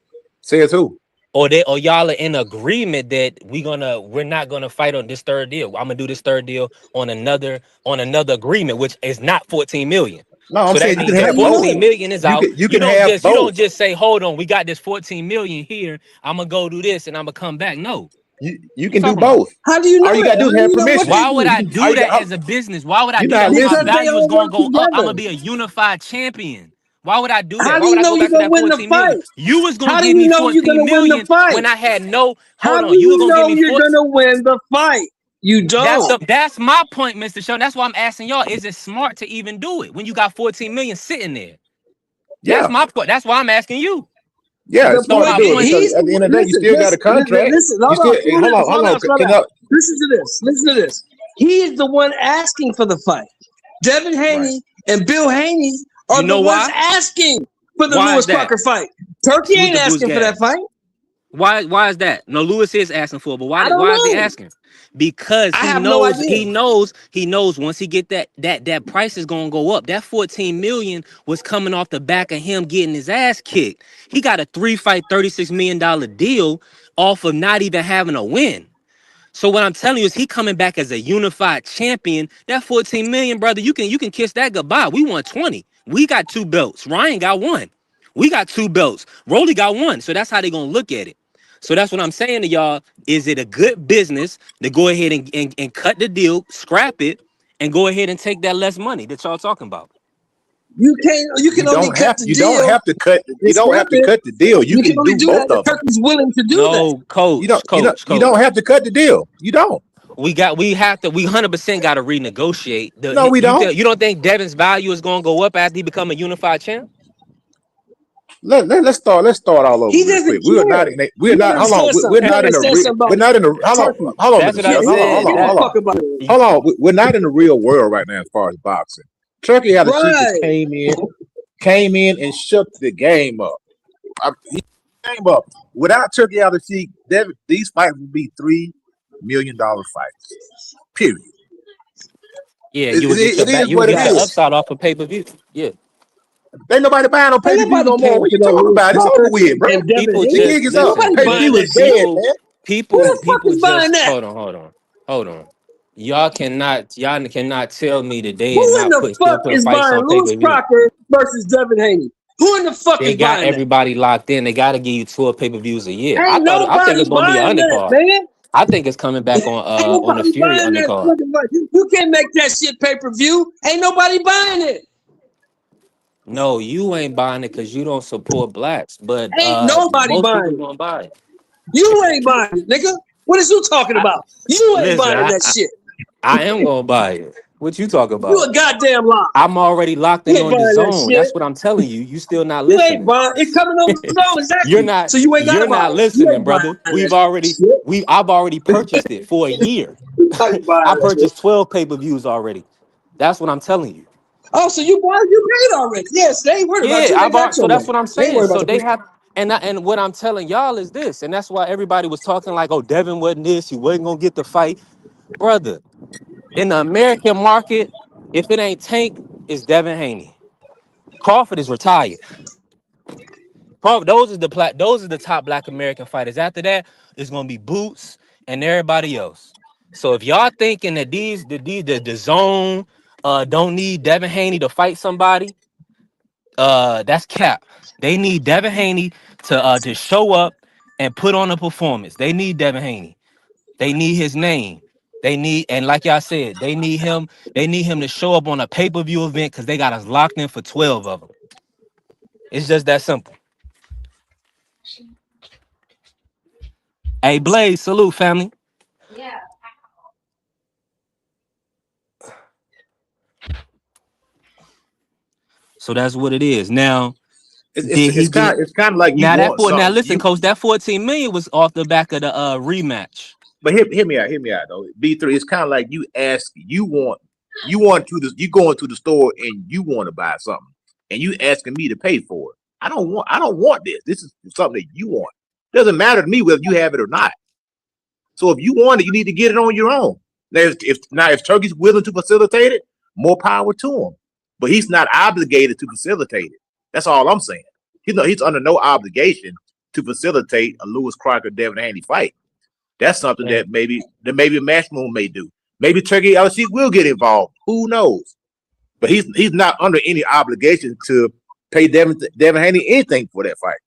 Says who? Or y'all are in agreement that we're not gonna fight on this third deal. I'm gonna do this third deal on another agreement, which is not 14 million. No, I'm saying you can have 14 million is out. You don't just say, hold on, we got this 14 million here. I'm gonna go do this and I'm gonna come back. No. You can do both. How do you know? All you gotta do is have permission. Why would I do that as a business? Why would I do that? My value is gonna go up. I'm gonna be a unified champion. Why would I do that? How do you know you're gonna win the fight? You was gonna give me 14 million when I had no. How do you know you're gonna win the fight? You don't. That's my point, Mr. Show. That's why I'm asking y'all: is it smart to even do it when you got 14 million sitting there? Yeah. That's my point. That's why I'm asking you. Yeah, it's smart to do it. At the end of the day, you still got a contract. Hold on. Listen to this. He is the one asking for the fight. Devin Haney and Bill Haney are the ones asking for the Lewis Crocker fight. Turkey ain't asking for that fight. Why is that? No, Lewis is asking for it, but why is he asking? Because he knows once he get that price is gonna go up. That 14 million was coming off the back of him getting his ass kicked. He got a 3-fight, $36 million deal off of not even having a win. So what I'm telling you is he coming back as a unified champion. That 14 million, brother, you can kiss that goodbye. We won 20. We got 2 belts. Ryan got 1. We got 2 belts. Rolly got 1. So that's how they gonna look at it. So that's what I'm saying to y'all. Is it a good business to go ahead and cut the deal, scrap it, and go ahead and take that less money that y'all talking about? You can only cut the You deal. don't have to cut. You It's don't have to cut the deal. You can only do do that both if of them. Turkey's willing to do that. No, coach, You don't have to cut the deal. You don't. We 100% got to renegotiate. No, we don't. You don't think Devin's value is going to go up after he become a unified champ? Let's start all over. He real doesn't quick. We're not. care. We're not. Hold on. We're not in the. We're not in the. Hold on. That's what I said. Hold on. We're not in the real world right now as far as boxing. Turkey had a sheet that came in and shook the game up. He came up without Turkey out of the sheet. These fights would be $3 million fights. Period. Yeah, you would get the upside off of pay-per-view. Yeah. Ain't nobody buying no pay-per-view no more. What you talking about? It's over with, bro. People The gig is up. listen, Pay-per-view is dead, man. People just buying that? hold on. Y'all cannot tell me that they Who are in not the still fuck putting is fights buying on Lewis pay-per-view. Crocker versus Devin Haney? Who in the fuck They is got buying everybody locked in. They got to give you 12 pay-per-views a year. Ain't I think it's nobody gonna be an buying that, undercard. man. I think it's coming back on the Nobody Fury buying that undercard. fucking fight. You can't make that shit pay-per-view. Ain't nobody buying it. No, you ain't buying it because you don't support blacks, but Ain't nobody most buying people it. gonna buy it. You ain't buying it, nigga. What is you talking about? You ain't Listen, buying that shit. I am gonna buy it. What you talking You a about? goddamn lie. I'm already locked You in ain't on the buying that zone. shit. That's what I'm telling you. You still not You listening. ain't buying. It's coming on the zone, exactly. You're not. So you ain't got You're to buy not it. You listening, ain't buying brother. that I've already purchased it for a year. shit. You ain't buying I that shit. purchased 12 pay-per-views already. That's what I'm telling you. Oh, so you paid already. Yes, they ain't worried about Yeah, you. They got so your that's money. what I'm They ain't saying. worried about So the they people. have, and what I'm telling y'all is this, and that's why everybody was talking like, oh, Devin wasn't this, he wasn't gonna get the fight, brother. In the American market, if it ain't Tank, it's Devin Haney. Crawford is retired. Those are the top Black American fighters. After that, it's gonna be Boots and everybody else. So if y'all thinking that the zone don't need Devin Haney to fight somebody, that's cap. They need Devin Haney to show up and put on a performance. They need Devin Haney. They need his name. And like y'all said, they need him to show up on a pay-per-view event because they got us locked in for 12 of them. It's just that simple. Hey, Blaze, salute, family. Yeah. So that's what it is. Now, It's kind of like you want something. Listen, coach, that 14 million was off the back of the rematch. But hear me out though. B3, it's kind of like you going to the store and you want to buy something and you asking me to pay for it. I don't want this. This is something that you want. Doesn't matter to me whether you have it or not. So if you want it, you need to get it on your own. Now, if Turkey's willing to facilitate it, more power to him. But he's not obligated to facilitate it. That's all I'm saying. He's under no obligation to facilitate a Lewis Crocker Devin Haney fight. That's something that maybe a Matchroom may do. Maybe Turkey LC will get involved. Who knows? But he's not under any obligation to pay Devin Haney anything for that fight.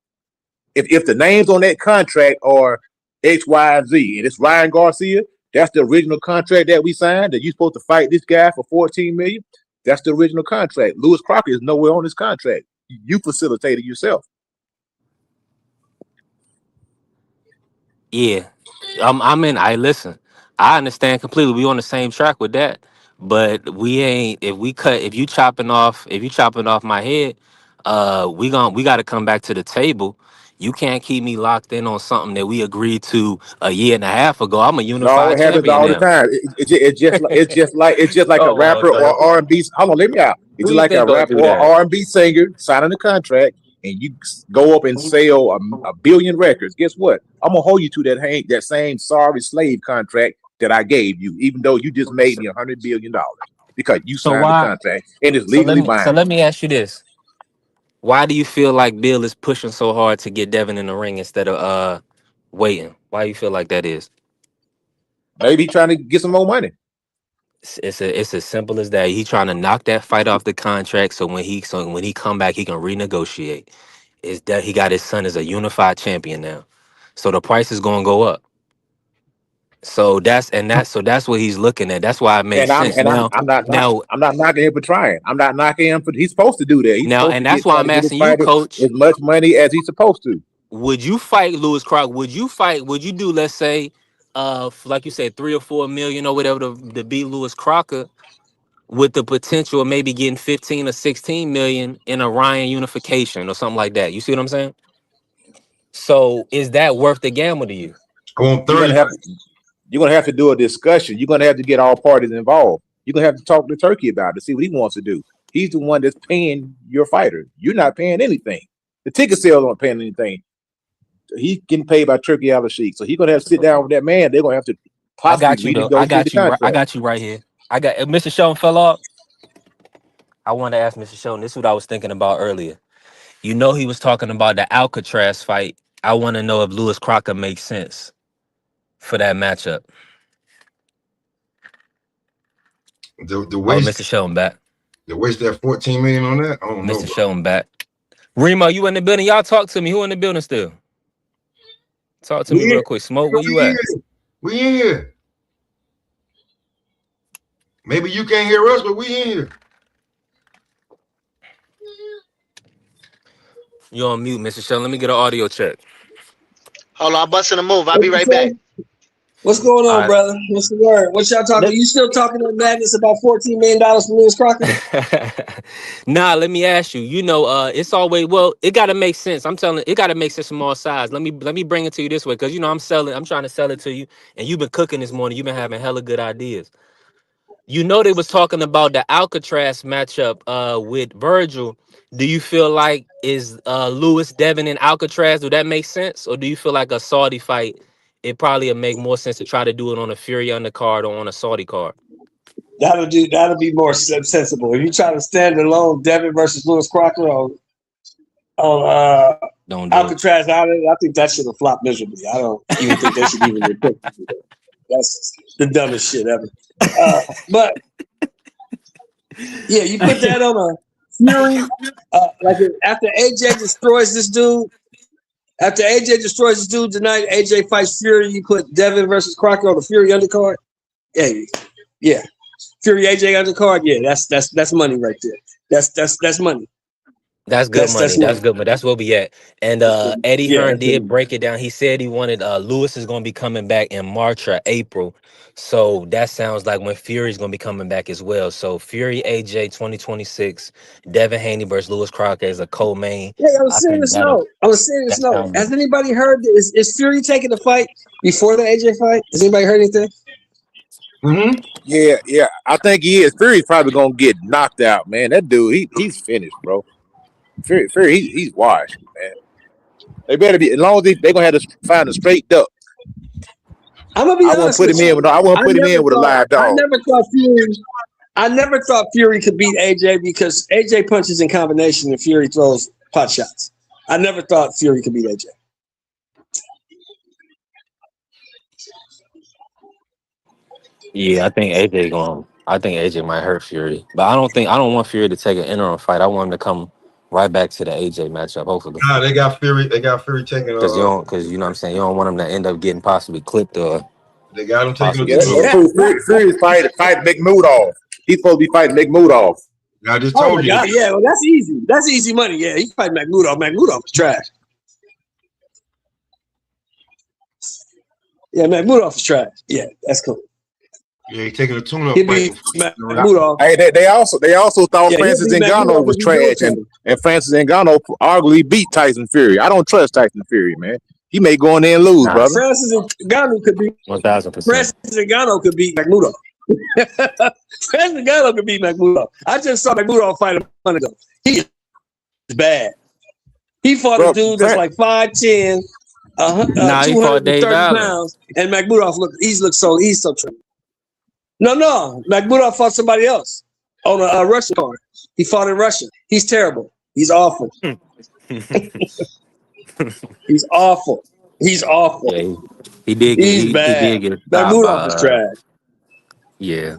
If the names on that contract are X, Y, and Z, and it's Ryan Garcia, that's the original contract that we signed, that you're supposed to fight this guy for $14 million. That's the original contract. Lewis Crocker is nowhere on this contract. You facilitated yourself. Yeah. Listen, I understand completely. We on the same track with that. But we ain't, if you chopping off my head, we gotta come back to the table. You can't keep me locked in on something that we agreed to a year and a half ago. I'm a No, unified it happens champion all now. the time. It's just like a rapper or R&B. Hold on, let me out. It's just like a rapper or R&B singer signing a contract, and you go up and sell a billion records. Guess what? I'm gonna hold you to that same sorry slave contract that I gave you, even though you just made me $100 billion because you signed the contract and it's legally binding. So let me ask you this. Why do you feel like Bill is pushing so hard to get Devin in the ring instead of waiting? Why do you feel like that is? Maybe trying to get some more money. It's as simple as that. He trying to knock that fight off the contract so when he come back he can renegotiate. Is that he got his son as a unified champion now. So the price is gonna go up. So that's what he's looking at. That's why it makes sense. I'm not knocking him for trying. I'm not knocking him for. He's supposed to do that. He's supposed and to that's try why to I'm get his asking you, fighter Coach. as much money as he's supposed to. Would you fight Louis Crocker? Would you do, let's say, like you said, 3 or 4 million or whatever to beat Louis Crocker, with the potential of maybe getting 15 or 16 million in a Ryan unification or something like that? You see what I'm saying? So is that worth the gamble to you? You're gonna have to do a discussion. You're gonna have to get all parties involved. You're gonna have to talk to Turkey about it, see what he wants to do. He's the one that's paying your fighter. You're not paying anything. The ticket sales aren't paying anything. He's getting paid by Turkey Al-Sheikh. So he's gonna have to sit down with that man. They're gonna have to possibly I got you, though. I got you right here. Mr. Sheldon fell off. I wanted to ask Mr. Sheldon, this is what I was thinking about earlier. You know, he was talking about the Alcatraz fight. I want to know if Louis Crocker makes sense for that matchup. The waste, Mr. Sheldon back. The waste that 14 million on that. I don't know. Mr. Sheldon back. Remo, you in the building? Y'all talk to me. Who in the building still? Talk to me real quick. Smoke, where you at? We in here. Maybe you can't hear us, but we in here. You on mute, Mr. Sheldon. Let me get an audio check. Hold on, I'm busting a move. I'll be right back. What's going on, brother? What's the word? What y'all talking? You still talking to madness about $14 million from Louis Crocker? Nah, let me ask you. You know, it's always it gotta make sense. I'm telling it gotta make sense from all sides. Let me bring it to you this way, because you know I'm trying to sell it to you, and you've been cooking this morning. You've been having hella good ideas. You know, they was talking about the Alcatraz matchup with Virgil. Do you feel like is Lewis, Devin, and Alcatraz? Do that make sense, or do you feel like a Saudi fight? It probably would make more sense to try to do it on a Fury undercard or on a Saudi card. That'll be more sensible. If you try to stand alone, Devin versus Louis Crocker on Alcatraz, I think that should have flopped miserably. I don't even think they should even repeat that. That's the dumbest shit ever. But yeah, you put that on a Fury, after AJ destroys this dude. After AJ destroys this dude tonight, AJ fights Fury. You put Devin versus Crocker on the Fury undercard. Yeah. Fury AJ undercard. Yeah, that's money right there. That's money. That's good money. That's good money. That's where we at. And Eddie Hearn did break it down. He said he wanted Lewis is going to be coming back in March or April. So that sounds like when Fury's going to be coming back as well. So Fury AJ 2026, Devin Haney versus Louis Crocker as a co-main. Yeah, on a serious note. Has anybody heard? Is Fury taking the fight before the AJ fight? Has anybody heard anything? Mm-hmm. Yeah. I think he is. Fury's probably gonna get knocked out, man. That dude, he's finished, bro. Fury, he's washed, man. They better be, as long as they're gonna have to find a straight duck. I'm gonna be honest with you. I won't put him in with a live dog. I never thought Fury could beat AJ because AJ punches in combination and Fury throws pot shots. I never thought Fury could beat AJ. Yeah, I think AJ might hurt Fury, but I don't want Fury to take an interim fight. I want him to come right back to the AJ matchup, hopefully. Nah, they got Fury taking because you know what I'm saying, you don't want him to end up getting possibly clipped or they got him taking Fury's fight McMudov. He's supposed to be fighting McMudov. I just told you. God, yeah, well, that's easy. That's easy money. Yeah, he's fighting McMudov. McMudov is trash. Yeah, McMudov is trash. Yeah, that's cool. Yeah, he's taking a tune-up fight. Hey, they also thought Francis Ngannou was trash, and Francis Ngannou arguably beat Tyson Fury. I don't trust Tyson Fury, man. He may go in there and lose, brother. Francis Ngannou could beat 1,000%. Francis Ngannou could beat McMudov. Francis Ngannou could beat McMudov. I just saw McMudov fight a month ago. He is bad. He fought a dude that's like 5'10", 230 pounds, and McMudov he's so trained. No. McMudov fought somebody else on a Russian card. He fought in Russia. He's terrible. He's awful. He's awful. Yeah, he did. He's bad. He did get McMudov is trash. Yeah.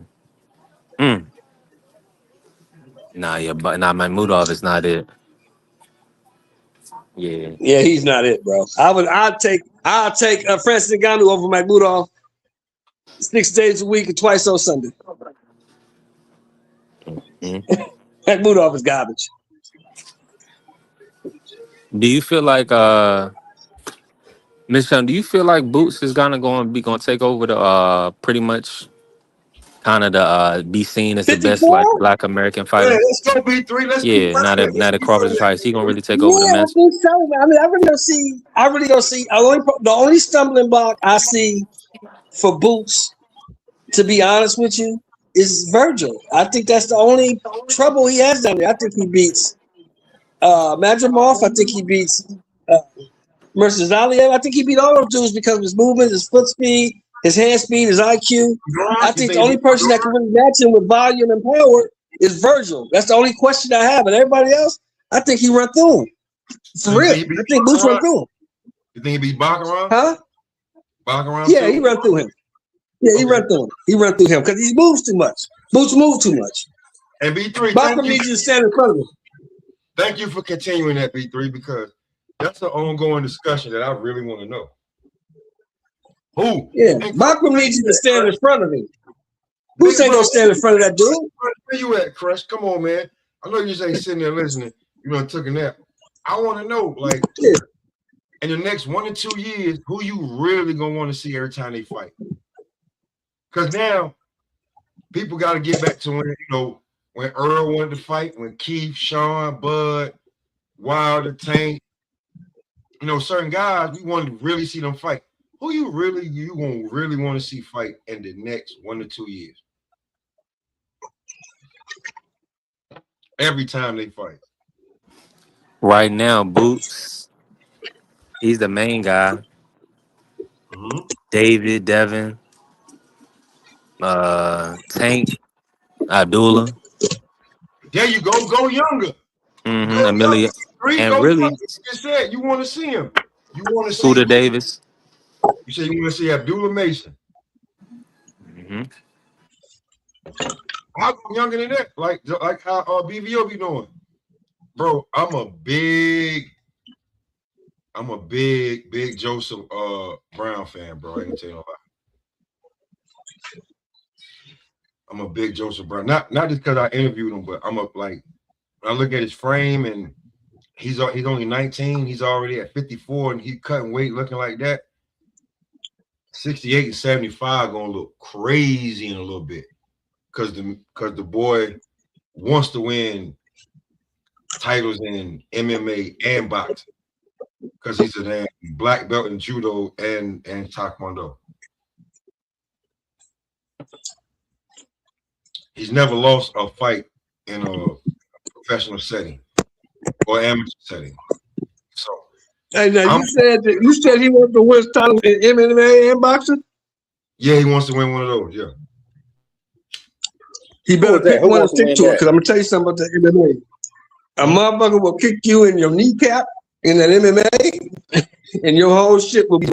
McMudov is not it. Yeah. Yeah, he's not it, bro. I'll take Francis Ngannou over McMudov 6 days a week and twice on Sunday. That boot off is garbage. Do you feel like Miss Sean, do you feel like Boots is gonna take over the pretty much kind of the be seen as the best 54? like Black American Yeah, fighter? let's go B3. Let's be Yeah, now real. that Crawford is Price, he gonna really take over the Yeah, I match. think so. I mean, I really gonna see. The only stumbling block I see for Boots, to be honest with you, is Virgil. I think that's the only trouble he has down there. I think he beats Madrimov. I think he beats Mercedes Aliev. I think he beat all of those dudes because of his movement, his foot speed, his hand speed, his IQ. I think the only person that can really match him with volume and power is Virgil. That's the only question I have. And everybody else, I think he run through him. For real. I think Boots run through him. You think he beat Baccarat? Huh? Baccarat? Yeah, he run through him. Yeah, he run through him. He run through him because he moves too much. Boots move too much. And B3, Baccarat needs you to stand in front of him. Thank you for continuing that, B3, because that's the ongoing discussion that I really want to know. Who? Yeah, Baccarat needs you to stand in front of him. Boots ain't gonna stand in front of that dude. Where you at, Crush? Come on, man. I know you just ain't sitting there listening. You know, took a nap. I want to know, like, in the next 1 to 2 years, who you really gonna want to see every time they fight? Because now people got to get back to when Earl wanted to fight, when Keith, Sean, Bud, Wilder, Tank, certain guys, we wanted to really see them fight. Who you gonna really want to see fight in the next 1 to 2 years? Every time they fight. Right now, Boots, he's the main guy. David, Devin, Tank, Abdullah. There you go. Go younger. Amelia. And go really, you said you want to see him. You want to see Suda Davis. You say you want to see Abdullah Mason. I'm younger than that. Like how BVO be doing. Bro, I'm a big Joseph Brown fan, bro. I ain't gonna tell you no lie. I'm a big Joseph Brown. Not just because I interviewed him, but I'm when I look at his frame and he's only 19, he's already at 54 and he cutting weight looking like that. 68 and 75 gonna look crazy in a little bit. Cause the boy wants to win titles in MMA and boxing. Because he's a damn black belt in judo and taekwondo. He's never lost a fight in a professional setting or amateur setting. So, hey, now you said he wanted to win titles in MMA and boxing. Yeah, he wants to win one of those. Yeah, he better pick one and stick to it. Because I'm gonna tell you something about the MMA. A motherfucker will kick you in your kneecap in that MMA, and your whole shit will be.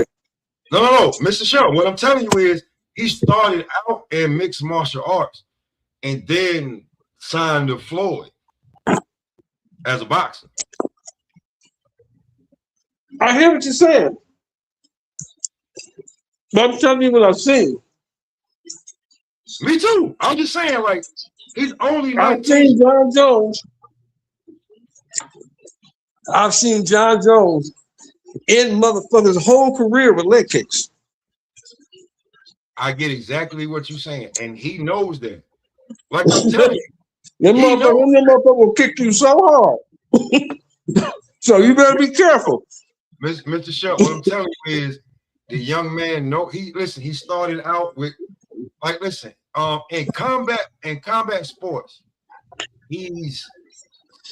No, Mr. Shaw. What I'm telling you is he started out in mixed martial arts and then signed to Floyd as a boxer. I hear what you're saying, but I'm telling you what I've seen. Me too. I'm just saying, like, he's only 19. I've seen John Jones. I've seen John Jones end motherfuckers' whole career with leg kicks. I get exactly what you're saying, and he knows that. Like I'm telling you, Them motherfucker will kick you so hard. So you better be careful. Mr. Shutt, what I'm telling you is the young man he started out with in combat sports, he's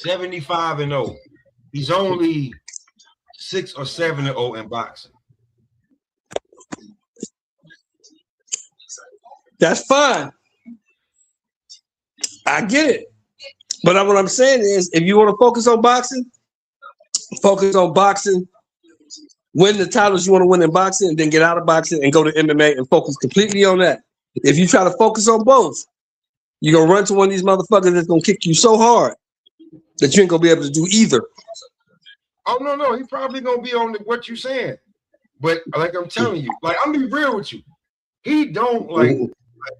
75-0. He's only 6 or 7-0 in boxing. That's fine. I get it. But what I'm saying is, if you want to focus on boxing, win the titles you want to win in boxing, and then get out of boxing and go to MMA and focus completely on that. If you try to focus on both, you're going to run to one of these motherfuckers that's going to kick you so hard that you ain't going to be able to do either. Oh, no. He probably going to be on what you're saying. But like I'm telling you, like I'm going to be real with you. He don't like.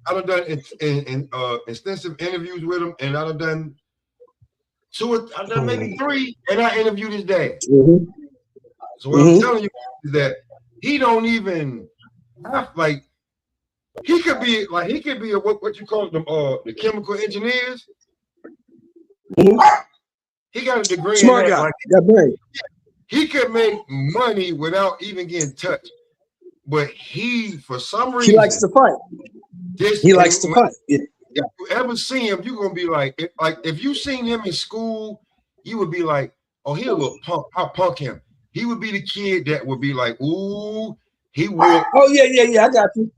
I done in extensive interviews with him, and I done maybe 3, and I interviewed his dad. So what I'm telling you is that he don't even have like. He could be a, what you call them the chemical engineers. He got a degree. Smart in that. guy. Like, Got brain. he could make money without even getting touched. But he, for some reason, He likes to fight. He likes to fight. Yeah. If you ever see him, you're gonna be like if you seen him in school, you would be like, oh, he a little punk. I'll punk him. He would be the kid that would be like, ooh, he will. Oh yeah. I got you.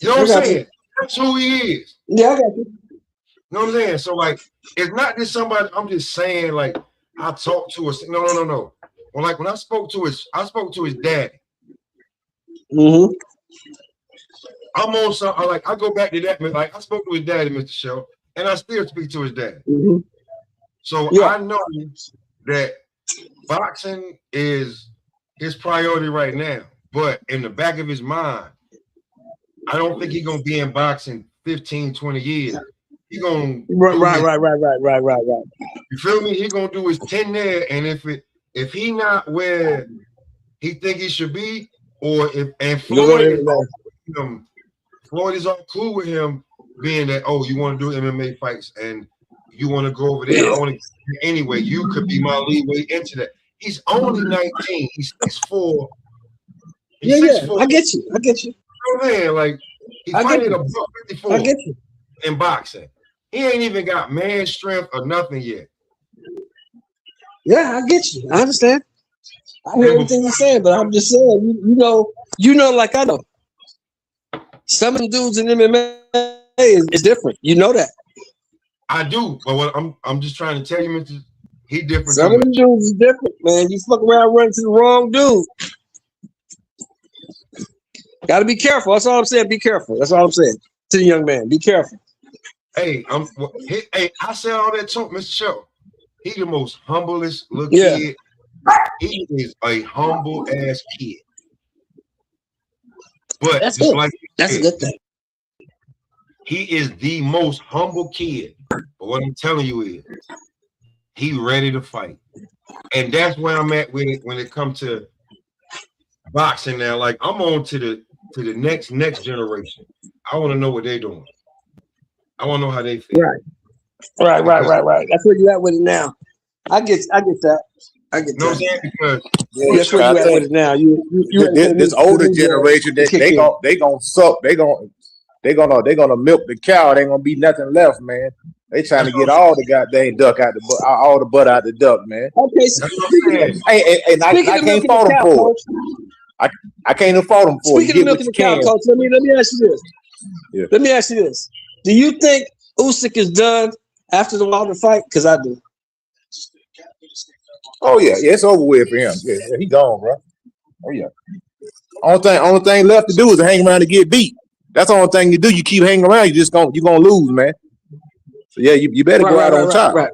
You know what I'm saying? That's who he is. Yeah, I got you. You know what I'm saying? So like, it's not just somebody. I'm just saying like I talked to us. No. Well, like when I spoke to his daddy. I'm on some. I go back to that. Like I spoke to his daddy, Mr. Show, and I still speak to his daddy. So I know that boxing is his priority right now. But in the back of his mind, I don't think he's gonna be in boxing 15, 20 years. He gonna right. You feel me? He gonna do his 10 there, and if he not where he think he should be, or if Floyd is all cool with him being that, oh, you want to do MMA fights and you want to go over there. I want to anyway. You could be my leeway into that. He's only 19. He's 6'4". Yeah. I get you. You know what I'm saying? Like he's fighting a buck 54 I get you. in boxing. He ain't even got man strength or nothing yet. Yeah, I get you. I understand. I hear everything you're saying, but I'm just saying, you know, like I know. Some of the dudes in MMA is different. You know that. I do, but what I'm just trying to tell you, Mr. He different. Some of the dudes is different, man. You fuck around running to the wrong dude. Gotta be careful. That's all I'm saying. Be careful. That's all I'm saying to the young man. Be careful. Hey, I said all that talk, Mr. Show. He the most humblest little kid. He is a humble ass kid. But that's good. That's a good thing. He is the most humble kid. But what I'm telling you is, he ready to fight, and that's where I'm at with it when it comes to boxing now. Like I'm on to the next generation. I want to know what they're doing. I want to know how they feel. Right. That's where you at with it now. I get that. I get know what I'm that. saying? Because That's where you at with it now. This older generation, they gonna suck. They gonna milk the cow. There ain't gonna be nothing left, man. They trying to get all the goddamn duck out the all the butt out the duck, man. Okay, so I can't fault them for it. I can't fault them for it. Speaking of milking the cow, coach, let me ask you this. Yeah. Let me ask you this. Do you think Usyk is done after the Wilder fight? Because I do. Oh yeah, it's over with for him. Yeah, he gone, bro. Oh yeah. Only thing left to do is to hang around to get beat. That's the only thing you do. You keep hanging around, you're gonna lose, man. So yeah, you better go out on top. Right.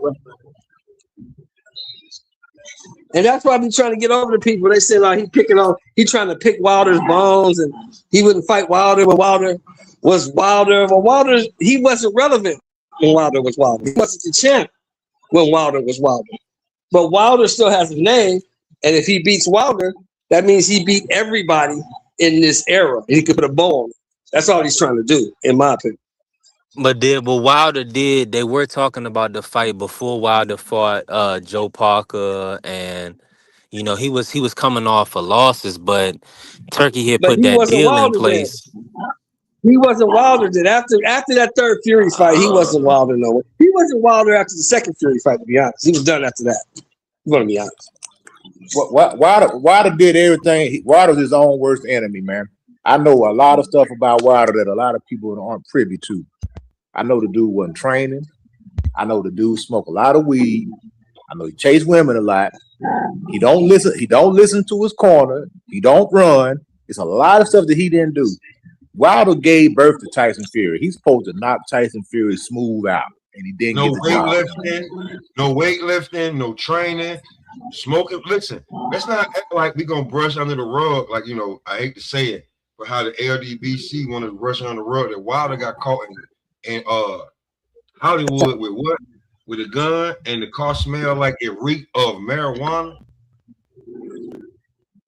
And that's why I be trying to get over to people. They say like he trying to pick Wilder's bones, and he wouldn't fight Wilder when Wilder was Wilder. But Wilder, he wasn't relevant when Wilder was Wilder. He wasn't the champ when Wilder was Wilder. But Wilder still has a name, and if he beats Wilder, that means he beat everybody in this era. And he could put a bow on it. That's all he's trying to do, in my opinion. But Wilder did. They were talking about the fight before Wilder fought Joe Parker, and he was coming off of losses, but Turkey had put that deal in place. He wasn't Wilder then. After that third Fury fight, he wasn't Wilder no way. He wasn't Wilder after the second Fury fight, to be honest. He was done after that. I'm gonna be honest. Wilder did everything. Wilder's his own worst enemy, man. I know a lot of stuff about Wilder that a lot of people aren't privy to. I know the dude wasn't training. I know the dude smoked a lot of weed. I know he chased women a lot. He don't listen. He don't listen to his corner. He don't run. It's a lot of stuff that he didn't do. Wilder gave birth to Tyson Fury. He's supposed to knock Tyson Fury smooth out, and he didn't. No weightlifting, no training, smoking. Listen, let's not act like we're gonna brush under the rug. Like I hate to say it, for how the LDBC wanted to rush on the road that Wilder got caught in Hollywood with what? With a gun, and the car smelled like it reeked of marijuana.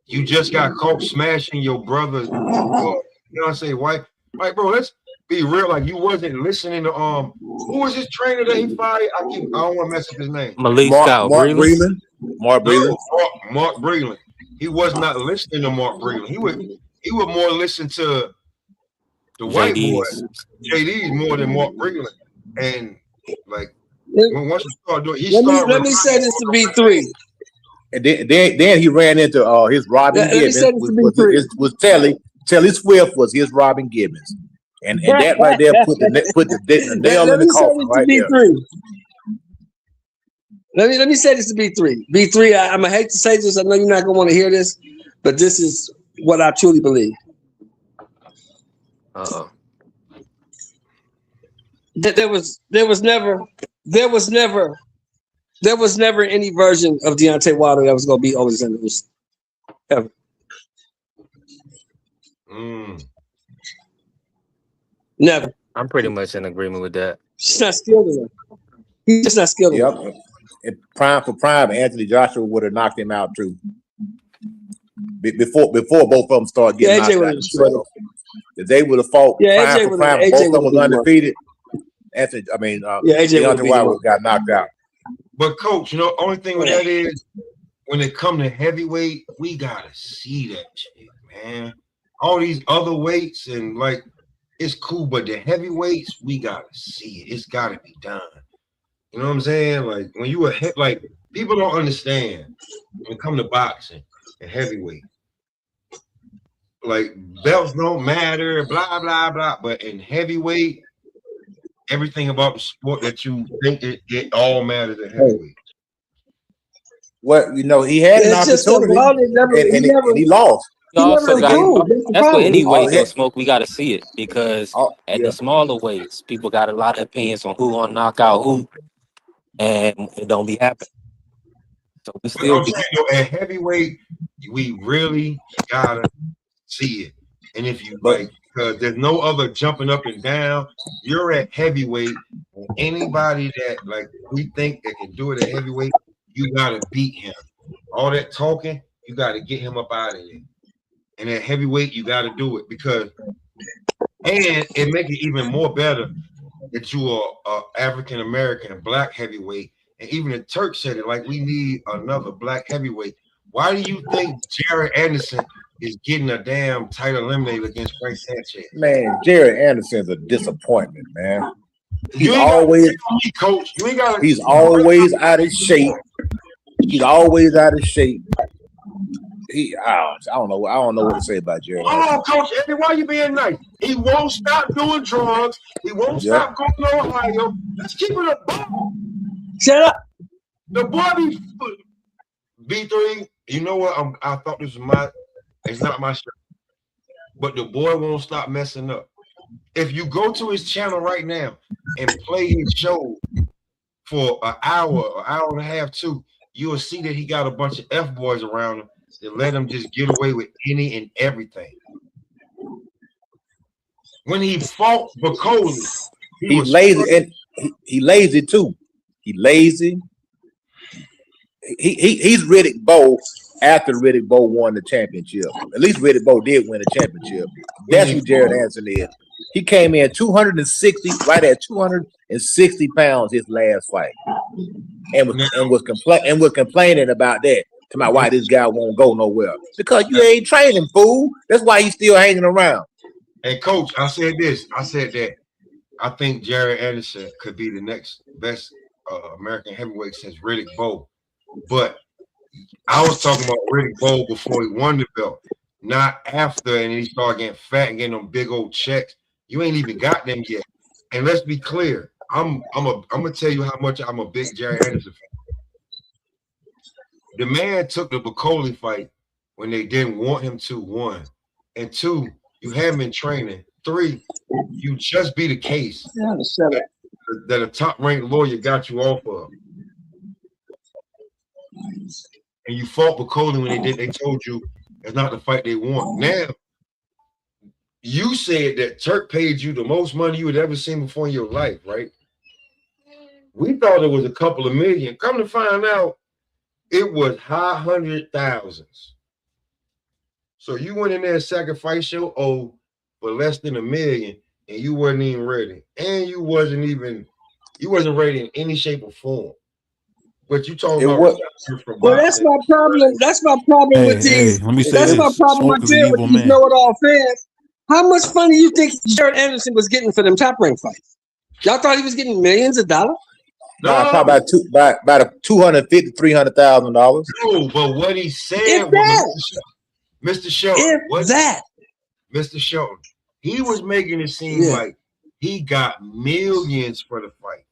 You just got caught smashing your brother's, you know what I'm saying, wife. Like, bro, let's be real. Like, you wasn't listening to who was his trainer that he fired? I don't want to mess up his name. Malik Scott, Mark Breland. Mark Breland. Mark Breland. He was not listening to Mark Breland. He would more listen to the white boy, JD's more than Mark Breland. And like, once you start doing, let me say this to B3. And then he ran into his Robin Gibbons. Was Telly Swift was his Robin Gibbons, and that right there put the nail in the coffin right there. Let me say this to B3. B3, I'm gonna hate to say this. I know you're not gonna want to hear this, but this is what I truly believe. That there was never any version of Deontay Wilder that was gonna beat Alexander Usyk ever. Never. I'm pretty much in agreement with that. He's not skilled enough. He's just not skilled enough. And prime, Anthony Joshua would have knocked him out too. Before both of them started getting knocked out. If they would have fought prime for prime, both of them was undefeated. Deontay Wilder got knocked out. But coach, only thing with that is when it come to heavyweight, we gotta see that shit, man. All these other weights and like it's cool, but the heavyweights, we gotta see it. It's gotta be done. You know what I'm saying? Like when you like people don't understand when it come to boxing and heavyweight. Like belts don't matter, blah blah blah. But in heavyweight, everything about the sport that you think it all matters in heavyweight. Well, he had an opportunity and he lost. That's what any weight Smoke. We got to see it because at the smaller weights, people got a lot of opinions on who gonna knock out who, and it don't be happening. So we still at heavyweight, we really gotta see it. And if you because there's no other jumping up and down. You're at heavyweight. Anybody that like we think that can do it at heavyweight, you gotta beat him. All that talking, you gotta get him up out of there. And at heavyweight, you got to do it and it make it even more better that you are African American, black heavyweight, and even the Turk said it. Like we need another black heavyweight. Why do you think Jared Anderson is getting a damn title eliminated against Frank Sanchez? Man, Jared Anderson's a disappointment, man. He's always coach. He's always out of shape. He's always out of shape. I don't know what to say about Jared. Oh, Coach Eddie, why you being nice? He won't stop doing drugs. He won't stop going to Ohio. Let's keep it a ball. Shut up. The boy B3. You know what? I thought this was it's not my shirt. But the boy won't stop messing up. If you go to his channel right now and play his show for an hour and a half, too, you will see that he got a bunch of F boys around him. To let him just get away with any and everything. When he fought Bacoli, he's lazy and he lazy too. He lazy. He's Riddick Bowe after Riddick Bowe won the championship. At least Riddick Bowe did win a championship. That's who Jared Anderson is. He came in 260, right at 260 pounds his last fight, and was complaining about that. To my why this guy won't go nowhere because you ain't training, fool. That's why he's still hanging around. And coach, I said that. I think Jared Anderson could be the next best American heavyweight since Riddick Bowe. But I was talking about Riddick Bowe before he won the belt, not after. And he started getting fat and getting them big old checks. You ain't even got them yet. And let's be clear. I'm gonna tell you how much I'm a big Jared Anderson fan. The man took the Bacoli fight when they didn't want him to, 1. And 2, you haven't been training. 3, you just beat a case that a top-ranked lawyer got you off of. And you fought Bacoli when they told you it's not the fight they want. Now, you said that Turk paid you the most money you had ever seen before in your life, right? We thought it was a couple of million. Come to find out, it was high hundred thousands. So you went in there and sacrificed your O for less than $1 million, and you wasn't even ready. And you wasn't ready in any shape or form. But you talking about well, that's my problem. That's my problem with these. Let me say That's this. my problem Smoke with is an dealing with evil these man. know-it-all fans. How much money you think Jared Anderson was getting for them Top Rank fights? Y'all thought he was getting millions of dollars? No, I'm talking about $250,000, $300,000. No, but what he said was, Mr. Shelton, Mr. Shelton, he was making it seem like he got millions for the fight,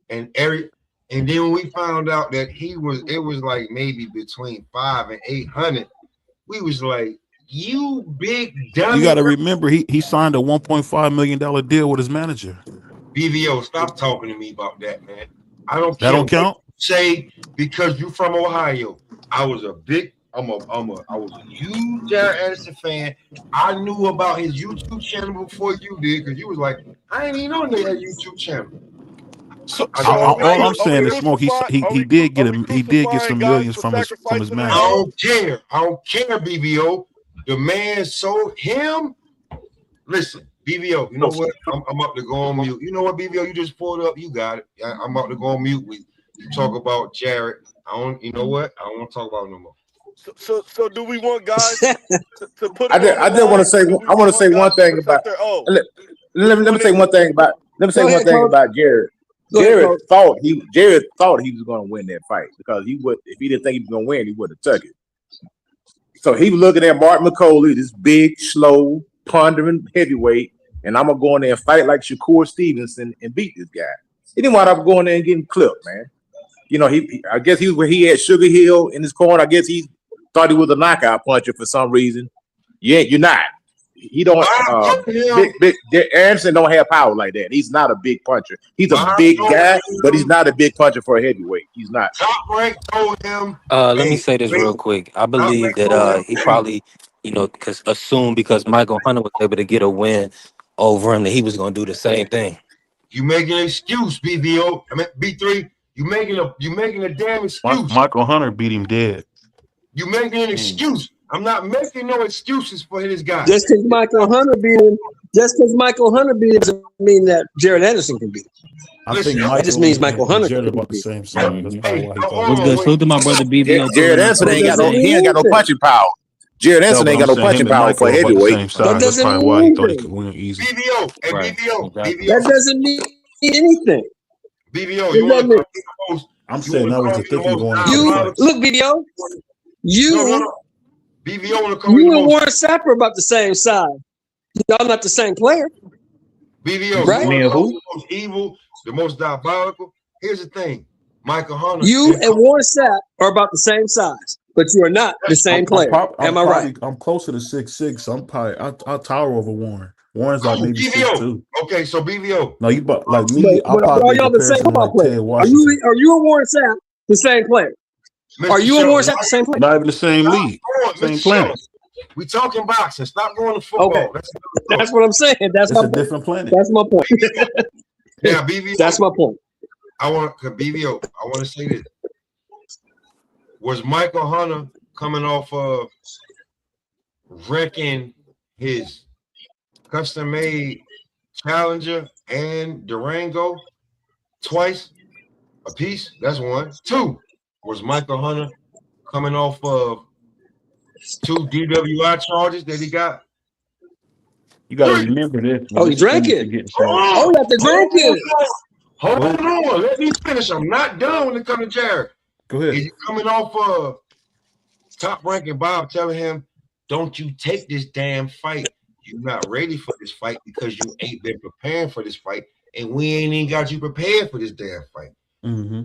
and then when we found out that it was like maybe between 500 and 800, we was like, you big dummy. You got to remember, he signed a $1.5 million deal with his manager. BVO, stop talking to me about that, man. I don't care. That don't count? Say, because you from Ohio. I was a huge Jared Anderson fan. I knew about his YouTube channel before you did, because you was like, I ain't even on that YouTube channel. All I'm saying is, Smoke. He did get some millions from his manager. I don't care, BVO. The man sold him. Listen, BVO. You know what? I'm up to go on mute. You know what, BVO? You just pulled up. You got it. I'm up to go on mute with you. Talk about Jared. You know what? I don't want to talk about it no more. So do we want guys to put? I did want to say. I want to say one thing about. Let me say one thing about Jared. Jared thought he was going to win that fight, because if he didn't think he was going to win, he would have took it. So he was looking at Mark McCauley, this big, slow, pondering heavyweight, and I'm gonna go in there and fight like Shakur Stevenson and beat this guy. He didn't wind up going there and getting clipped, man. You know, I guess he was where he had Sugar Hill in his corner. I guess he thought he was a knockout puncher for some reason. You're not. He don't. Big Anderson don't have power like that. He's not a big puncher. He's a big guy, but he's not a big puncher for a heavyweight. He's not. Top Rank told him. Let me say this real quick. I believe that he probably, because Michael Hunter was able to get a win over him, that he was going to do the same thing. You making an excuse, BVO. I mean B3. You making a damn excuse. Michael Hunter beat him dead. You making an excuse. I'm not making no excuses for this guy. Just because Michael Hunter beat him doesn't mean that Jared Anderson can beat him. I think that just means Michael Hunter Jared can about the beat same size. That's probably why he thought. What's good? Salute to my brother BVO. Jared Anderson ain't got no punching power. Jared Anderson ain't got no punching power for a heavyweight. That's probably why he thought he could win easy. BVO. That doesn't mean anything. BVO. I'm saying that was the thinking going on. Look, BVO. BVO you and Warren Sapp are about the same size. Y'all not the same player. BVO, right? The most evil, the most diabolical. Here's the thing, Michael Hunter. You and Warren Sapp are about the same size, but you are not the same player. Am I right? I'm closer to 6'6". So I'm probably I'll tower over Warren. Warren's like maybe 6'2". Okay, so BVO. No, you but like me. I'll probably are y'all the same football player? Are you and Warren Sapp the same player? Are you and Warren Sapp the same player? Not even the same league, same planet. We talking boxing. Stop going to football. Okay. That's what I'm saying. That's a different planet. That's my point. Yeah, BVO. That's my point. BVO. I want to say this. Was Michael Hunter coming off of wrecking his custom-made Challenger and Durango twice a piece? That's one. Two. Was Michael Hunter coming off of 2 DWI charges that he got? You got to remember this. Oh, he drank it. You have to drink it. Hold on. Let me finish. I'm not done when it comes to Jared. Go ahead. He's coming off of Top Rank and Bob telling him, don't you take this damn fight. You're not ready for this fight because you ain't been preparing for this fight, and we ain't even got you prepared for this damn fight. Mm-hmm.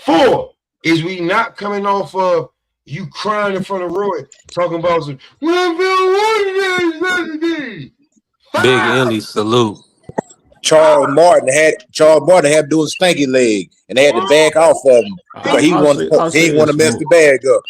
4 is we not coming off of you crying in front of Roy talking about some Big Illy, salute. Charles Martin had doing stanky leg, and they had to back off of him because he didn't want to mess the bag up.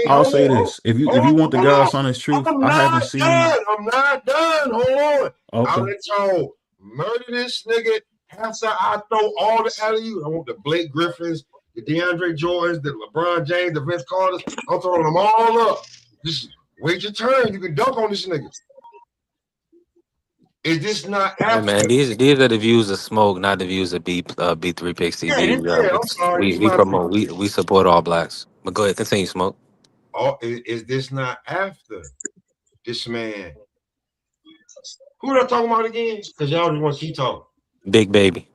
I'll say this: if you want the God's honest truth, I haven't seen. I'm not done. Hold on. Okay. I'll let y'all murder this nigga after I throw all the alley-oops. I want the Blake Griffins, the DeAndre Jordans, the LeBron James, the Vince Carters. I'm throwing them all up. Just wait your turn. You can dunk on this nigga. Is this not Hey, man, these are the views of Smoke, not the views of B3 Picks TV. I'm sorry. We support all blacks. But go ahead, continue, Smoke. Oh, is this not after this man? Who are I talking about again? Because y'all just want to keep talking. Big Baby.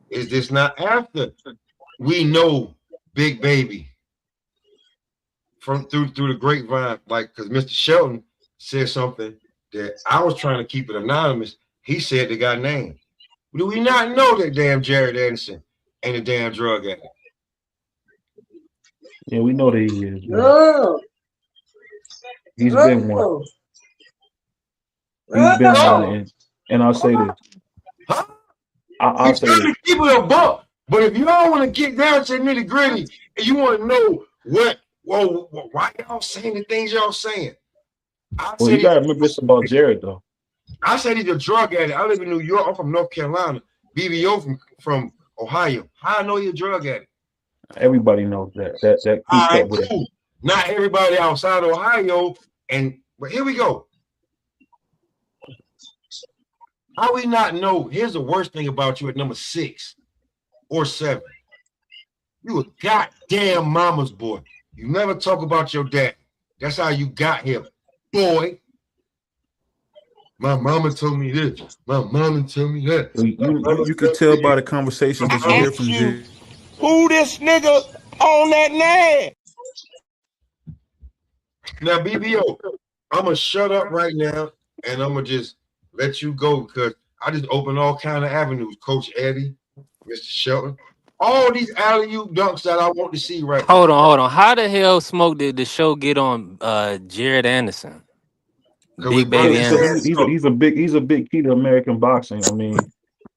Is this not after we know Big Baby from through the grapevine? Like, because Mr. Shelton said something that I was trying to keep it anonymous. He said the guy name. Do we not know that damn Jared Anderson ain't a damn drug addict? Yeah, we know that he is. Oh. He's been one. He's been one, and I'll say this. I'll say this. Keep it a buck. But if y'all want to get down to the nitty gritty and you want to know why y'all saying the things y'all saying, Well, you gotta remember this about Jared though. I said he's a drug addict. I live in New York. I'm from North Carolina. BBO from Ohio. How I know you're a drug addict? Everybody knows that. That All keeps right, up with cool. it. Not everybody outside Ohio. But here we go. How we not know? Here's the worst thing about you at number 6 or 7. You a goddamn mama's boy. You never talk about your dad. That's how you got here, boy. My mama told me this. My mama told me that. You can tell by the conversations that you hear from Jared. Who this nigga on that name? Now, BBO, I'm going to shut up right now, and I'm going to just let you go because I just opened all kind of avenues. Coach Eddie, Mr. Shelton, all these alley-oop dunks that I want to see right now. Hold on. How the hell Smoke did the show get on Jared Anderson? Big Baby Anderson. He's a big key to American boxing. I mean,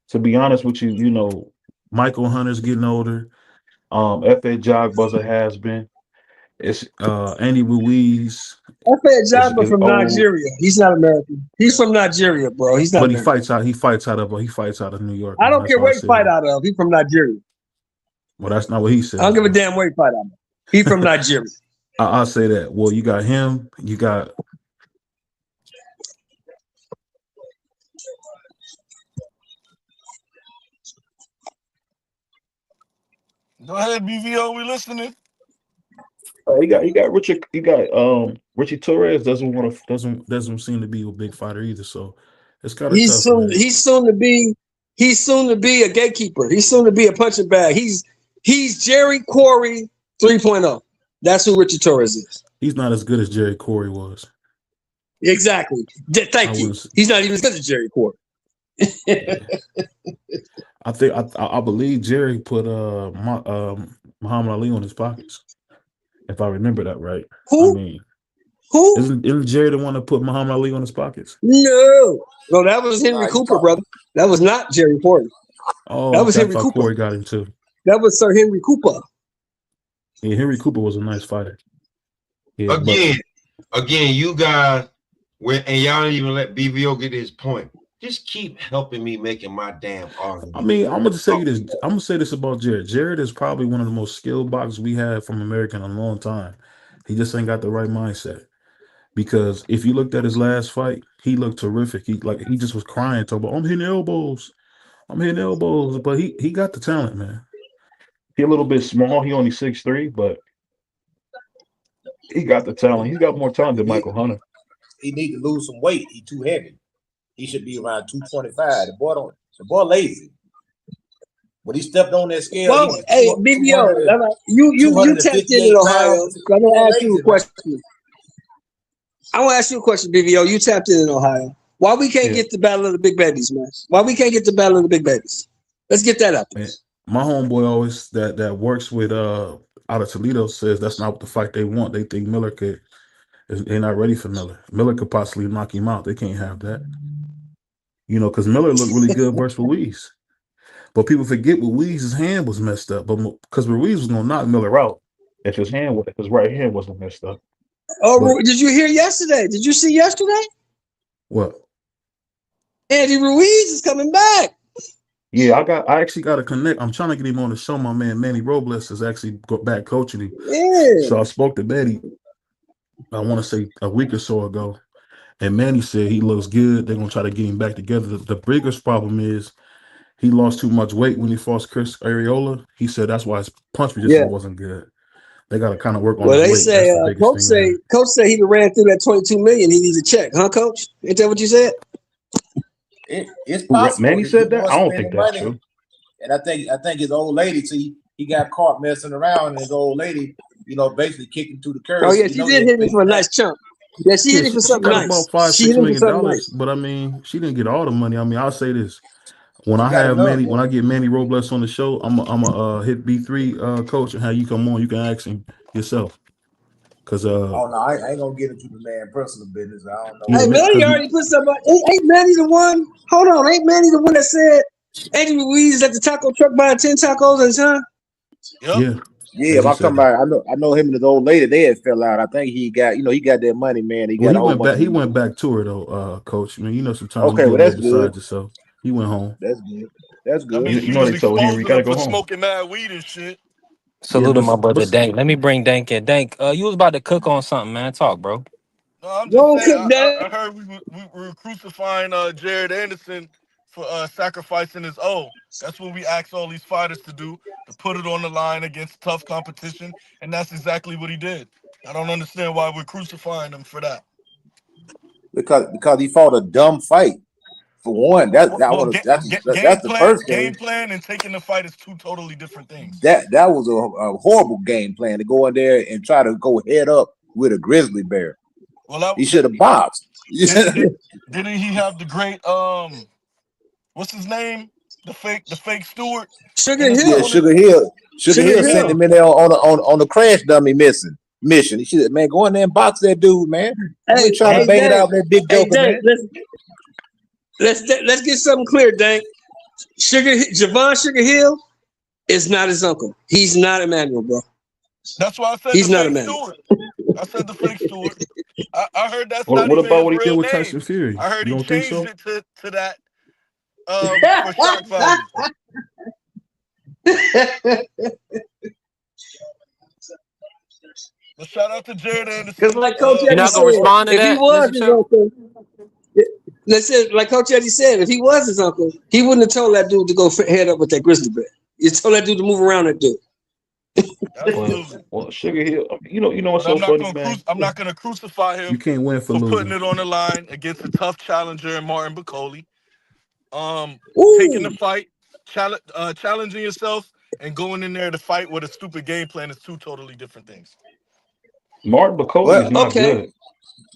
to be honest with you, you know, Michael Hunter's getting older. F.A. Jogbuzzer has been. It's Andy Ruiz. F.A. Jogbuzzer from Nigeria. He's not American. He's from Nigeria, bro. He's not. But American. he fights out of New York. I don't care where he fight out of. He's from Nigeria. Well, that's not what he said. I don't give a damn where he fight out of. He's from Nigeria. I'll say that. Well, you got him. You got. Go ahead, BVO. We listening. You got Richard. You got Richie Torres doesn't seem to be a big fighter either. So it's kind of he's soon to be a gatekeeper. He's soon to be a punching bag. He's Jerry Quarry 3.0. That's who Richie Torres is. He's not as good as Jerry Quarry was. Exactly. Thank you. He's not even as good as Jerry Quarry. I believe Jerry put Muhammad Ali on his pockets, if I remember that right. Who? I mean, who? Isn't Jerry the one that put Muhammad Ali on his pockets? No, that was Henry Cooper, brother. That was not Jerry Quarry. Oh, that was Henry Cooper. Quarry got him too. That was Sir Henry Cooper. Yeah, Henry Cooper was a nice fighter. Yeah, Again, you guys, and y'all didn't even let BVO get his point. Just keep helping me making my damn argument. I mean, I'm gonna say this. I'm gonna say this about Jared. Jared is probably one of the most skilled boxers we had from America in a long time. He just ain't got the right mindset. Because if you looked at his last fight, he looked terrific. He just was crying, talking about, I'm hitting elbows, but he got the talent, man. He a little bit small. He only 6'3", but he got the talent. He's got more talent than Michael Hunter. He need to lose some weight. He's too heavy. He should be around 225. The boy lazy. When he stepped on that scale, well, hey, BBO, you tapped in Ohio. I'm gonna ask you a question. I want to ask you a question, BBO. You tapped in Ohio. Why we can't get the battle of the big babies, man? Why we can't get the battle of the big babies? Let's get that up. Man, my homeboy always that works with out of Toledo says that's not the fight they want. They think Miller they're not ready for Miller. Miller could possibly knock him out. They can't have that. You know, because Miller looked really good versus Ruiz. But people forget Ruiz's hand was messed up. But because Ruiz was gonna knock Miller out if his right hand wasn't messed up. Oh, But did you hear yesterday? Did you see yesterday? what? Andy Ruiz is coming back. Yeah, I actually got to connect. I'm trying to get him on the show. My man Manny Robles is actually back coaching him. Yeah. So I spoke to Betty, I want to say a week or so ago, and Manny said he looks good. They're gonna try to get him back together. The biggest problem is he lost too much weight when he fought Chris Arreola. He said that's why his punch resistance wasn't good. They got to kind of work on Well, his they weight. say That's the biggest thing. coach say he ran through that 22 million. He needs a check, huh, Coach? Ain't that what you said? It's possible. Manny said that? was I don't spending think that's money, true. And I think his old lady, see, he got caught messing around, and his old lady, basically kicked him to the curb. Oh yeah, she did hit him for a nice chump. Yeah, she hit him for She something got nice. about She $5-6 hit him for million, something nice. but I mean, she didn't get all the money. I mean, I'll say this: when She I got have enough. Manny, when I get Manny Robles on the show, I'm a hit B3 coach, and how you come on, you can ask him yourself. Cause Oh no, I ain't gonna get into the man personal business. I don't know. yeah, Hey, Manny already put something. Ain't Manny the one? Hold on, ain't Manny the one that said Andy Ruiz at the taco truck buying 10 tacos at a time? yeah. Yeah, if I'm talking about, I know him and his old lady. They had fell out. I think he got, he got that money, man. He got Well, a whole bunch of he went back to her though, Coach. I mean, sometimes Okay, you well, get a that's little good. beside yourself. He went home. That's good. That's good. I mean, You know they told Henry, you gotta go for home. smoking mad weed and shit. Salute to my brother Dank. Let me bring Dank in. Dank, you was about to cook on something, man. Talk, bro. No, I'm just saying. I heard we were crucifying Jared Anderson for sacrificing his O. That's what we asked all these fighters to do, to put it on the line against tough competition, and that's exactly what he did. I don't understand why we're crucifying him for that. Because he fought a dumb fight. For one, that's the first thing. Game plan and taking the fight is two totally different things. That was a horrible game plan to go in there and try to go head up with a grizzly bear. Well, he should have boxed. Didn't he have the great what's his name? The fake Stewart? Sugar Hill. Yeah, Sugar Hill sent him in there on the crash dummy mission. He should, man, go in there and box that dude, man. Hey, trying to bang it out that big joker, man. Let's get something clear, Dank. Javon Sugar Hill is not his uncle. He's not Emmanuel, bro. That's why I said he's not Emmanuel. I said the fake Stewart. I heard that's what not about even what he his did real with name. Tyson Fury? I heard You he don't think changed so? it to that for shock value. But shout out to Jared Anderson. Because like Coach You're Eddie not said, gonna respond to if he that, was Mr. his Chuck? uncle, like Coach Eddie said, if he was his uncle, he wouldn't have told that dude to go head up with that grizzly bear. He told that dude to move around that dude. Well, Sugar Hill, you know what's so funny, man? I'm not going to crucify him You can't win for putting losing. it on the line against a tough challenger in Martin Bacoli. Taking the fight, challenging yourself, and going in there to fight with a stupid game plan is two totally different things. Martin Bacoli is not good.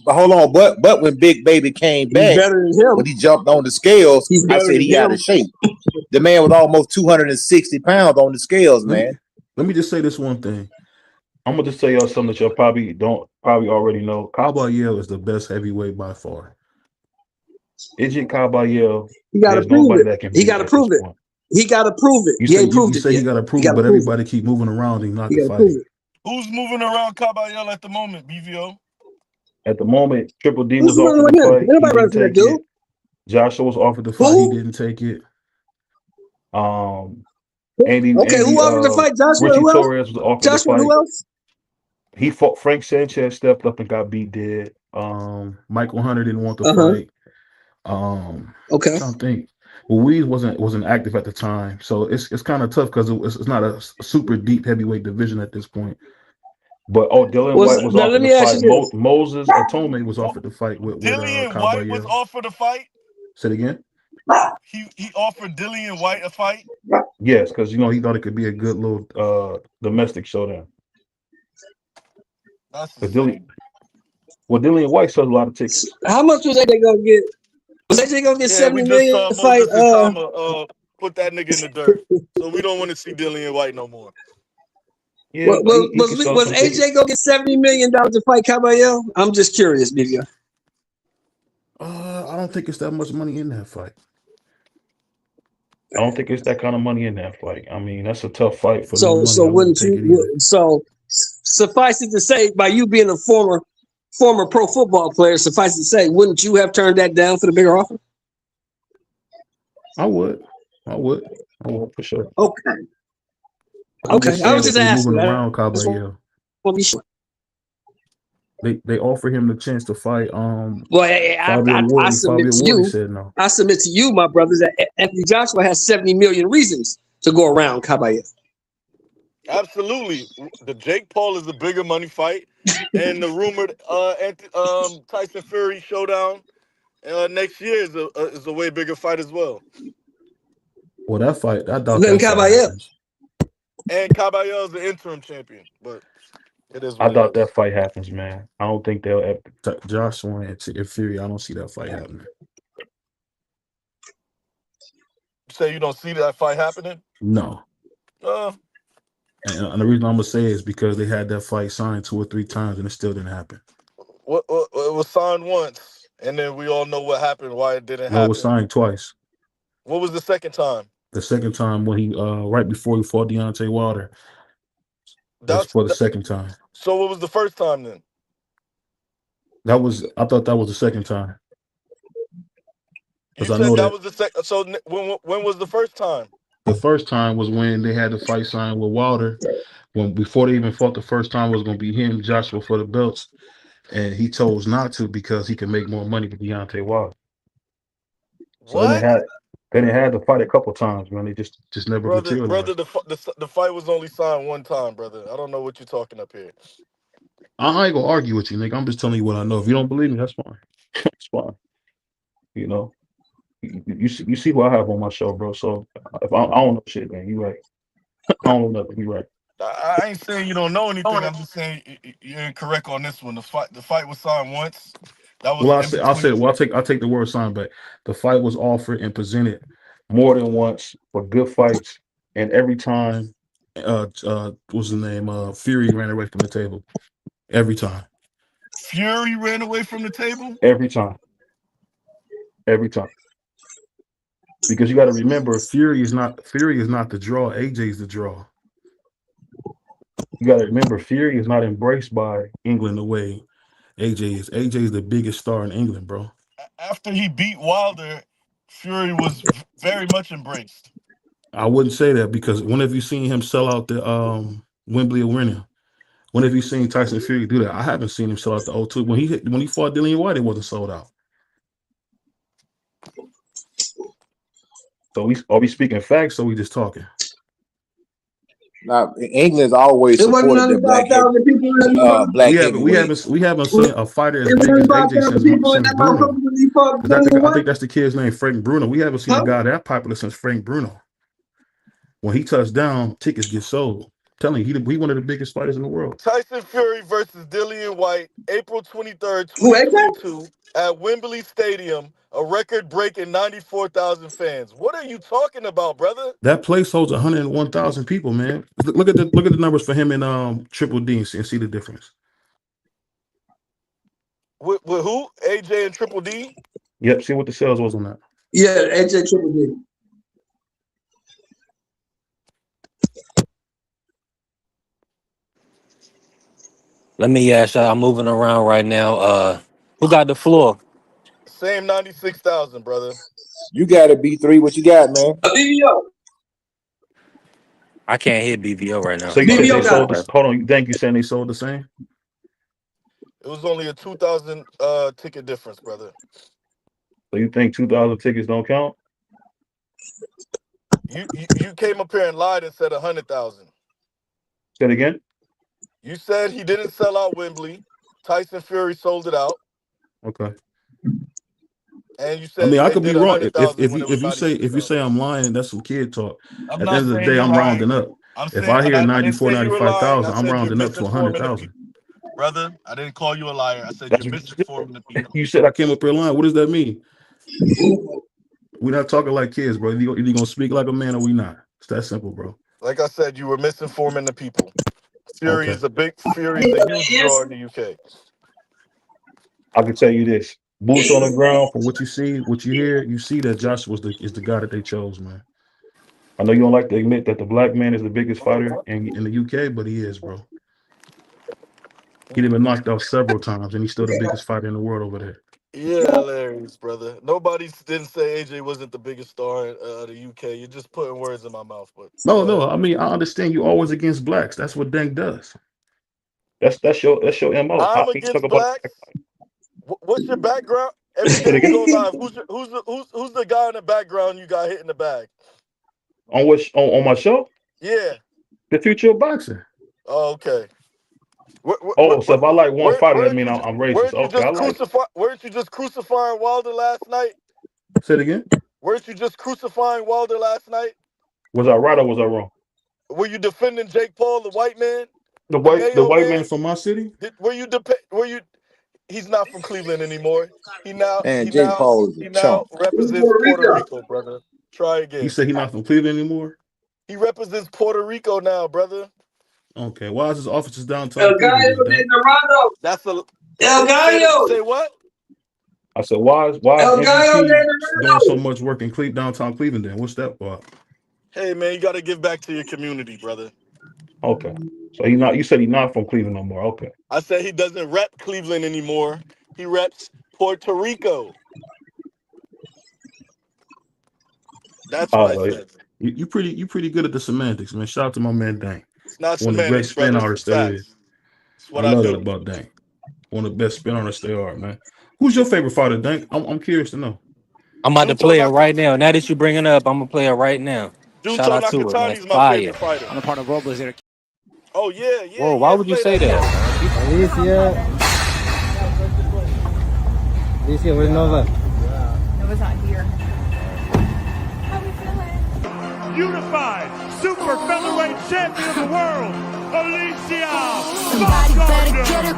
But hold on, but when Big Baby came back, when he jumped on the scales, I said he out of shape. The man was almost 260 pounds on the scales, man. Let me just say this one thing. I'm gonna just tell y'all something that y'all probably already know. Caballero is the best heavyweight by far. AJ Caballero, he got to prove it. He got to prove it. He got to prove it. You say he got to prove it, but everybody keep moving around him, not to fight. Who's moving around Caballero at the moment, BVO? At the moment, Triple D was offered the fight. He didn't take it. Joshua was offered the fight. He didn't take it. Who offered the fight? Joshua. Richie Who else? Torres was offered Joshua. the fight. Who else? He fought. Frank Sanchez stepped up and got beat dead. Michael Hunter didn't want the fight. I'm trying to think. Ruiz wasn't active at the time, so it's kind of tough because it's not a super deep heavyweight division at this point. But Dylan White was offered the fight. Moses Otome was offered the fight with Dillian Caballero. White was offered a fight. Say it again. He offered Dillian White a fight. Yes, because he thought it could be a good little domestic showdown. Dillian White sold a lot of tickets. How much was AJ gonna get? Was AJ gonna get 70 million to fight? Put that nigga in the dirt. So we don't want to see Dillian White no more. Yeah, was AJ gonna get $70 million to fight Caballero? I'm just curious, BVO. I don't think it's that much money in that fight. I don't think it's that kind of money in that fight. I mean, that's a tough fight for no So money. I wouldn't wouldn't take it you? either. So suffice it to say, by you being a former pro football player, suffice it to say, wouldn't you have turned that down for the bigger offer? I would for sure. Okay. I'm just I saying was that just they asking. moving I around just Caballero. want to be sure. They offer him the chance to fight Well, Fabio I Ward. submit Fabio to Ward you. said no. I submit to you, my brothers, that Anthony Joshua has 70 million reasons to go around Caballero. Absolutely. The Jake Paul is a bigger money fight, and the rumored Tyson Fury showdown next year is a way bigger fight as well. Well, that fight, I doubt Then that fight Caballero. happens. And Caballero is the interim champion, but it is I what doubt it is. that fight happens, man. I don't think they'll ever. Joshua and Fury, I don't see that fight happening. You say you don't see that fight happening? No. And the reason I'm gonna say is because they had that fight signed 2 or 3 times and it still didn't happen. What it was signed once, and then we all know what happened, why it didn't Well, it happen. was signed twice. What was the second time? The second time when he right before he fought Deontay Wilder. That's for the second time. So what was the first time then? I thought that was the second time. You Because I said know that that was the second. So when was the first time? the first time was when they had the fight signed with Wilder. When before they even fought the first time, it was going to be him, Joshua, for the belts, and he chose not to because he could make more money with Deontay Wilder. So they didn't have the fight a couple times, man. They just never materialized. Brother, the fight was only signed one time, brother. I don't know what you're talking up here. I ain't gonna argue with you, nigga. I'm just telling you what I know. If you don't believe me, that's fine. It's fine. You know, you see who I have on my show, bro. So if I don't know shit, man, you right. I don't know nothing. You right. I ain't saying you don't know anything. I'm just saying you're incorrect on this one. The fight was signed once. That was. Well, I'll take the word sign back. The fight was offered and presented more than once for good fights, and every time, what's the name? Fury ran away from the table. Every time. Fury ran away from the table? Every time. Because you got to remember, Fury is not the draw. AJ's the draw. You got to remember, Fury is not embraced by England the way AJ is. AJ is the biggest star in England, bro. After he beat Wilder, Fury was very much embraced. I wouldn't say that because when have you seen him sell out the Wembley Arena? When have you seen Tyson Fury do that? I haven't seen him sell out the O2. When he fought Dillian White, it wasn't sold out. So are we speaking facts or we just talking? Now, England's always supported the black We haven't seen a fighter as big as AJ since Bruno. I think that's the kid's name, Frank Bruno. We haven't seen a guy that popular since Frank Bruno. When he touched down, tickets get sold. I'm telling you, he one of the biggest fighters in the world. Tyson Fury versus Dillian White, April 23rd, 2022, at Wembley Stadium. A record-breaking 94,000 fans. What are you talking about, brother? That place holds 101,000 people, man. Look at the numbers for him and Triple D and see the difference. With who? AJ and Triple D? Yep. See what the sales was on that. Yeah, AJ Triple D. Let me ask you, I'm moving around right now. Who got the floor? Same 96,000, brother. You got it, B3. What you got, man? BVO. I can't hear BVO right now. So you said they sold this. Hold on. You think you saying they sold the same? It was only a 2,000 ticket difference, brother. So you think 2,000 tickets don't count? You came up here and lied and said 100,000. Say it again. You said he didn't sell out Wembley. Tyson Fury sold it out. Okay. And you said, I mean, I could be wrong. If you say I'm lying, that's some kid talk. At the end of the day, I'm rounding up. If I hear 94, 95,000, I'm rounding up to 100,000. Brother, I didn't call you a liar. I said you're misinforming the people. You said I came up here lying. What does that mean? We're not talking like kids, bro. Either you gonna speak like a man or we not. It's that simple, bro. Like I said, you were misinforming the people. Fury is a huge draw in the UK. I can tell you this. boots on the ground, from what you see, what you hear, you see that Joshua is the guy that they chose, man. I know you don't like to admit that the black man is the biggest fighter in the UK, but he is, bro. He'd been knocked out several times, and he's still the biggest fighter in the world over there. Yeah, hilarious, brother. Nobody didn't say AJ wasn't the biggest star in the UK. You're just putting words in my mouth. But No. I mean, I understand you always against blacks. That's what Dank does. That's your MO. I'm against blacks. What's your background? Every day you go live. Who's the guy in the background you got hit in the bag? On my show? Yeah. The Future of Boxing. Oh, okay. So if I like one fighter, that means I'm racist. Weren't you just crucifying Wilder last night? Say it again. Weren't you just crucifying Wilder last night? Was I right or was I wrong? Were you defending Jake Paul, the white man? The white man from my city? He's not from Cleveland anymore. He now represents Puerto Rico, brother. Try again. You said he's not from Cleveland anymore? He represents Puerto Rico now, brother. Okay, why is his offices downtown? El Gallo de Dorado. That's a El Gallo. Say what? I said, why is El Gallo de doing Dorado. so much work in downtown Cleveland then? What's that for? Hey man, you gotta give back to your community, brother. Okay. So you said he's not from Cleveland no more. Okay. I said he doesn't rep Cleveland anymore. He reps Puerto Rico. That's what I said. You pretty good at the semantics, man. Shout out to my man Dank. It's not one of the great semantics, spin brother. artists there is. What I I love do. that about Dank. One of the best spin artists there are, man. Who's your favorite fighter, Dank? I'm curious to know. I'm about to play it right now. Now that you bring it up, I'm gonna play it right now. Shout out to it, man. Nakatani's my Fire. favorite fighter. On the part of Robles there. Oh yeah. Whoa, why would you say that? Alicia, where's Nova? Nova's not here. How we feeling? Unified super featherweight champion of the world, Alicia Somebody better get it.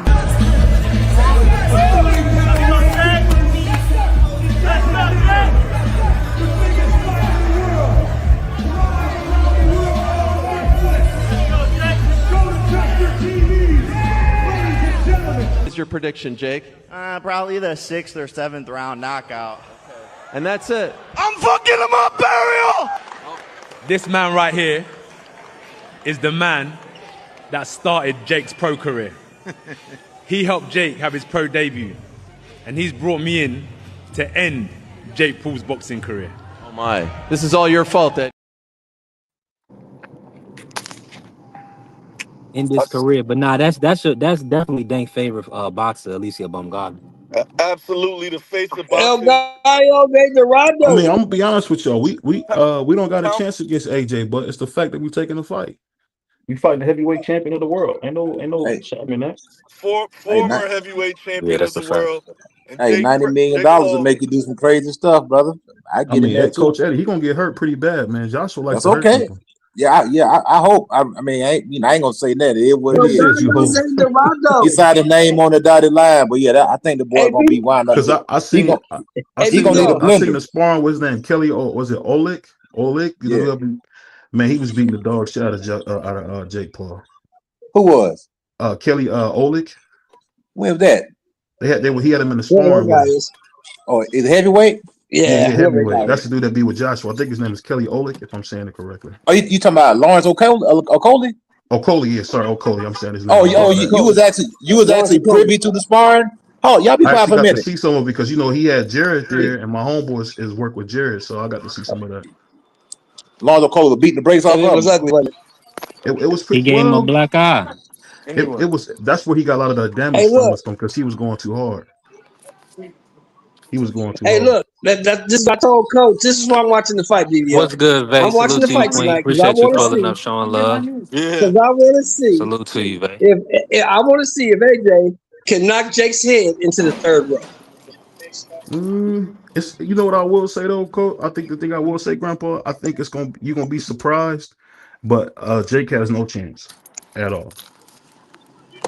Is your prediction, Jake? Probably the 6th or 7th round knockout. And that's it. I'm fucking him up, Burial! This man right here is the man that started Jake's pro career. He helped Jake have his pro debut, and he's brought me in to end Jake Paul's boxing career. Oh my. This is all your fault, Ed. In this career, but nah, that's definitely Dank's favorite boxer, Alicia Baumgartner. Absolutely the face of El boxing. Gallo de Dorado. I mean, I'm gonna be honest with y'all. We don't got a chance against AJ, but it's the fact that we're taking the fight. We fighting the heavyweight champion of the world. Ain't no shame in that. Former heavyweight champion of the world. Hey, $90 million will make you do some crazy stuff, brother. I mean, it. Coach Eddie, he gonna get hurt pretty bad, man. Joshua likes That's to hurt okay. people. Yeah, I hope. I mean, I ain't gonna say that. It is what it is. Dorado. He signed his name on the dotted line, but yeah, I think the boy gonna be wound up. Because I seen need a blender. the sparring. What's his name? Kelly, or was it Oleg? Yeah. Man, he was beating the dog shit out of Jake Paul. Who was? Kelly Oleg. When was that? He had him in the sparring. Oh, is it heavyweight? Yeah, heavyweight. That's the dude that be with Joshua. I think his name is Kelly Oleg, if I'm saying it correctly. Oh, you talking about Lawrence Okolie? Okolie, yeah, sorry, Okolie. I'm saying his name. You was actually privy to the sparring. Oh, y'all be quiet for a minute. To see some of it because he had Jared there, and my homeboy is work with Jared, so I got to see some of that. Lawrence Okolie beating the brakes off him. It was ugly, wasn't it? It was pretty. He gave him a black eye. It was. That's where he got a lot of the damage from because he was going too hard. He was going too hard. Hey, look, this I told Coach. This is why I'm watching the fight, BBL. What's good, Vay? I'm watching Salute the to you, fight Queen. tonight. Appreciate you pulling up, showing love. Because I want to see. Salute to you, Vay. If I want to see if AJ can knock Jake's head into the third row. It's what I will say though, Coach. I think the thing I will say, Grandpa, I think you're gonna be surprised, but Jake has no chance at all.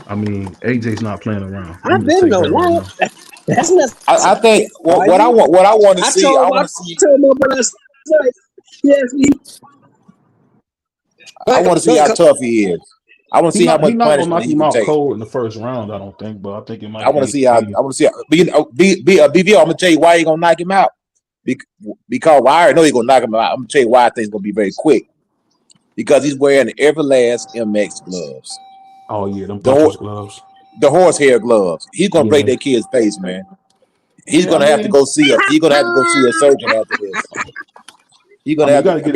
I mean, AJ's not playing around. I've been no one. That's not. I think what I want to see. I want to see. I want to see how tough he is. I want to see how much He not gonna punishment knock he him can out take. cold in the first round. I don't think, but I think it might. I want to see how. I want to see. BVO, I'm gonna tell you why he gonna knock him out. Because I already know he's gonna knock him out. I'm gonna tell you why I think it's gonna be very quick. Because he's wearing the Everlast MX gloves. Oh yeah, them puncher's gloves. The horsehair gloves. He's gonna break that kid's face, man. He's gonna have to go see a. He's gonna have to go see a surgeon after this. He's gonna have to. Look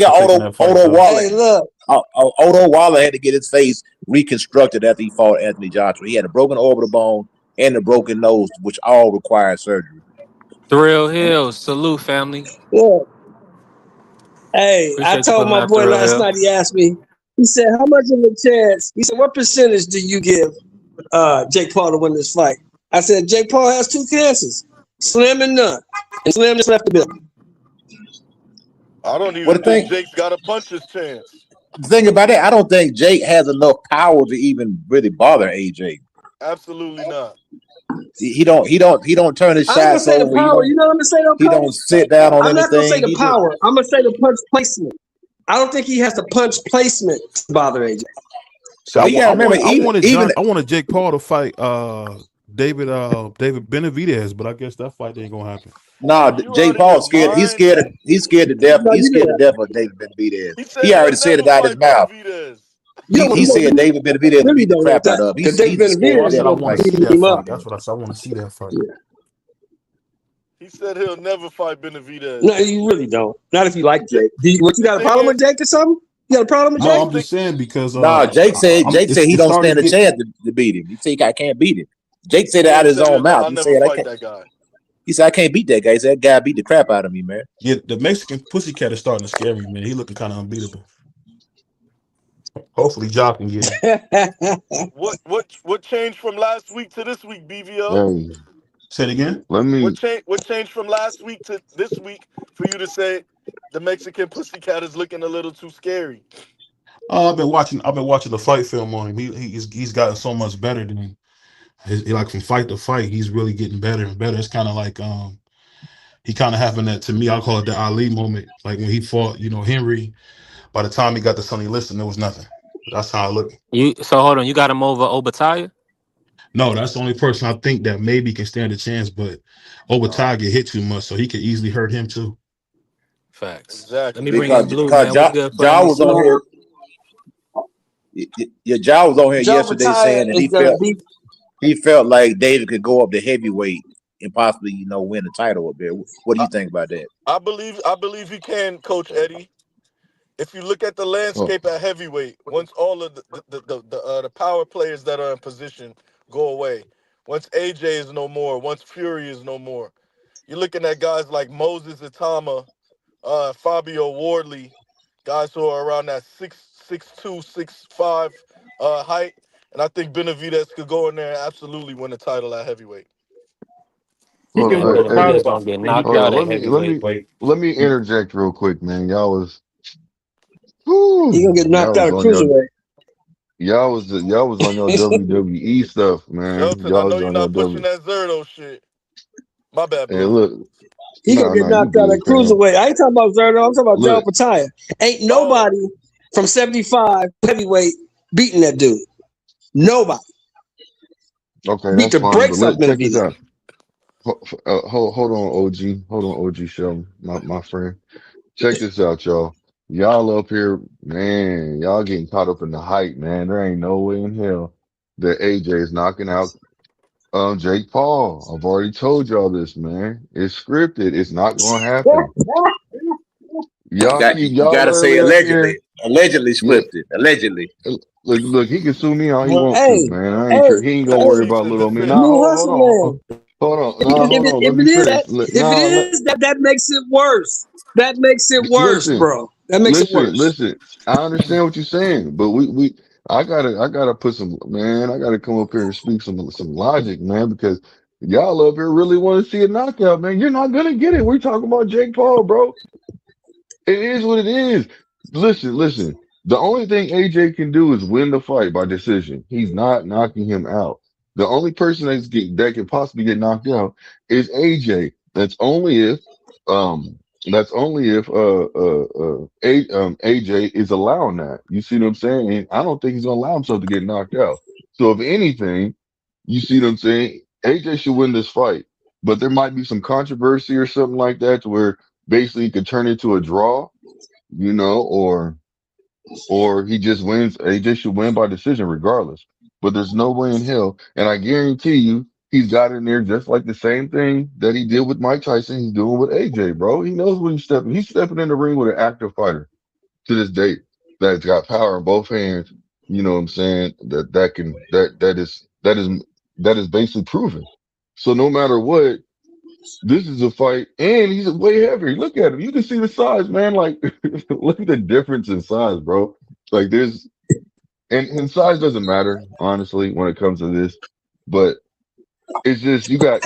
at Otto Waller. Hey, look. Otto Waller had to get his face reconstructed after he fought Anthony Joshua. He had a broken orbital bone and a broken nose, which all required surgery. Thrill Hill, salute family. Yeah. Hey, Appreciate I you told putting my that boy Thrill last Hill. night, he asked me, he said, how much of a chance? He said, what percentage do you give Jake Paul to win this fight? I said, Jake Paul has 2 chances, slim and none. And Slim just left the building. I don't even think Jake's got a puncher's chance. The thing about it, I don't think Jake has enough power to even really bother AJ. Absolutely not. He don't turn his I'm gonna shots say the over. power. You know what I'm gonna say? He don't sit down on I'm not gonna say anything. the power. I'm gonna say the punch placement. I don't think he has the punch placement to bother AJ. So I wanted Jake Jake Paul to fight David Benavidez, but I guess that fight ain't gonna happen. No, Jake Paul's scared. He's scared to death. He's scared to death of David Benavidez. He already said it out his mouth. He said David Benavidez would beat the crap out of him. He's scared to death. I want to see that fight. That's what I said. I want to see that fight. He said he'll never fight Benavidez. No, you really don't. Not if you like Jake. You got a problem with Jake or something? You got a problem with Jake? No, I'm just saying because Jake said he don't stand a chance to beat him. He said I can't beat him. Jake said it out of his own mouth. He said I can't. He said I can't beat that guy. He said that guy beat the crap out of me, man. Yeah, the Mexican pussycat is starting to scare me, man. He looking kind of unbeatable. Hopefully, Ja can get him. What changed from last week to this week, BVO? Hey, say it again. What changed from last week to this week for you to say the Mexican pussycat is looking a little too scary? I've been watching the fight film on him. He's gotten so much better than him. Like from fight to fight, he's really getting better and better. It's kind of like he kind of having that, to me, I call it the Ali moment. Like when he fought, Henry. By the time he got to Sonny Liston, there was nothing. That's how I look. So hold on, you got him over Obataya? No, that's the only person I think that maybe can stand a chance. But Obataya get hit too much, so he could easily hurt him too. Facts. Exactly. Let me bring in Blue, man. Ja was on here. Ja was on here yesterday saying that he felt like David could go up to heavyweight and possibly, win the title up there. What do you think about that? I believe he can, Coach Eddie. If you look at the landscape at heavyweight, once all of the power players that are in position go away, once AJ is no more, once Fury is no more, you're looking at guys like Moses Itama, Fabio Wardley, guys who are around that 6'2", 6'5" height. And I think Benavidez could go in there and absolutely win the title at heavyweight. Let me interject real quick, man. Y'all was he gonna get knocked out of cruiserweight. Y'all was on your WWE stuff, man. Shelton, I know you're not pushing that Zerto shit. My bad, bro. Hey, look. He gonna get knocked out of cruiserweight. I ain't talking about Zerto. I'm talking about Joe Pataya. Ain't nobody from 75 heavyweight beating that dude. Nobody. Okay, beat the brakes up Benavidez. Hold on, OG. Hold on, OG Sheldon, my friend. Check this out, y'all. Y'all up here, man, y'all getting caught up in the hype, man. There ain't no way in hell that AJ is knocking out Jake Paul. I've already told y'all this, man. It's scripted. It's not going to happen. You gotta say allegedly. Allegedly scripted. Allegedly. Look, he can sue me all he wants to, man. I ain't sure. He ain't gonna worry about little me. Hold on. If it is, that makes it worse. That makes it worse, bro. That makes it worse. Listen, I understand what you're saying, but I gotta put some, man. I gotta come up here and speak some logic, man, because y'all up here really want to see a knockout, man. You're not gonna get it. We're talking about Jake Paul, bro. It is what it is. Listen. The only thing AJ can do is win the fight by decision. He's not knocking him out. The only person that can possibly get knocked out is AJ. That's only if That's only if AJ is allowing that. You see what I'm saying? And I don't think he's gonna allow himself to get knocked out. So if anything, you see what I'm saying? AJ should win this fight, but there might be some controversy or something like that to where basically it could turn into a draw, you know, or he just wins. AJ should win by decision regardless. But there's no way in hell, and I guarantee you, he's got in there just like the same thing that he did with Mike Tyson. He's doing with AJ, bro. He knows what he's stepping. He's stepping in the ring with an active fighter to this date that's got power in both hands. You know what I'm saying? That is basically proven. So no matter what, this is a fight, and he's way heavier. Look at him. You can see the size, man. Like, look at the difference in size, bro. Like, there's, and size doesn't matter, honestly, when it comes to this. But it's just, he's got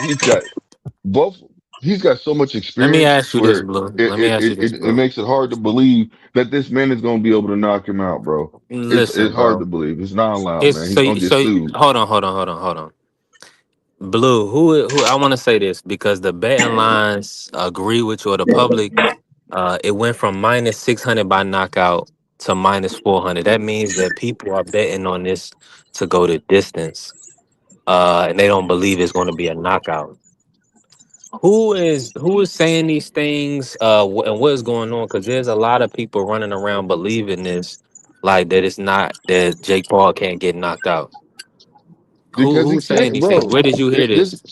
both. He's got so much experience. Let me ask you this, where Blue. Let me ask you this, it bro. makes it hard to believe that this man is going to be able to knock him out, bro. Listen, It's hard bro. to believe. It's not allowed, It's man. He's going to get sued. hold on. Blue, who I want to say this because the betting lines agree with you or the public. It went from minus 600 by knockout to minus 400. That means that people are betting on this to go the distance, and they don't believe it's going to be a knockout. Who is saying these things? And what is going on? Because there's a lot of people running around believing this, like that it's not that Jake Paul can't get knocked out. Because he Who's saying can't, these things? bro. Where did you hear this?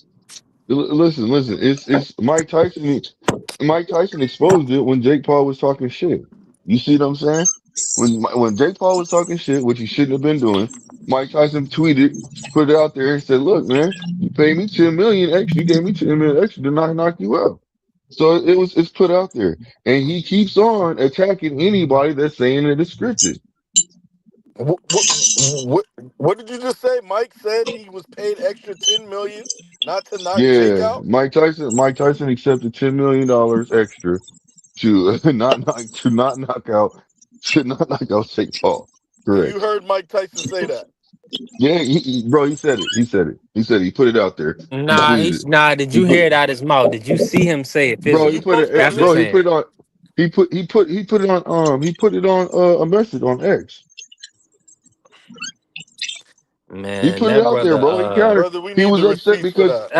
Listen. It's Mike Tyson. Mike Tyson exposed it when Jake Paul was talking shit. You see what I'm saying? When Jake Paul was talking shit, which he shouldn't have been doing, Mike Tyson tweeted, put it out there, and said, "Look, man, you paid me $10 million extra. You gave me $10 million extra to not knock you out." So it's put out there, and he keeps on attacking anybody that's saying it is scripted. What did you just say? Mike said he was paid extra $10 million not to knock Jake Yeah, out. Mike Tyson accepted $10 million extra to not knock out Jake Paul. Correct. You heard Mike Tyson say that. Yeah, bro, he said it. He said he put it out there. Nah, did you hear it out his mouth? Did you see him say it Bro, physically? he put it. That's Bro, what I'm he saying. put it on. He put it on a message on X. Man, He put that it out there, bro. He counted. Brother, we He need was the upset receipts for that.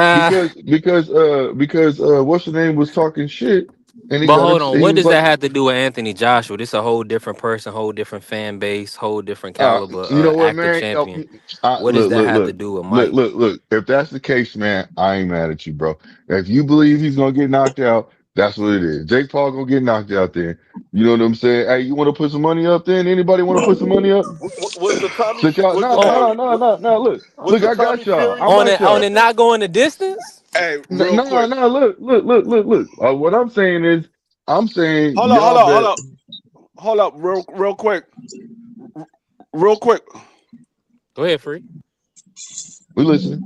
because what's the name was talking shit, and he But got hold upset. on, He what was does like, that have to do with Anthony Joshua? This is a whole different person, whole different fan base, whole different caliber, you know what, active man? champion. What does that have to do with Mike? Look. If that's the case, man, I ain't mad at you, bro. If you believe he's gonna get knocked out, that's what it is. Jake Paul gonna get knocked out there. You know what I'm saying? Hey, you want to put some money up then? Anybody want to put some money up? Was the Tommy? Since y'all, no. Look, I got y'all. I'm like y'all. On it not going the distance? Hey, No, real quick. look. What I'm saying is, I'm saying Hold up, real quick. Real quick. Go ahead, Free. We listening.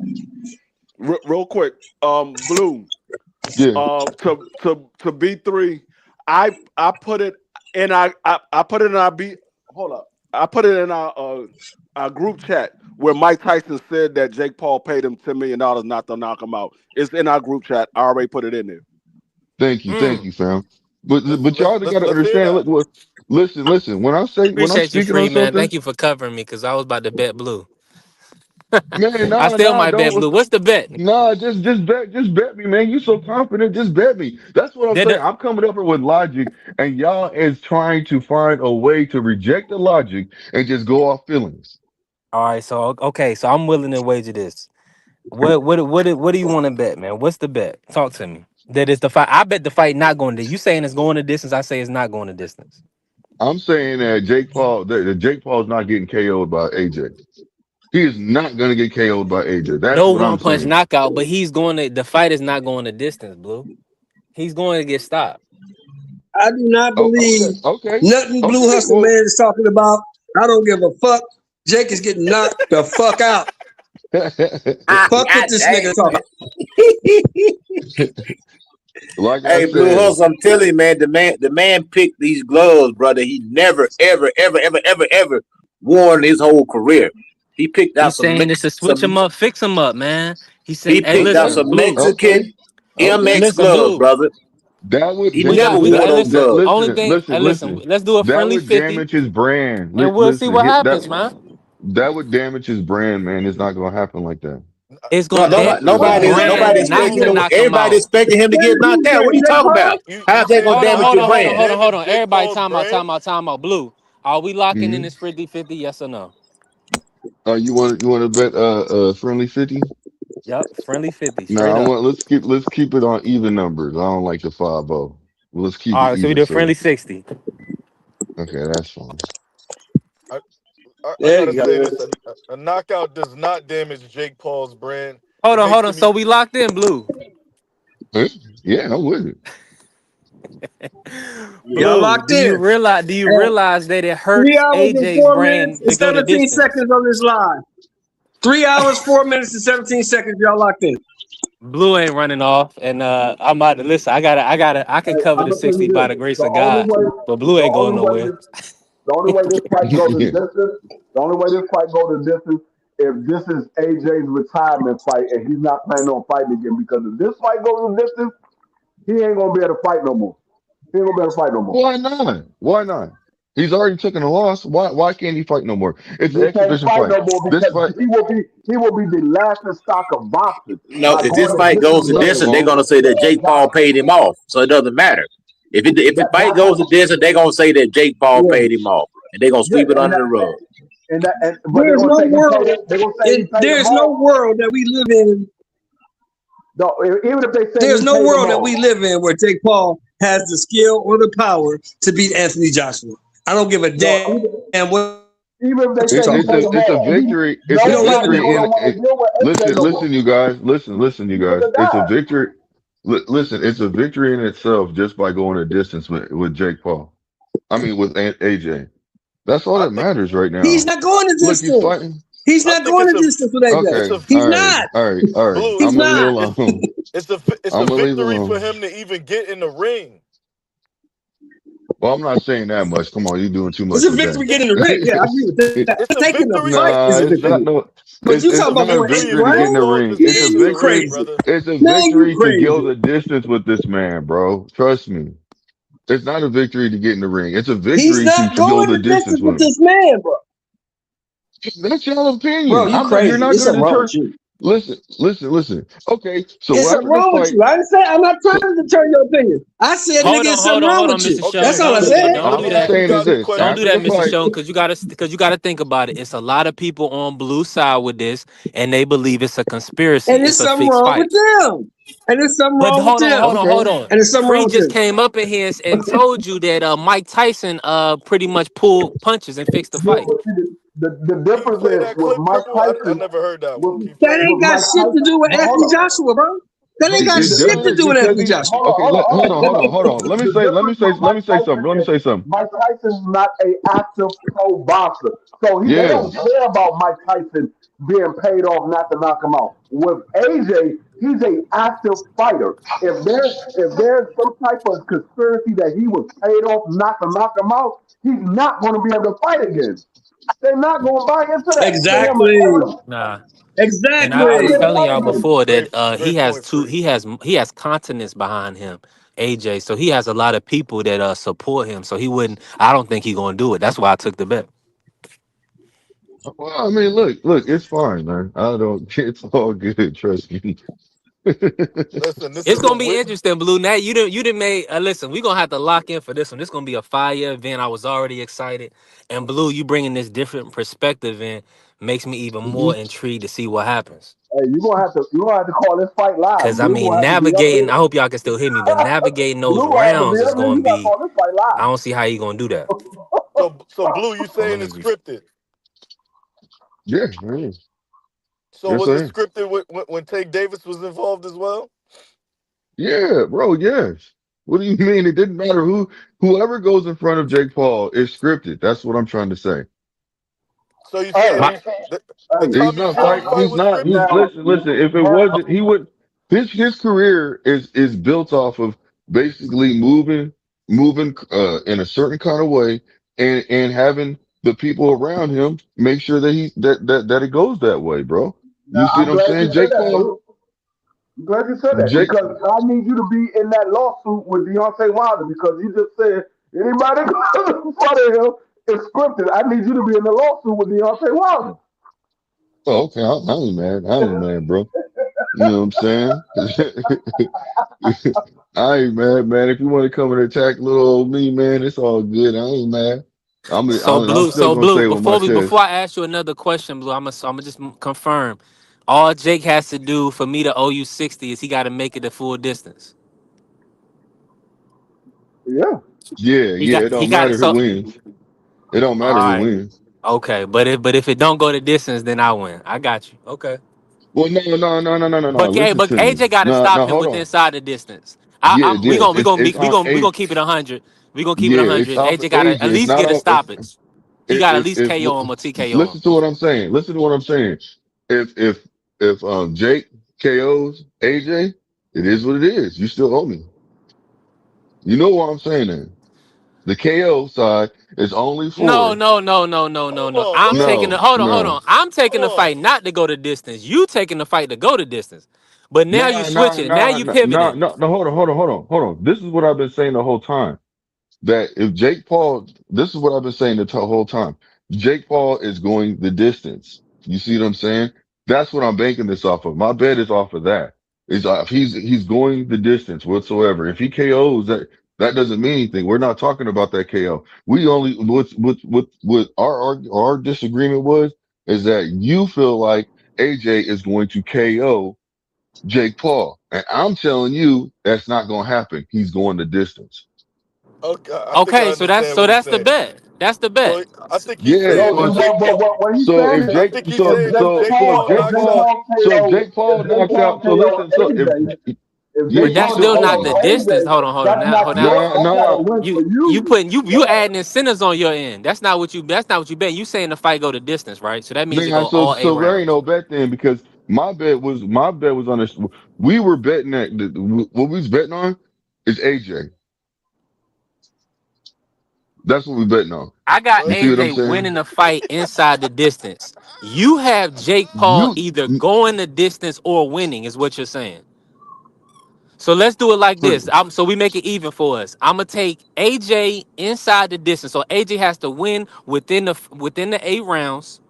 Real quick. Blue. Yeah. To B3, I put it in I put it in our hold up. I put it in our group chat where Mike Tyson said that Jake Paul paid him $10 million not to knock him out. It's in our group chat. I already put it in there. Thank you, fam. But y'all got to understand. Look, listen. When I'm Appreciate you, speaking Free, on man. something, Thank you for covering me because I was about to bet Blue. man, I still might bet don't. Blue. What's the bet? Nah, just bet me, man. You so confident, just bet me. That's what I'm saying. I'm coming up here with logic, and y'all is trying to find a way to reject the logic and just go off feelings. All right, so I'm willing to wager this. What do you want to bet, man? What's the bet? Talk to me. That is the fight. I bet the fight not going to. You saying it's going the distance? I say it's not going the distance. I'm saying that Jake Paul is not getting KO'd by AJ. He is not going to get KO'd by AJ. That's No what I'm one punch saying. knockout, but he's going to. The fight is not going the distance, Blue. He's going to get stopped. I do not believe nothing Blue Hustle Man is talking about. I don't give a fuck. Jake is getting knocked the fuck out. Fuck what this nigga talking. Like hey, Blue Hustle, I'm telling you, man, the man picked these gloves, brother. He never, ever worn his whole career. He picked out He's saying it's to switch him up, fix him up, man. He said, he picked out some Mexican MX gloves, brother. That would He We never got we wore got those listen. gloves. Only thing, listen. Let's do a That friendly would 50, damage his brand. and we'll see Listen, what happens, man. that would damage his brand, man. It's not gonna happen like that. It's No, gonna damage his nobody brand not expecting to him. knock him Everybody out. expecting him to get knocked out. What are you talking about? How's that gonna damage your brand? Hold on. Everybody, time out. Blue, are we locking in this 50-50? Yes or no? You want to bet friendly 50? Yep, friendly 50, No, straight up. let's keep it on even numbers. I don't like the 5-0. Let's keep All it right, so we even. do a friendly 60. Okay, that's fine. I gotta say this: a knockout does not damage Jake Paul's brand. Hold on. So we locked in, Blue. Yeah, I'm with it. Blue, do you realize that it hurts 3 hours and AJ's 4 brand minutes and to go the 17 distance? seconds on this live. 3 hours, 4 minutes, and 17 seconds. Y'all locked in. Blue ain't running off, and I'm about to listen. I can cover the 60 by the grace of God, but Blue ain't going nowhere. The only way this fight goes the distance, if this is AJ's retirement fight and he's not planning on fighting again, because if this fight goes the distance, he ain't gonna be able to fight no more. Why not? Why not? He's already taken a loss. Why can't he fight no more? It's an He can't exhibition fight fight. no more This because fight. he will be the last in stock of boxers. No, if this fight goes the distance, they're gonna say that Jake Paul paid him off, so it doesn't matter. If the fight goes the distance, they're gonna say that Jake Paul paid him off, and they're gonna sweep it under the rug. There's no world. There's no world that we live in. No, even if they say there's no world that we live in where Jake Paul has the skill or the power to beat Anthony Joshua. I don't give a damn what. Even if they It's a victory. It's a victory in. Listen, you guys. Listen, you guys. It's a victory. Listen, it's a victory in itself just by going a distance with Jake Paul. I mean, with AJ. That's all that matters right now. He's not going the distance. Look, he's fighting. He's not going the distance with AJ. Okay. He's not. All right. Blue, I'm gonna leave it alone. It's a victory for him to even get in the ring. Well, I'm not saying that much. Come on, you're doing too much. It's a victory getting the ring. Yeah, I agree with that. It's Taking the victory. fight is a victory. But you talking about a victory to get in the ring. It's a victory. It's a victory to go the distance with this man, bro. Trust me. It's not a victory to get in the ring. It's a victory to go the distance with this man, bro. That's your opinion. Bro, you crazy. You're not It's going to wrong deter. Listen. Okay, so it's something wrong with you. I didn't say I'm not trying to deter your opinion. I said nigga, it's something wrong with you. That's all I said. Don't do that. Don't do that, Mr. Show, because you gotta think about it. It's a lot of people on Blue side with this, and they believe it's a conspiracy. And there's something wrong with them. And there's something wrong with them. Hold on. And there's something Free wrong with just them. came up in here and told you that Mike Tyson pretty much pulled punches and fixed the fight. The difference is with Mike Tyson. I never heard that one. That ain't got shit to do with Anthony Joshua, bro. That ain't got shit to do with Anthony Joshua. Okay, hold on. Let me say something. Mike Tyson's not an active pro boxer, so they don't care about Mike Tyson being paid off not to knock him out. With AJ, he's an active fighter. If there's some type of conspiracy that he was paid off not to knock him out, he's not going to be able to fight again. They're not going to buy into that. Exactly. Nah. Exactly. And I was telling y'all before that he has continents behind him, AJ. So he has a lot of people that support him. So I don't think he's gonna do it. That's why I took the bet. Well, I mean, look, it's fine, man. It's all good. Trust me. It's gonna be interesting, Blue. Now you didn't make. Listen, we're gonna have to lock in for this one. This gonna be a fire event. I was already excited, and Blue, you bringing this different perspective in makes me even more intrigued to see what happens. Hey, you're gonna have to call this fight live. Because I mean, navigating. I hope y'all can still hear me, but navigating those rounds is gonna be. I don't see how you gonna do that. So Blue, you saying it's scripted? Yeah, man. So was it scripted when Tank Davis was involved as well? Yeah, bro. Yes. What do you mean? It didn't matter whoever goes in front of Jake Paul is scripted. That's what I'm trying to say. So you saying he's not fighting? He's not. Listen. If it wasn't, he would. His career is built off of basically moving in a certain kind of way and having the people around him make sure that that it goes that way, bro. You see what I'm saying? Jake Paul. I'm glad you said that Jake, because I need you to be in that lawsuit with Deontay Wilder because you just said anybody goes in front of him is scripted. I need you to be in the lawsuit with Deontay Wilder. oh, okay, I ain't mad. I ain't mad, bro. You know what I'm saying? I ain't mad, man. If you want to come and attack little old me, man, it's all good. I ain't mad. I'm still So gonna Blue, say with my before chest. I ask you another question, Blue, I'm gonna just confirm. All Jake has to do for me to owe you 60 is he got to make it the full distance. Yeah. Yeah, He yeah. got It he don't got it. matter who So wins. It don't all matter who right, wins. okay. But if it don't go the distance, then I win. I got you. Okay. Well, no. Listen But to me. AJ got to No, stop no, him hold within on. inside the distance. Yeah, We yes. gonna we gonna be, It's we on gonna we gonna eight. keep it 100. We gonna keep it Yeah, it's 100. off of AJ got to AJ. at It's least not get a off. stoppage. He got to at least If KO him or TKO him. listen to what I'm saying. Listen to what I'm saying. If Jake KOs AJ, it is what it is. You still owe me. You know what I'm saying then. The KO side is only No, for no, no, no, no, no, Hold no. on, I'm hold taking the on, no, hold no. on. I'm taking the hold on. fight not to go the distance. You taking the fight to go the distance. But now you Nah, nah, switching it. Now nah, you nah, nah, pivoting. no, no, hold on. This is what I've been saying the whole time. That if Jake Paul, this is what I've been saying the whole time. Jake Paul is going the distance. You see what I'm saying? That's what I'm banking this off of. My bet is off of that. Is he's going the distance whatsoever. If he KOs that doesn't mean anything. We're not talking about that KO. We only what our disagreement was is that you feel like AJ is going to KO Jake Paul, and I'm telling you that's not going to happen. He's going the distance. Okay, I think I Okay, so that's understand so what he's that's the saying. bet. That's the bet. So I think he's Yeah, saying No, if so Jake Paul, what he's so saying if is I Jake think he's if so saying Jake if so Jake so if Paul, Paul if Jake knocks Jake out, Paul Paul so if KO, Jake Paul if Jake knocks Paul out so KO listen so AJ, if yeah Jake But you that's Paul still still owe not me the KO distance. AJ, Hold on that's now. not Hold now. that's not a nah win for You you. putting you adding incentives on your end. That's not what you. That's not what you bet. You saying the fight go the distance, right? So that means it nah go all eight so there ain't rounds. no bet then because my bet was on this. We were betting what we was betting on is AJ. That's what we betting on. I got You see what I'm AJ saying? winning the fight inside the distance. You have Jake Paul You either going the distance or winning, is what you're saying. So let's do it like so this. So we make it even for us. I'm gonna take AJ inside the distance. So AJ has to win within the 8 rounds.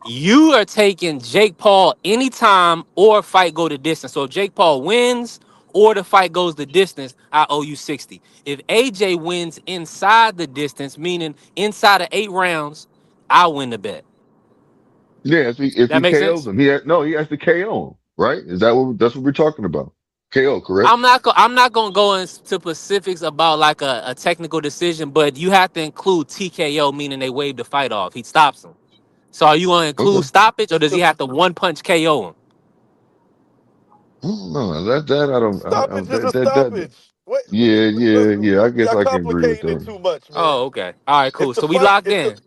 You are taking Jake Paul anytime or fight go the distance. So if Jake Paul wins or the fight goes the distance, I owe you 60. If AJ wins inside the distance, meaning inside of 8 rounds, I win the bet. yeah, if That he makes KOs sense? him, he has to KO him, right? Is that that's what we're talking about? KO, correct? I'm not gonna go into specifics about like a technical decision, but you have to include TKO, meaning they wave the fight off. He stops him. So are you gonna include Okay. stoppage or does he have to one punch KO him? I don't know. That I don't. stoppage is a That stoppage. What yeah. I guess y'all I can agree with complicating it that. too much, man. Oh, okay. All right, If cool. the So we fight, locked if the in.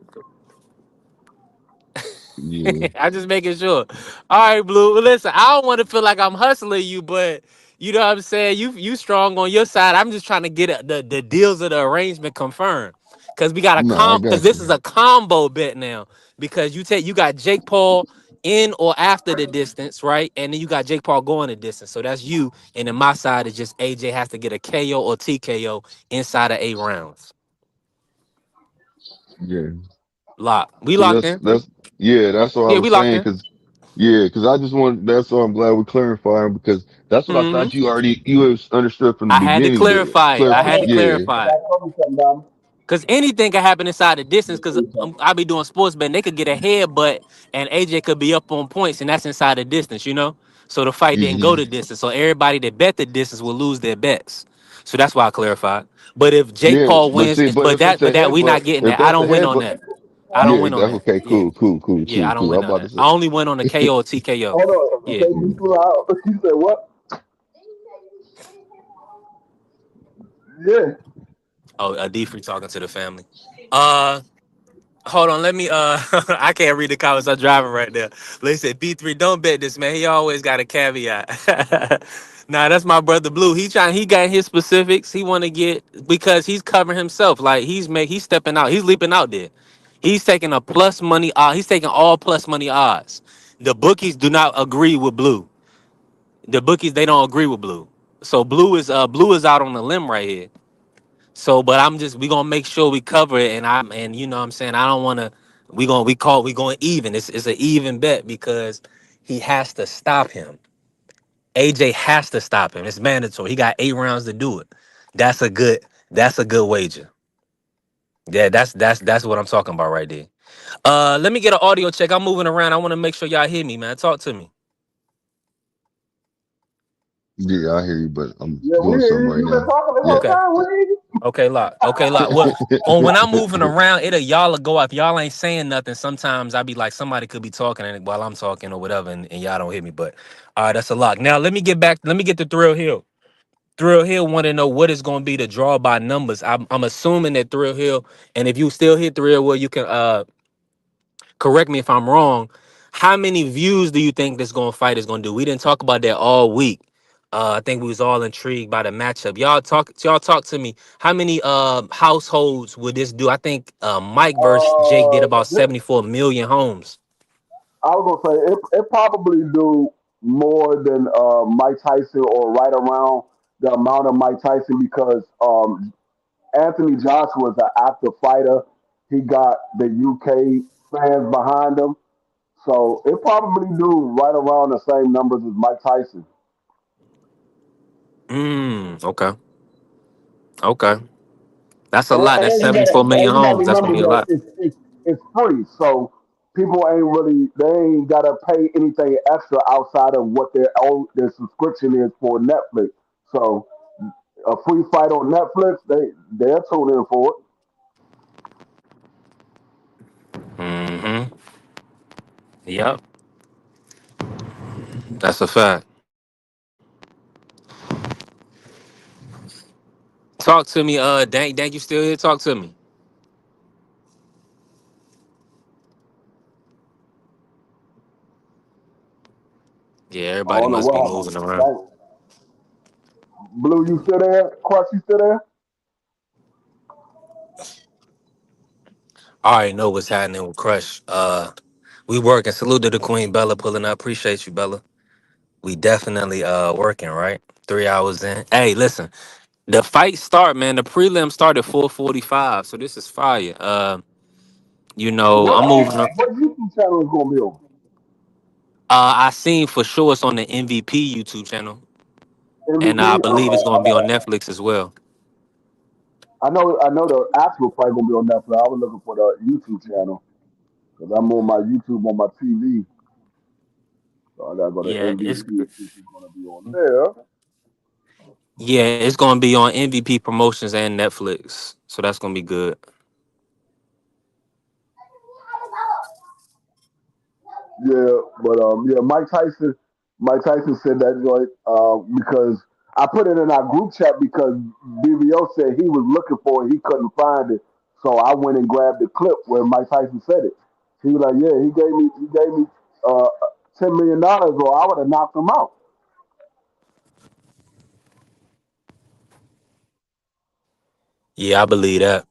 Yeah. I'm just making sure. All right, Blue. Well, listen, I don't want to feel like I'm hustling you, but you know what I'm saying? You strong on your side. I'm just trying to get the deals of the arrangement confirmed. Cause we got a No, I because got this you. is a combo bet now. Because you got Jake Paul in or after the distance, right? And then you got Jake Paul going the distance. So that's you. And then my side is just AJ has to get a KO or TKO inside of 8 rounds. Yeah. Lock. We So locked in. that's yeah. That's what I Yeah, was we locked saying. in. Because I just want. That's why I'm glad we're clarifying because that's what I Hmm. thought you have understood from the I had to beginning. But clarify it. I had to yeah. clarify it. Cause anything can happen inside the distance. Cause I be doing sports betting. They could get a headbutt, and AJ could be up on points, and that's inside the distance. You know. So the fight didn't go Hmm. the distance. So everybody that bet the distance will lose their bets. So that's why I clarified. But if Jake Yeah. Paul But wins, see, but if it's a but that we headbutt, not getting if that. I that's a don't win on headbutt, that. I don't yeah. win on That's that. okay. Yeah, yeah, I don't Cool. win I'm on about that. to I say. only win on the KO or TKO. Hold on, Yeah. take me through out. He said what? Yeah. Oh, D free talking to the family. Uh. Hold on, let me I can't read the comments. I'm driving right now. They said B3, don't bet this, man. He always got a caveat. Nah, that's my brother Blue. He got his specifics. He wanna get because he's covering himself. Like he's stepping out, he's leaping out there. He's taking a plus money he's taking all plus money odds. The bookies do not agree with Blue. The bookies, they don't agree with Blue. So Blue is out on the limb right here. So, but we gonna make sure we cover it, and you know what I'm saying, I don't wanna we going even. It's an even bet because he has to stop him. AJ has to stop him. It's mandatory. He got 8 rounds to do it. That's a good wager. Yeah, that's what I'm talking about right there. Let me get an audio check. I'm moving around. I want to make sure y'all hear me, man. Talk to me. Yeah, I hear you, but I'm Yeah, we doing hear something you. right You been now. talking the Yeah. whole time. We hear you. Okay, lock. Okay, lock. Well, when I'm moving around, y'all will go. If y'all ain't saying nothing, sometimes I be like, somebody could be talking while I'm talking or whatever, and y'all don't hear me. But all right, that's a lock. Now let me get back. Let me get to Thrill Hill. Thrill Hill want to know what is going to be the draw by numbers. I'm assuming that Thrill Hill, and if you still hit Thrill, well, you can correct me if I'm wrong. How many views do you think this fight is going to do? We didn't talk about that all week. I think we was all intrigued by the matchup. Y'all talk to me. How many households would this do? I think Mike versus Jake did about 74 million homes. I was gonna say it probably do more than Mike Tyson or right around the amount of Mike Tyson because Anthony Joshua is an active fighter. He got the UK fans behind him, so it probably do right around the same numbers as Mike Tyson. Okay. That's a lot. That's And 74 million you gotta homes. That's gonna remember be a that lot. it's free, so people ain't gotta pay anything extra outside of what their subscription is for Netflix. So a free fight on Netflix, they'll tune in for it. Mm-hmm. Yep. That's a fact. Talk to me, Dank, you still here? Talk to me. Yeah, I everybody don't know must what be happened. moving around. That, Blue, you still there? Crush, you still there? I already know what's happening with Crush. We working. Salute to the Queen Bella pulling up. Appreciate you, Bella. We definitely working, right? 3 hours in. Hey, listen. The fight start, man. The prelim started 4:45, so this is fire. I'm moving up. What YouTube channel is gonna be on? I seen for sure it's on the MVP YouTube channel, and I MVP. believe it's gonna be on Netflix as well. I know the actual fight gonna be on Netflix. I was looking for the YouTube channel because I'm on my YouTube on my TV. So I gotta go to Yeah, MVP and see if it's gonna be on there. it's gonna be on MVP Promotions and Netflix, so that's gonna be good. Yeah, but Mike Tyson said that joint because I put it in our group chat because BBO said he was looking for it, he couldn't find it, so I went and grabbed the clip where Mike Tyson said it. He was like, "Yeah, he gave me $10 million, or I would have knocked him out." Yeah, I believe that.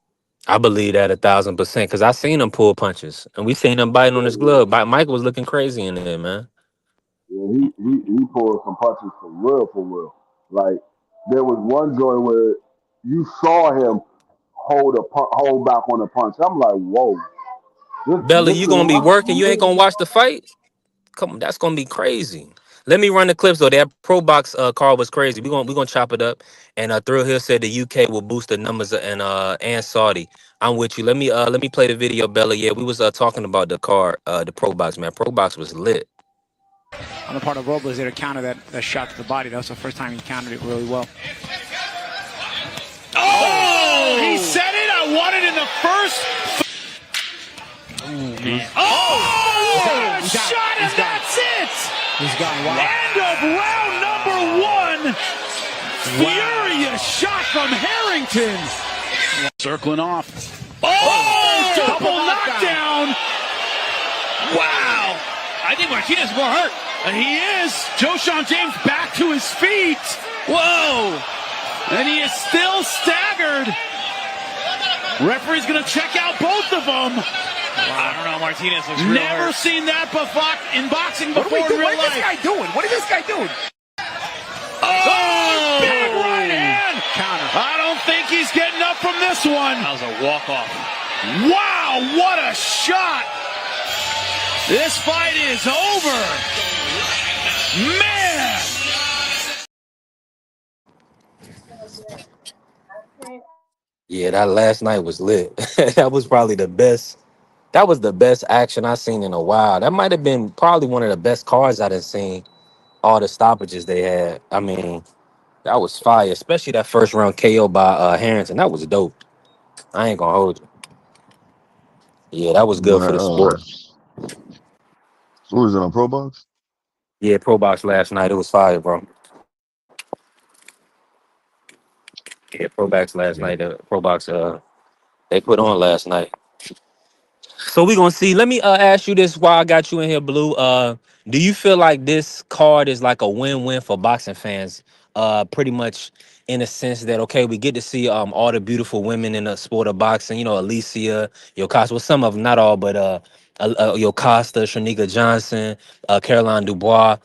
I believe that 1,000% because I seen him pull punches and we seen him biting on his glove. Mike was looking crazy in there, man. Yeah, he pulled some punches for real, for real. Like there was one joint where you saw him hold back on a punch. I'm like, whoa, Bella, this you is gonna be rough. working? You ain't gonna watch the fight? Come on, that's gonna be crazy. Let me run the clips though. That Pro Box card was crazy. We gonna chop it up. And Thrill Hill said the UK will boost the numbers and Saudi. I'm with you. Let me play the video, Bella. Yeah, we was talking about the card, the Pro Box, man. Pro Box was lit. On the part of Robles there to counter that shot to the body. That was the first time he countered it really well. Oh, he said it. I want it in the first. Oh, what a shot, and that's it. He's gone wild. End of round number 1. Furious shot from Harrington. Circling off. Oh, double knockdown. Wow. I think Martinez is more hurt. He is. Joe Sean James back to his feet. Whoa. And he is still staggered. Referee's going to check out both of them. I don't know. Martinez looks real Never hurt. seen that in boxing before in real life. What is this guy doing? What is this guy doing? don't think he's getting up from this one. That was a walk-off. Wow, what a shot. This fight is over. Man. Yeah, that last night was lit. That was probably the best. That was the best action I've seen in a while. That might have been probably one of the best cards I've seen. All the stoppages they had. I mean, that was fire, especially that first round KO by Harrington. That was dope. I ain't gonna hold you. Yeah, that was good for the sport. What was it on Pro Box? Yeah, Pro Box last night. It was fire, bro. Yeah, Pro Box last night. Pro Box they put on last night. So we gonna see. Let me ask you this while I got you in here, Blue. Do you feel like this card is like a win-win for boxing fans? Pretty much in a sense that okay, we get to see all the beautiful women in the sport of boxing. You know, Alicia, Yokasta, well, some of them, not all, but Yokasta, Shanika Johnson, Caroline Dubois,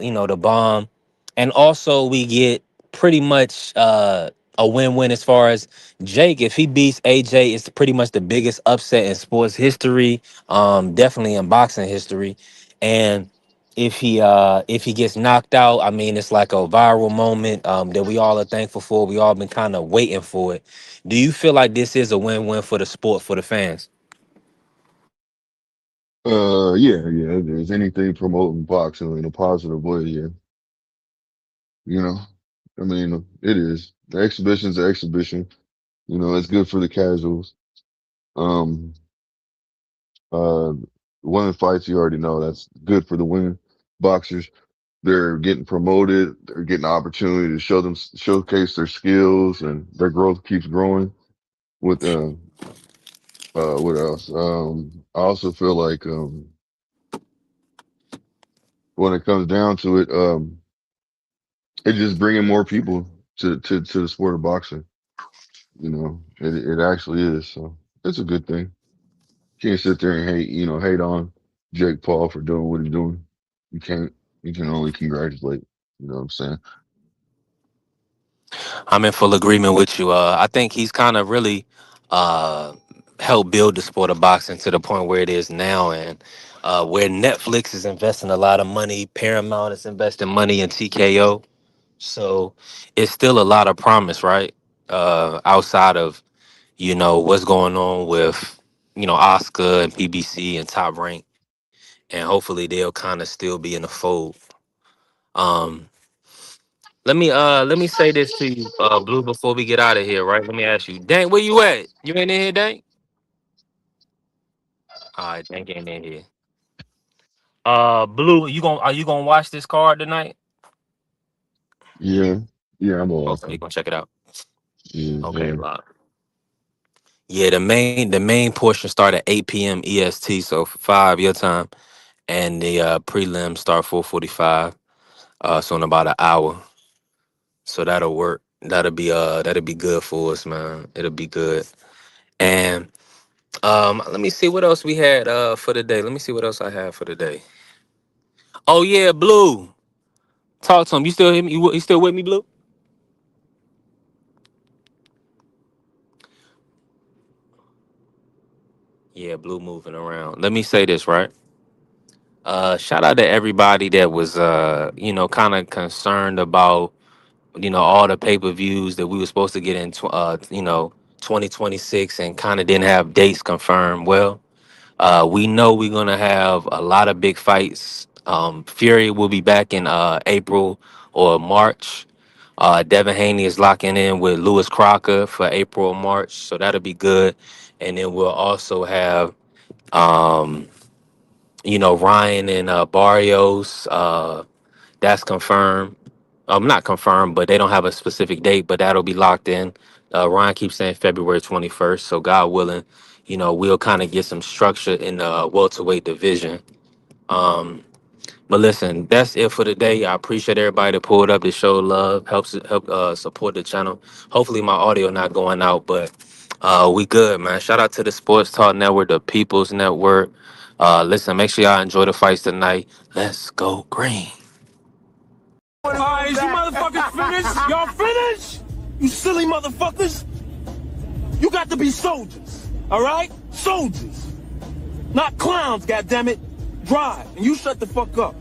you know, the Bomb, and also we get pretty much a win-win as far as Jake. If he beats AJ, it's pretty much the biggest upset in sports history, definitely in boxing history. And if he gets knocked out, I mean, it's like a viral moment that we all are thankful for. We all been kind of waiting for it. Do you feel like this is a win-win for the sport, for the fans? Yeah. If there's anything promoting boxing in a positive way, yeah. You know, I mean, it is. The exhibition's an exhibition. You know, it's good for the casuals. Um, Women fights, you already know that's good for the women boxers. They're getting promoted. They're getting the opportunity to showcase their skills, and their growth keeps growing. With what else? I also feel like when it comes down to it, it's just bringing more people to the sport of boxing. You know, it actually is. So it's a good thing. Can't sit there and hate on Jake Paul for doing what he's doing. You can't. You can only congratulate. You know what I'm saying? I'm in full agreement with you. I think he's kind of really helped build the sport of boxing to the point where it is now, and where Netflix is investing a lot of money, Paramount is investing money in TKO. So it's still a lot of promise, right? Outside of what's going on with Oscar and PBC and Top Rank, and hopefully they'll kind of still be in the fold. Um, let me say this to you, Blue, before we get out of here, right? Let me ask you, Dank, where you at? You ain't in here, Dank? All right, Dank ain't in here. Blue, are you gonna watch this card tonight? Yeah, I'm gonna watch Okay, you it. gonna check it out. Yeah, Okay, lock. Yeah, the main portion start at 8 p.m. EST, so 5 your time, and the prelim start 4:45. So in about an hour. So that'll work. That'll be good for us, man. It'll be good. And let me see what else we had for the day. Let me see what else I have for the day. Oh yeah, Blue. Talk to him. You still hear me? You still with me, Blue? Yeah, Blue moving around. Let me say this, right? Shout out to everybody that was kind of concerned about all the pay-per-views that we were supposed to get in 2026 and kind of didn't have dates confirmed. Well, we know we're gonna have a lot of big fights. Fury will be back in April or March. Devin Haney is locking in with Lewis Crocker for April or March, so that'll be good. And then we'll also have Ryan and Barrios. That's confirmed. Not confirmed, but they don't have a specific date, but that'll be locked in. Ryan keeps saying February 21st, so God willing, we'll kind of get some structure in the welterweight division. But listen, that's it for today. I appreciate everybody that pulled up to show love, help support the channel. Hopefully my audio not going out, but we good, man. Shout out to the Sports Talk Network, the People's Network. Listen, make sure y'all enjoy the fights tonight. Let's go green. All right, is you motherfuckers finished? Y'all finished? You silly motherfuckers. You got to be soldiers, all right? Soldiers. Not clowns, goddammit. Drive, and you shut the fuck up.